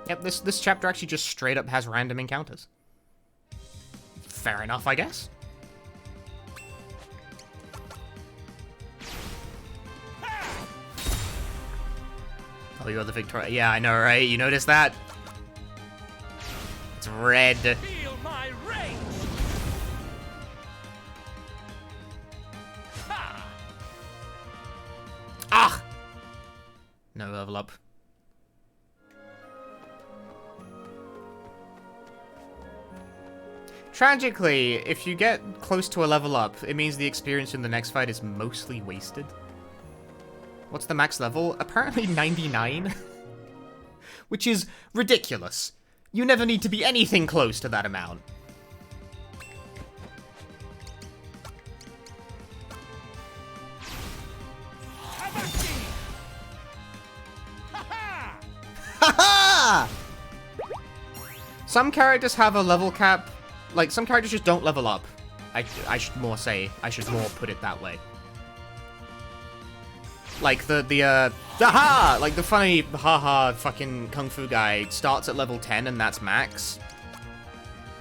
Yep, this chapter actually just straight up has random encounters. Fair enough, I guess. Oh, you're the Victoria. Yeah, I know, right? You noticed that? It's red. Feel my rage! Ha! Ah! No level up. Tragically, if you get close to a level up, it means the experience in the next fight is mostly wasted. What's the max level? Apparently 99. Which is ridiculous. You never need to be anything close to that amount. Ha-ha! Some characters have a level cap. Like, some characters just don't level up. I should more put it that way. Like, haha! Like, the funny, haha, fucking kung fu guy starts at level 10 and that's max.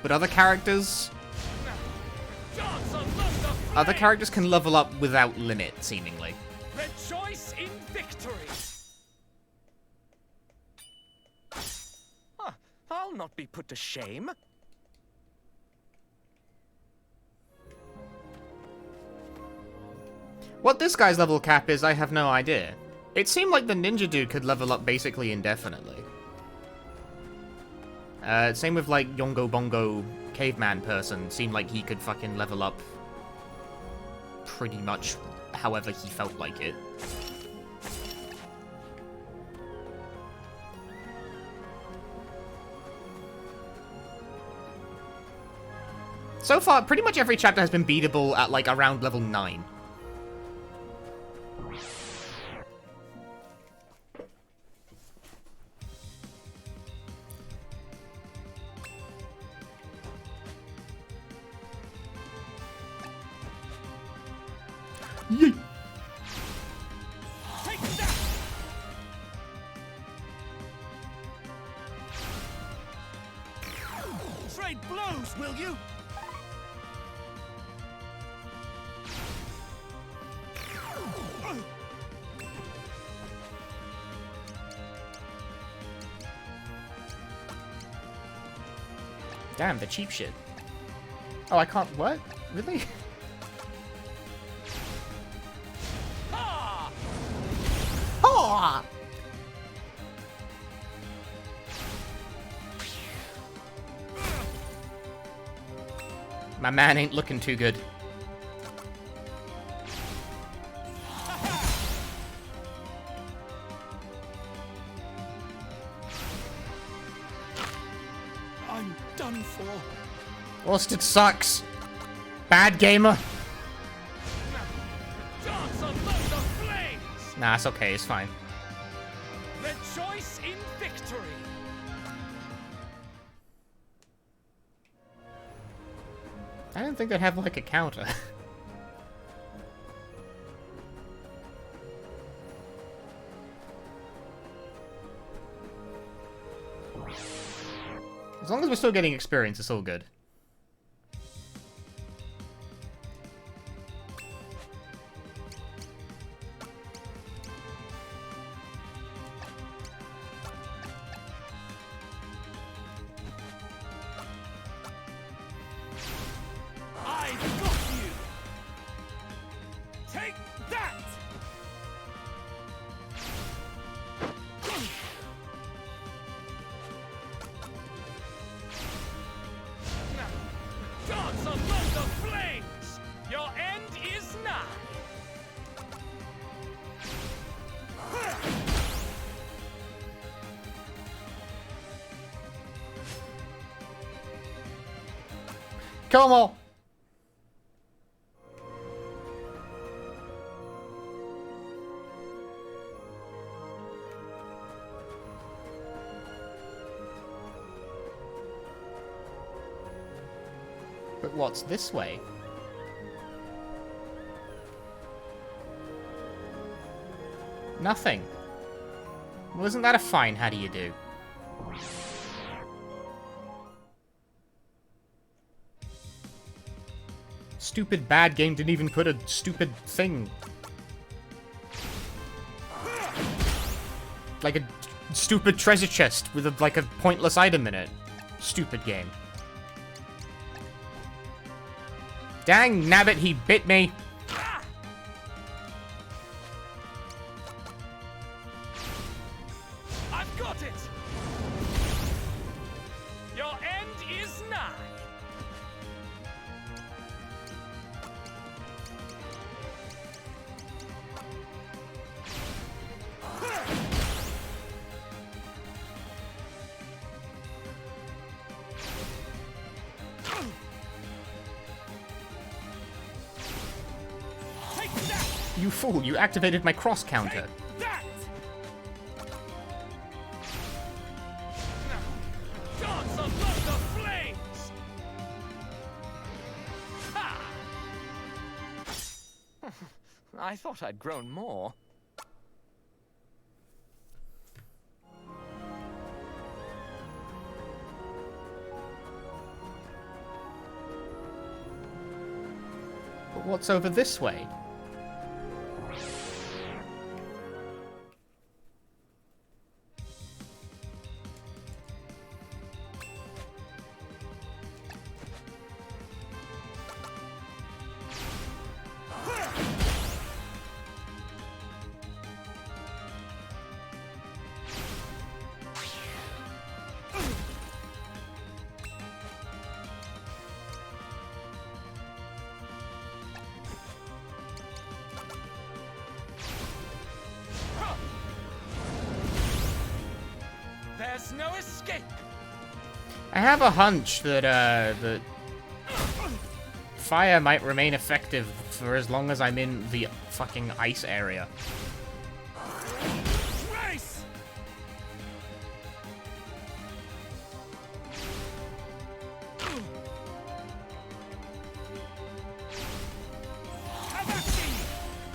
But other characters can level up without limit, seemingly. Rejoice in victory! Huh, I'll not be put to shame. What this guy's level cap is, I have no idea. It seemed like the ninja dude could level up basically indefinitely. Same with, like, Yongo Bongo caveman person. Seemed like he could fucking level up pretty much however he felt like it. So far, pretty much every chapter has been beatable at, like, around level 9. Yeet. Take that! Trade blows, will you? Damn, the cheap shit. Oh, I can't... What? Really? Ha! Ha! My man ain't looking too good. I'm done for. Austin sucks. Bad gamer. Dance among the flames! Nah, it's okay. It's fine. Rejoice in victory! I didn't think they'd have, like, a counter. As long as we're still getting experience, it's all good. I've got you! Take that! Dance among the flames! Your end is nigh! Kill 'em all! But what's this way? Nothing. Well, isn't that a fine how do you do? Stupid bad game didn't even put a stupid thing. Like a stupid treasure chest with like a pointless item in it. Stupid game. Dang nabbit, he bit me. I've got it. Your end is nigh. You fool, you activated my cross counter. Dance above the flames. I thought I'd grown more. But what's over this way? There's no escape. I have a hunch that, that fire might remain effective for as long as I'm in the fucking ice area. Race.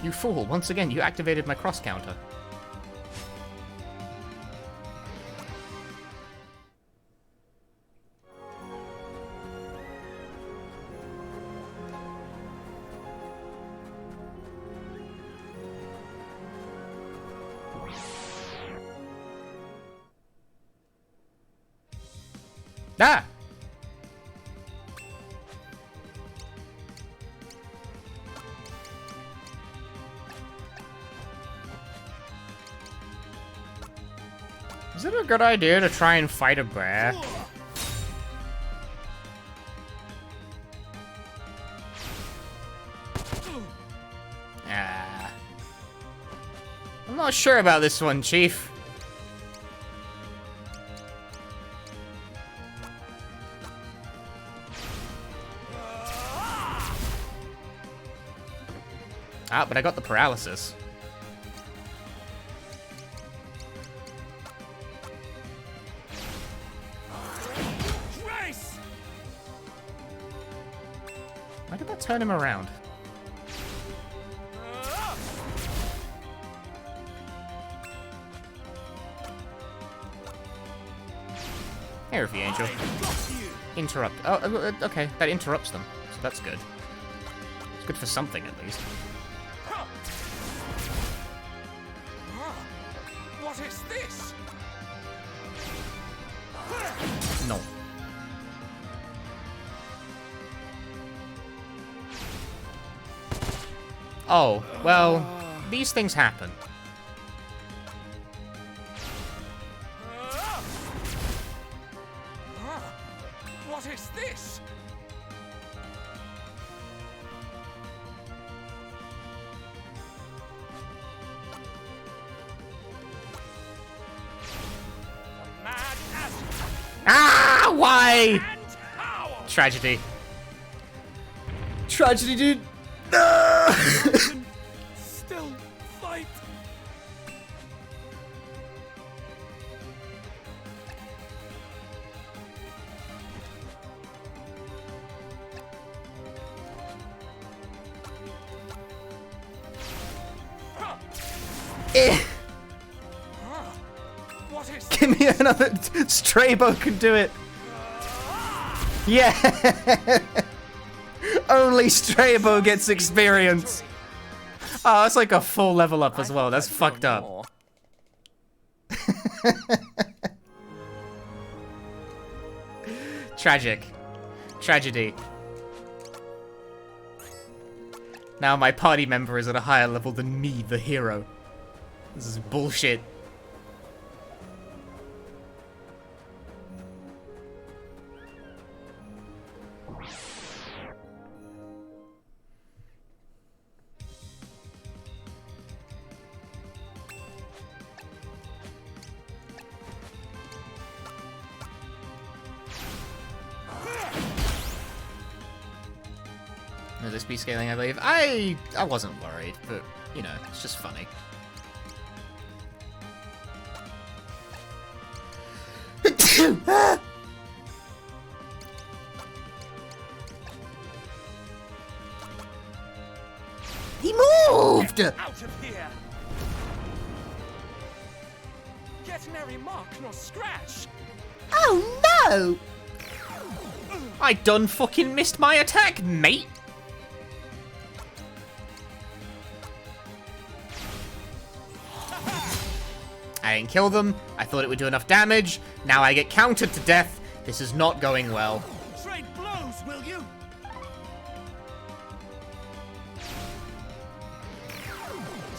You fool, once again, you activated my cross counter. Ah! Is it a good idea to try and fight a bear? Ah. I'm not sure about this one, Chief. Ah, but I got the paralysis. Why did that turn him around? Hey, Ruffy Angel. Interrupt. Oh, okay. That interrupts them. So that's good. It's good for something, at least. What is this? No. Oh, well, these things happen. What is this? Ah, why? Tragedy. Tragedy, dude. Still fight. Eh. What is this? Give me another... Strabo can do it. Yeah. Only Strabo gets experience. Oh, that's like a full level up as well. That's fucked up. Tragic. Tragedy. Now my party member is at a higher level than me, the hero. This is bullshit. Will this be scaling, I believe? I wasn't worried, but, you know, it's just funny. He moved! Get out of here! Get nary mark nor scratch! Oh no! I done fucking missed my attack, mate! I didn't kill them. I thought it would do enough damage. Now I get countered to death. This is not going well. Trade blows, will you?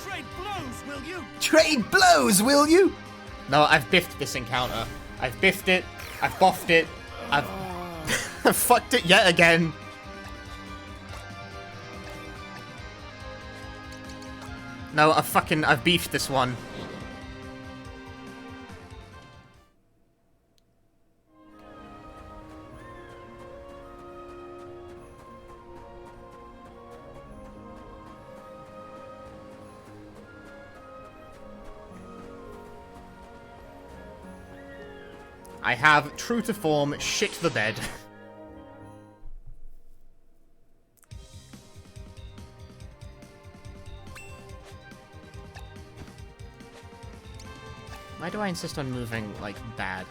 Trade blows, will you? Trade blows, will you? No, I've biffed this encounter. I've biffed it. I've boffed it. I've fucked it yet again. No, I've beefed this one. I have, true to form, shit the bed. Why do I insist on moving, like, bad?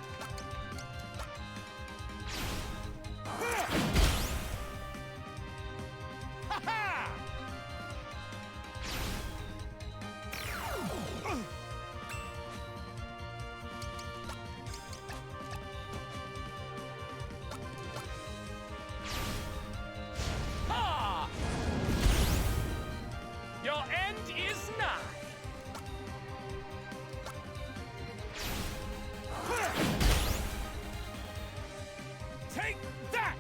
Your end is nigh. Take that!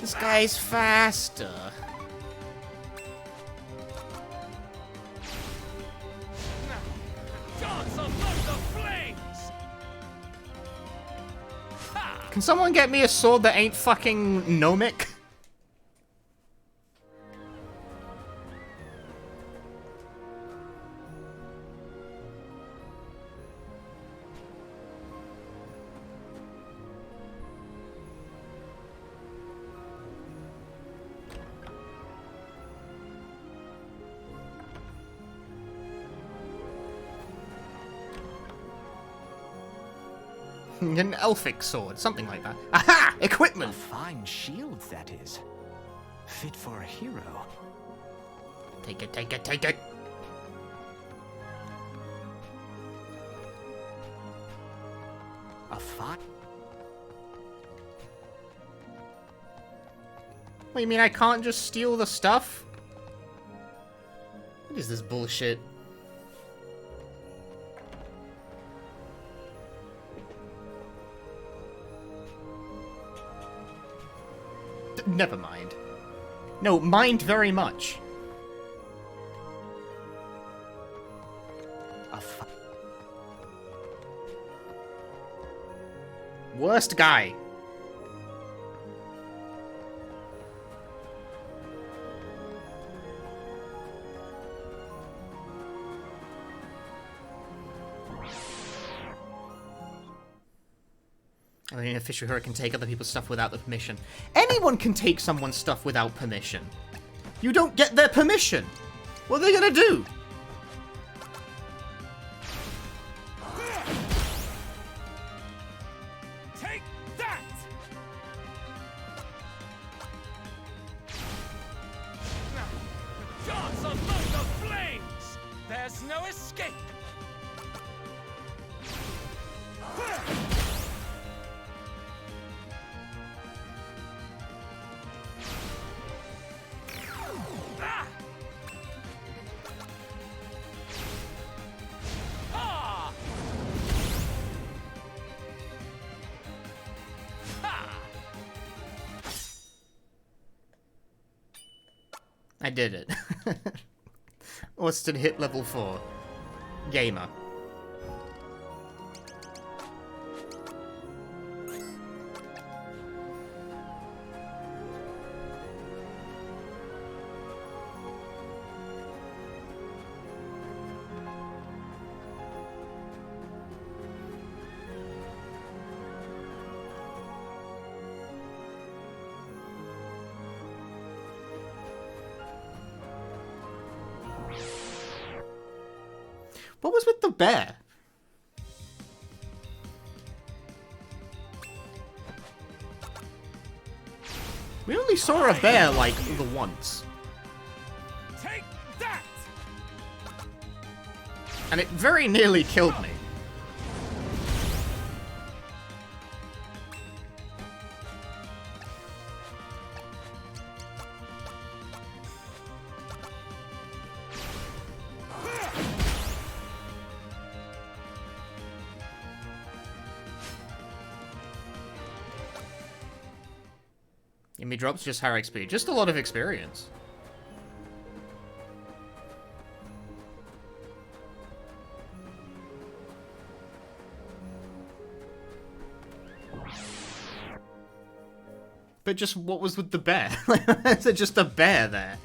This guy's faster. Dance among the flames! Can someone get me a sword that ain't fucking gnomic? An elfic sword, something like that. Aha! Equipment! A fine shield, that is. Fit for a hero. Take it, take it, take it! A fine... What, you mean I can't just steal the stuff? What is this bullshit? Never mind. No, mind very much. Worst guy. I mean, a fisher can take other people's stuff without the permission. Anyone can take someone's stuff without permission. You don't get their permission. What are they gonna do? There's no escape! Ah! Ah! Ha! I did it. Austin hit level 4. Gamer. What was with the bear? We only saw a bear, like, the once. Take that! And it very nearly killed me. Gimme drops, just higher XP. Just a lot of experience. But just what was with the bear? Is it just a bear there?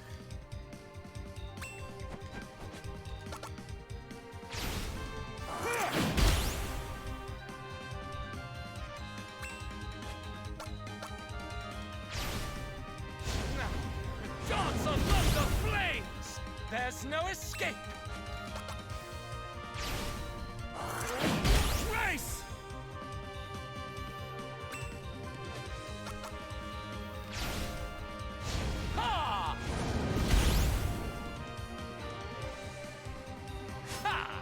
Gods above the flames! There's no escape! Trace! Ha! Ha!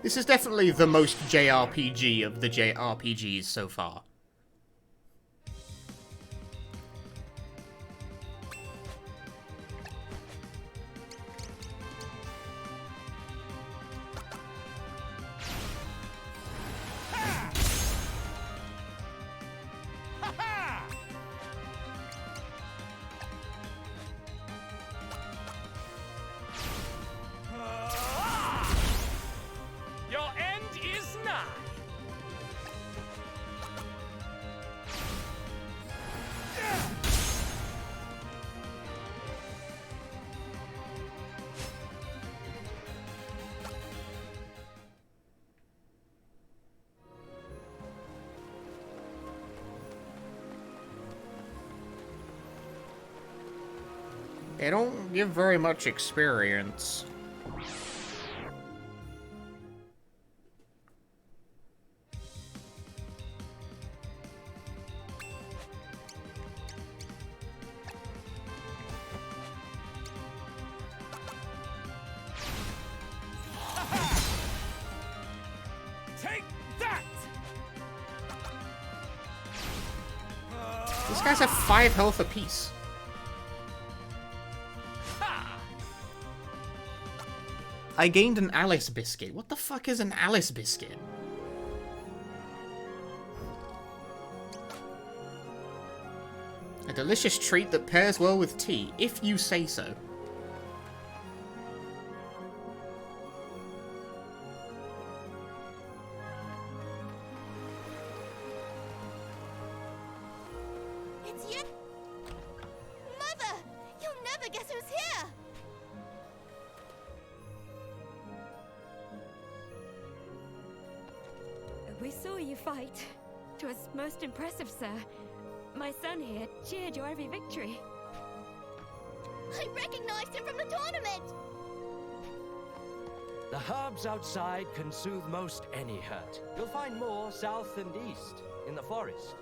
This is definitely the most JRPG of the JRPGs so far. Your end is nigh! They don't give very much experience. Take that! These guys have 5 health apiece. I gained an Alice biscuit. What the fuck is an Alice biscuit? A delicious treat that pairs well with tea, if you say so. It's you? Mother! You'll never guess who's here! We saw you fight. 'Twas most impressive, sir. My son here cheered your every victory. I recognized him from the tournament! The herbs outside can soothe most any hurt. You'll find more south and east, in the forest.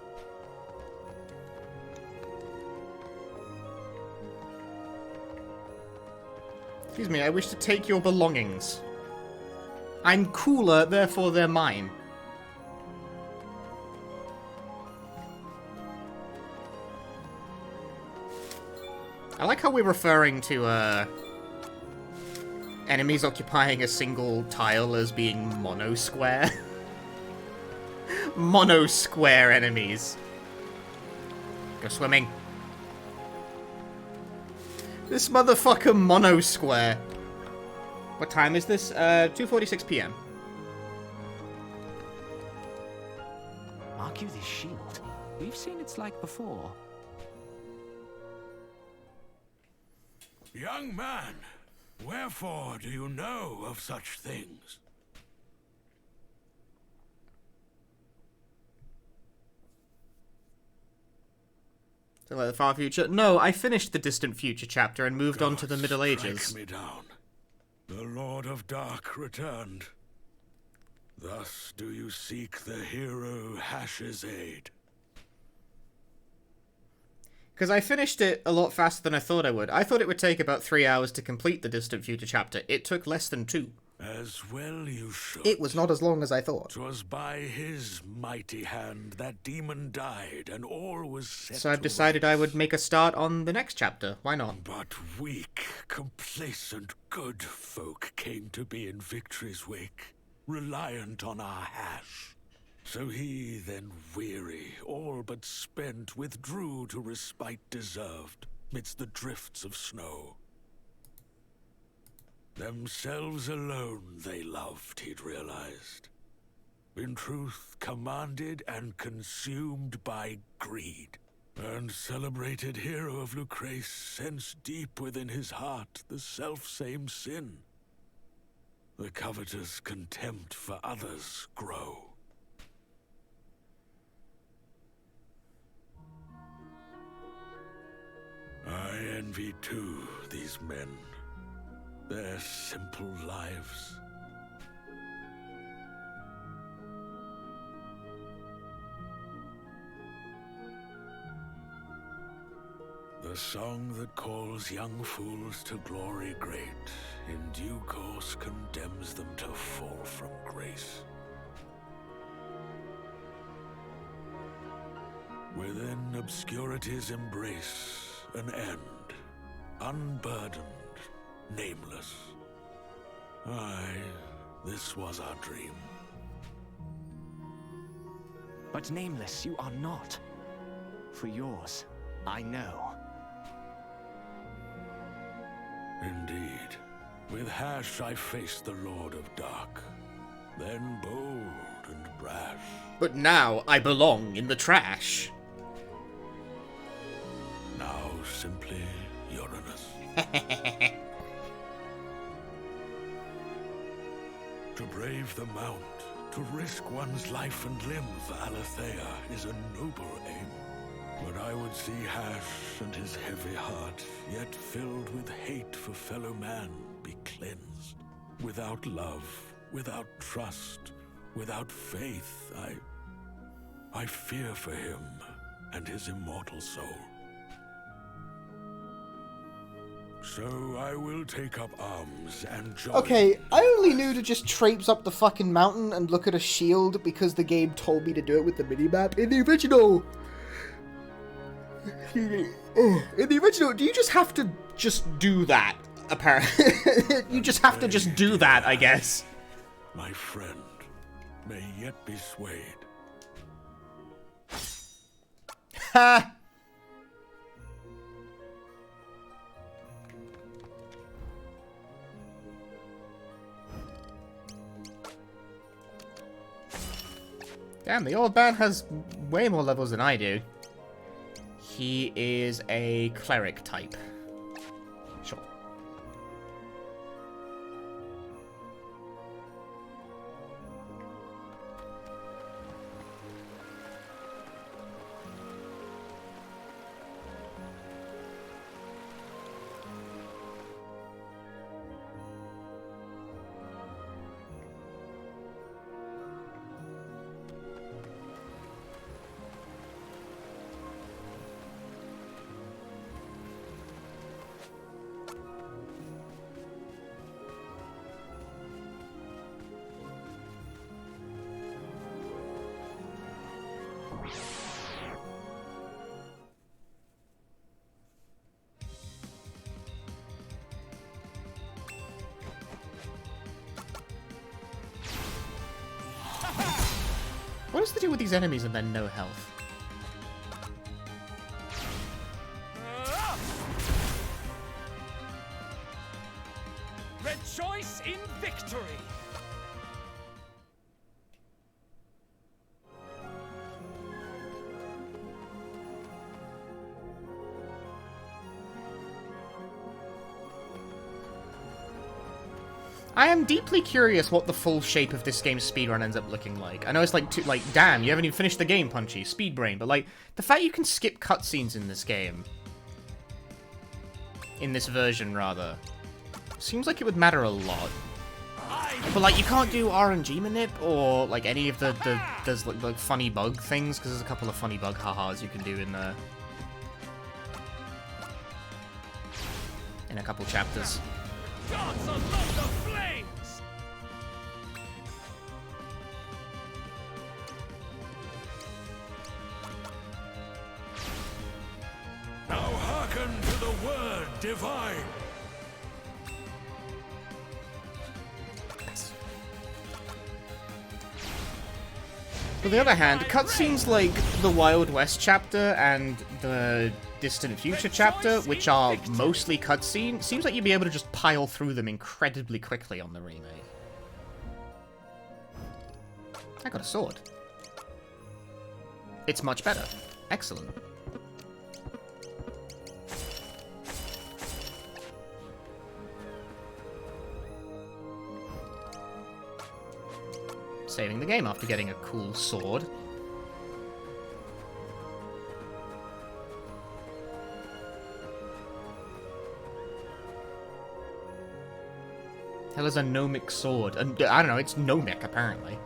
Excuse me, I wish to take your belongings. I'm cooler, therefore they're mine. I like how we're referring to, enemies occupying a single tile as being mono-square. Mono-square enemies. Go swimming. This motherfucker mono-square. What time is this? 2:46 p.m. Mark you this shield. We've seen its like before. Young man, wherefore do you know of such things? So like the far future? No, I finished the distant future chapter and moved on to the Middle Ages. Strike me down. The Lord of Dark returned. Thus do you seek the hero Hash's aid. Because I finished it a lot faster than I thought I would. I thought it would take about 3 hours to complete the distant future chapter. It took less than 2. As well you should. It was not as long as I thought. 'Twas by his mighty hand that demon died, and all was set So I've to decided I rights. would make a start on the next chapter. Why not? But weak, complacent, good folk came to be in victory's wake, reliant on our Hash. So he, then weary, all but spent, withdrew to respite deserved, midst the drifts of snow. Themselves alone they loved, he'd realized. In truth, commanded and consumed by greed. And celebrated hero of Lucrece sensed deep within his heart the self-same sin. The covetous contempt for others grow. I envy too these men, their simple lives. The song that calls young fools to glory great, in due course condemns them to fall from grace. Within obscurity's embrace, an end, unburdened, nameless. Aye, this was our dream. But nameless you are not. For yours, I know. Indeed. With Hash I faced the Lord of Dark. Then bold and brash. But now I belong in the trash. Now simply Uranus. To brave the mount, to risk one's life and limb for Alethea is a noble aim. But I would see Hash and his heavy heart, yet filled with hate for fellow man, be cleansed. Without love, without trust, without faith, I fear for him and his immortal soul. So I will take up arms and join. Okay, I only knew to just traipse up the fucking mountain and look at a shield because the game told me to do it with the minimap. In the original, do you just have to just do that? Apparently, you just have to just do that, I guess. My friend may yet be swayed. Ha! Damn, the old man has way more levels than I do. He is a cleric type. Sure. What is the deal with these enemies and then no health? Rejoice in victory! I am deeply curious what the full shape of this game's speedrun ends up looking like. I know it's like, damn, you haven't even finished the game, Punchy, speed brain, but like, the fact you can skip cutscenes in this game, in this version rather, seems like it would matter a lot. But like, you can't do RNG manip or like any of there's like funny bug things, because there's a couple of funny bug ha-has you can do in a couple chapters. Gods unlock the flames! Now hearken to the word divine. On the other hand, cutscenes like the Wild West chapter and the Distant Future chapter, which are mostly cutscene, seems like you'd be able to just pile through them incredibly quickly on the remake. I got a sword. It's much better. Excellent. Saving the game after getting a cool sword. Hell is a gnomic sword? And I don't know, it's gnomic apparently.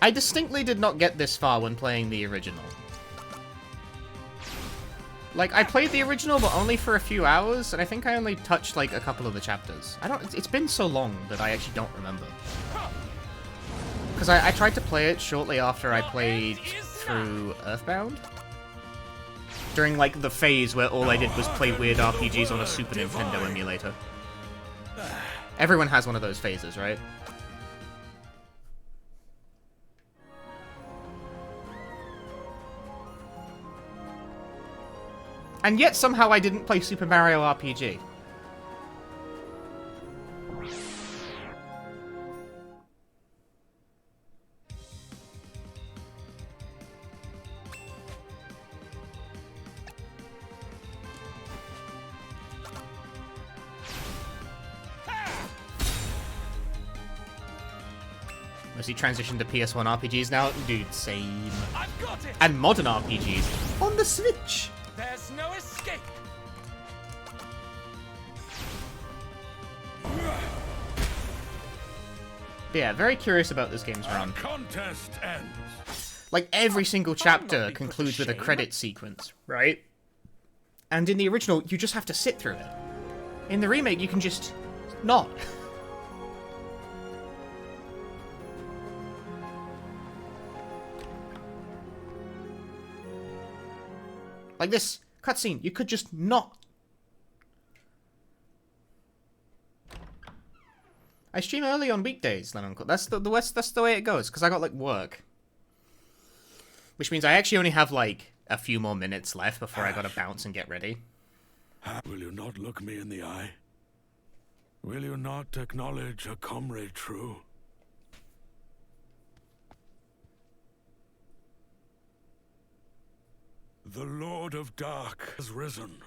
I distinctly did not get this far when playing the original. Like, I played the original, but only for a few hours, and I think I only touched, like, a couple of the chapters. It's been so long that I actually don't remember. Because I tried to play it shortly after I played through Earthbound. During, like, the phase where all I did was play weird RPGs on a Super Nintendo emulator. Everyone has one of those phases, right? And yet, somehow, I didn't play Super Mario RPG. Mostly transitioned to PS1 RPGs now? Dude, same. I've got it! And modern RPGs on the Switch! There's no escape! But yeah, very curious about this game's run. Contest ends. Like, every single chapter concludes with a credit sequence, right? And in the original, you just have to sit through it. In the remake, you can just not. Like this cutscene, you could just not. I stream early on weekdays, Lemon. That's the way it goes, because I got, like, work. Which means I actually only have, like, a few more minutes left before I gotta bounce and get ready. Will you not look me in the eye? Will you not acknowledge a comrade true? The Lord of Dark has risen.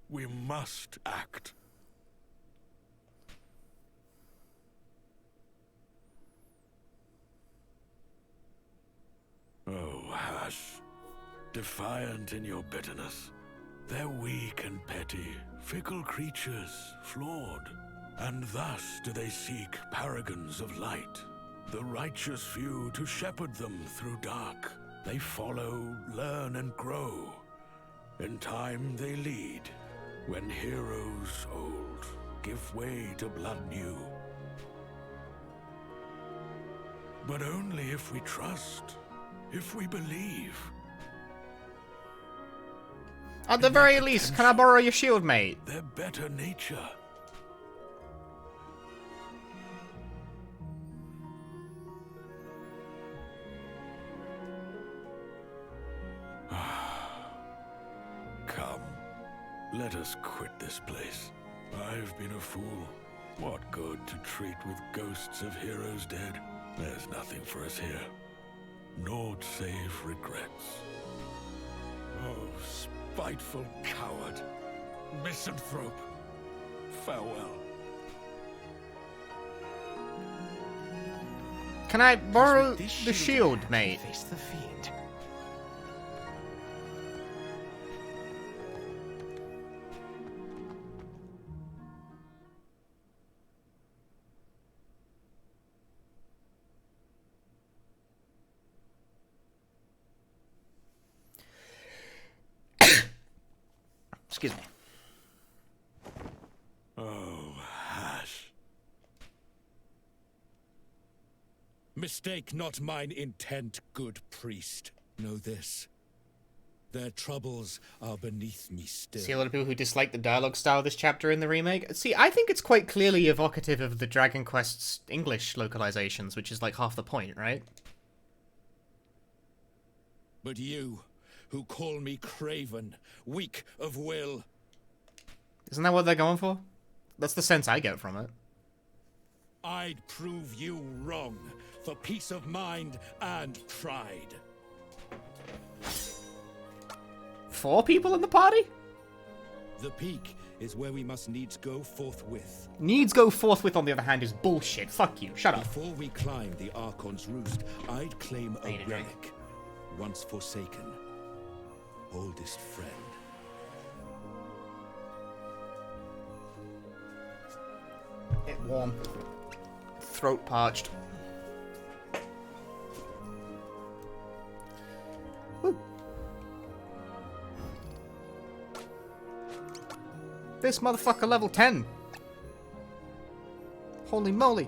We must act. Oh, Hash. Defiant in your bitterness. They're weak and petty, fickle creatures, flawed. And thus do they seek paragons of light. The righteous few to shepherd them through dark. They follow, learn, and grow. In time they lead, when heroes old give way to blood new. But only if we trust, if we believe. At the very least, can I borrow your shield, mate? Their better nature. Come, let us quit this place. I've been a fool. What good to treat with ghosts of heroes dead? There's nothing for us here. Naught save regrets. Oh, spiteful coward. Misanthrope. Farewell. Can I borrow the shield, mate? Face the fiend. Excuse me. Oh, Hash. Mistake not mine intent, good priest. Know this. Their troubles are beneath me still. See a lot of people who dislike the dialogue style of this chapter in the remake. See, I think it's quite clearly evocative of the Dragon Quest's English localizations, which is like half the point, right? But you, who call me craven, weak of will. Isn't that what they're going for? That's the sense I get from it. I'd prove you wrong, for peace of mind and pride. 4 people in the party? The peak is where we must needs go forthwith. Needs go forthwith, on the other hand, is bullshit. Fuck you. Shut up. Before we climb the Archon's roost, I'd claim a relic, once forsaken. Oldest friend. It warm. Throat parched. Woo. This motherfucker level 10. Holy moly.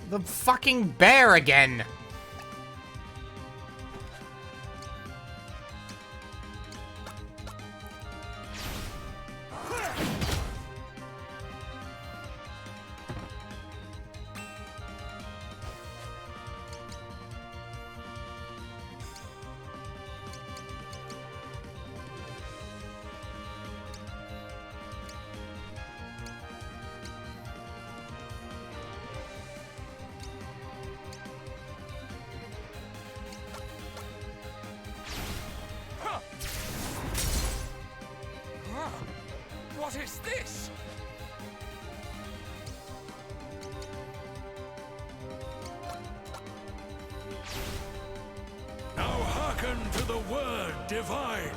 The fucking bear again! What is this? Now hearken to the word divine.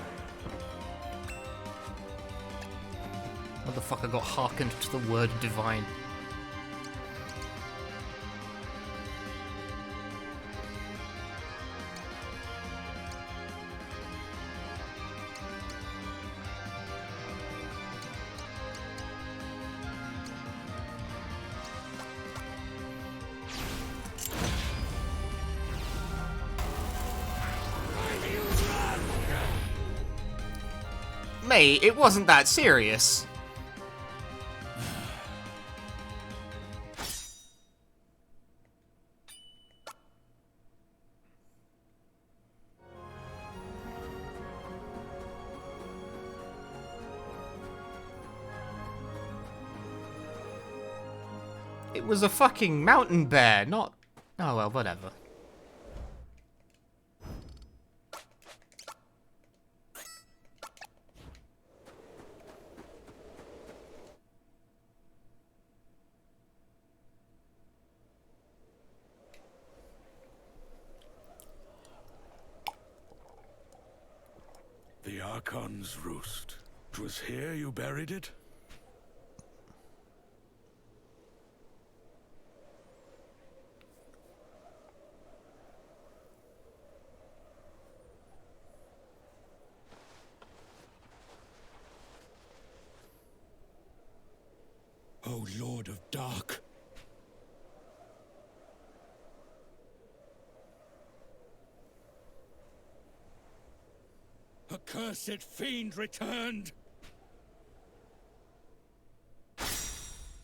Motherfucker got hearkened to the word divine. Mate, it wasn't that serious. It was a fucking mountain bear, not... Oh well, whatever. The Archon's roost. 'Twas here you buried it? O Lord of Dark. Accursed fiend returned!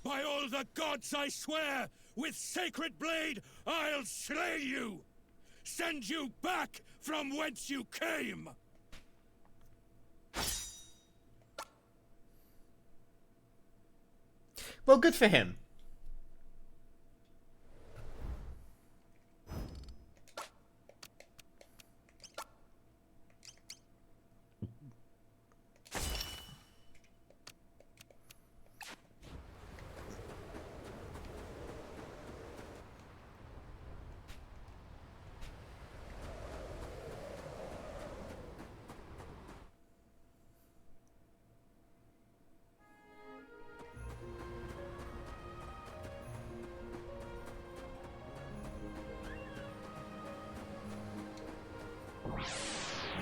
By all the gods I swear, with sacred blade, I'll slay you! Send you back from whence you came! Well, good for him.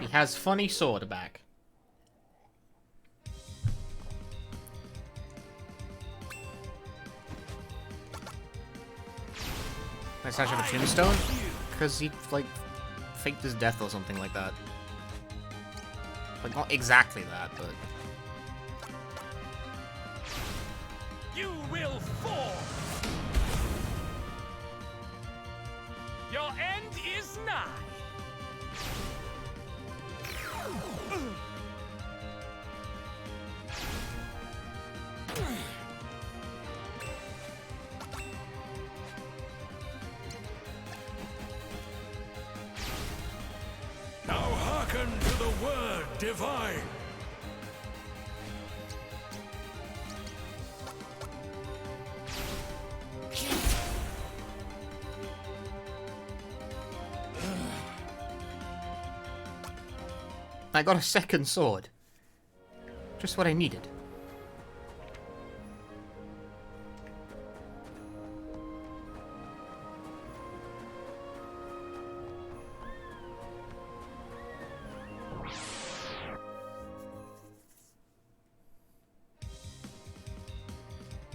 He has funny sword back. Let's have a tombstone? Because he, like, faked his death or something like that. Like, not exactly that, but... You will fall! Your end is nigh! Now hearken to the word divine! I got a second sword. Just what I needed.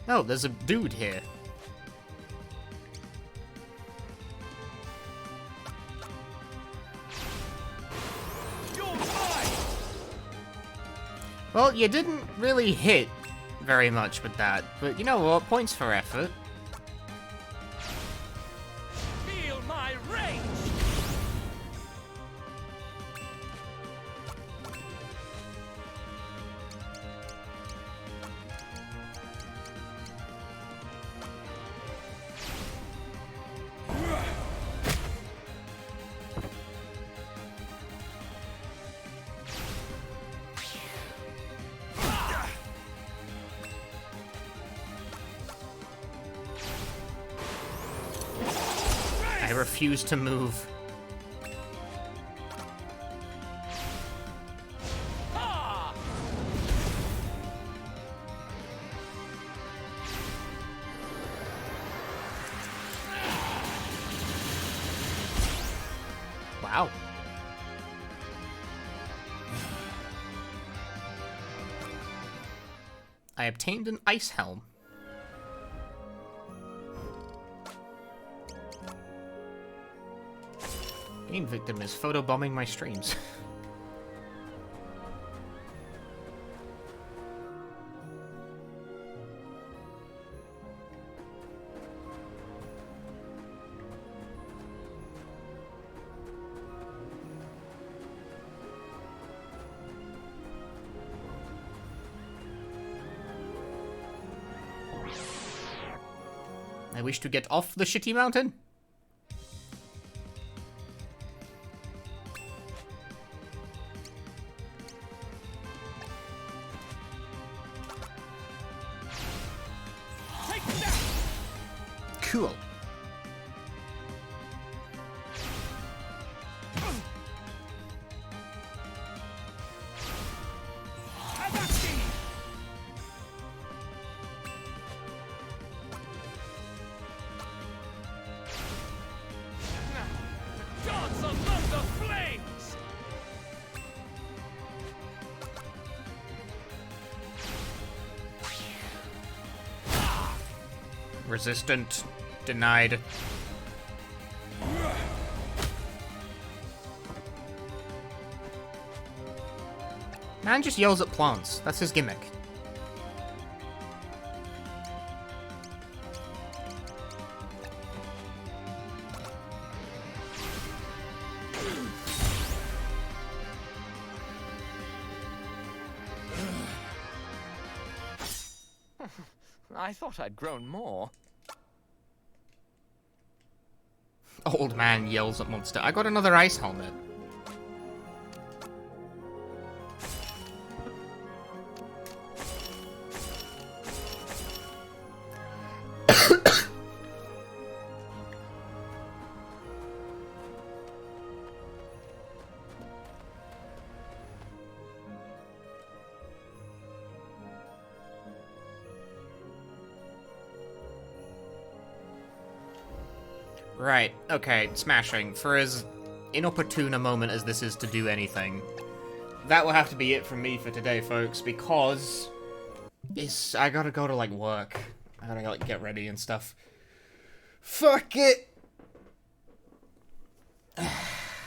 Oh, there's a dude here. Well, you didn't really hit very much with that, but you know what? Points for effort. Feel my rage! I refuse to move. Wow. I obtained an ice helm. Game victim is photobombing my streams. I wish to get off the shitty mountain. Cool. Gods among the flames! Resistant. Denied. Man just yells at plants. That's his gimmick. I thought I'd grown more. Old man yells at monster. I got another ice helmet. Right, okay, smashing. For as inopportune a moment as this is to do anything, that will have to be it from me for today, folks, because I gotta go to, like, work. I gotta, like, get ready and stuff. Fuck it!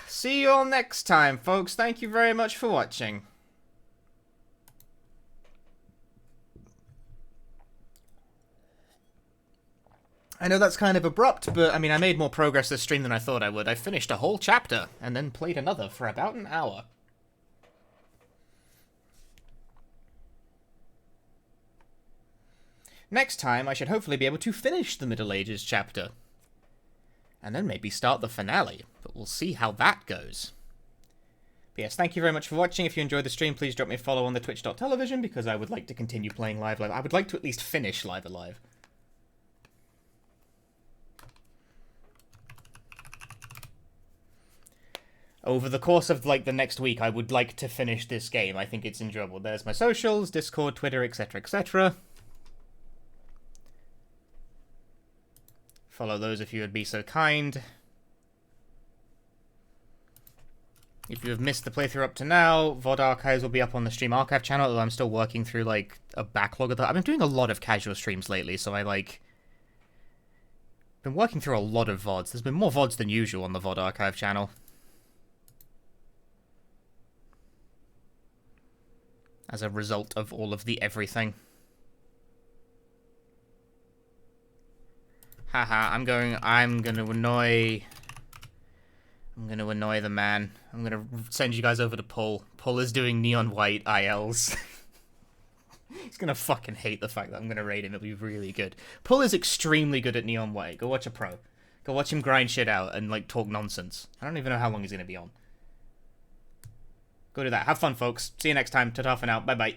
See you all next time, folks. Thank you very much for watching. I know that's kind of abrupt, but I mean, I made more progress this stream than I thought I would. I finished a whole chapter, and then played another for about an hour. Next time, I should hopefully be able to finish the Middle Ages chapter. And then maybe start the finale, but we'll see how that goes. But yes, thank you very much for watching. If you enjoyed the stream, please drop me a follow on the twitch.tv, because I would like to continue playing Live Alive. I would like to at least finish Live Alive. Over the course of, like, the next week, I would like to finish this game. I think it's enjoyable. There's my socials, Discord, Twitter, etc., etc. Follow those if you would be so kind. If you have missed the playthrough up to now, VOD archives will be up on the Stream Archive channel, although I'm still working through, like, a backlog of that. I've been doing a lot of casual streams lately, so I, like... been working through a lot of VODs. There's been more VODs than usual on the VOD Archive channel. As a result of all of the everything. Haha, I'm gonna annoy the man. I'm gonna send you guys over to Pull. Pull is doing neon white ILs. He's gonna fucking hate the fact that I'm gonna raid him. It'll be really good. Pull is extremely good at neon white. Go watch a pro. Go watch him grind shit out and, like, talk nonsense. I don't even know how long he's gonna be on. Go do that. Have fun, folks. See you next time. Ta-ta for now. Bye-bye.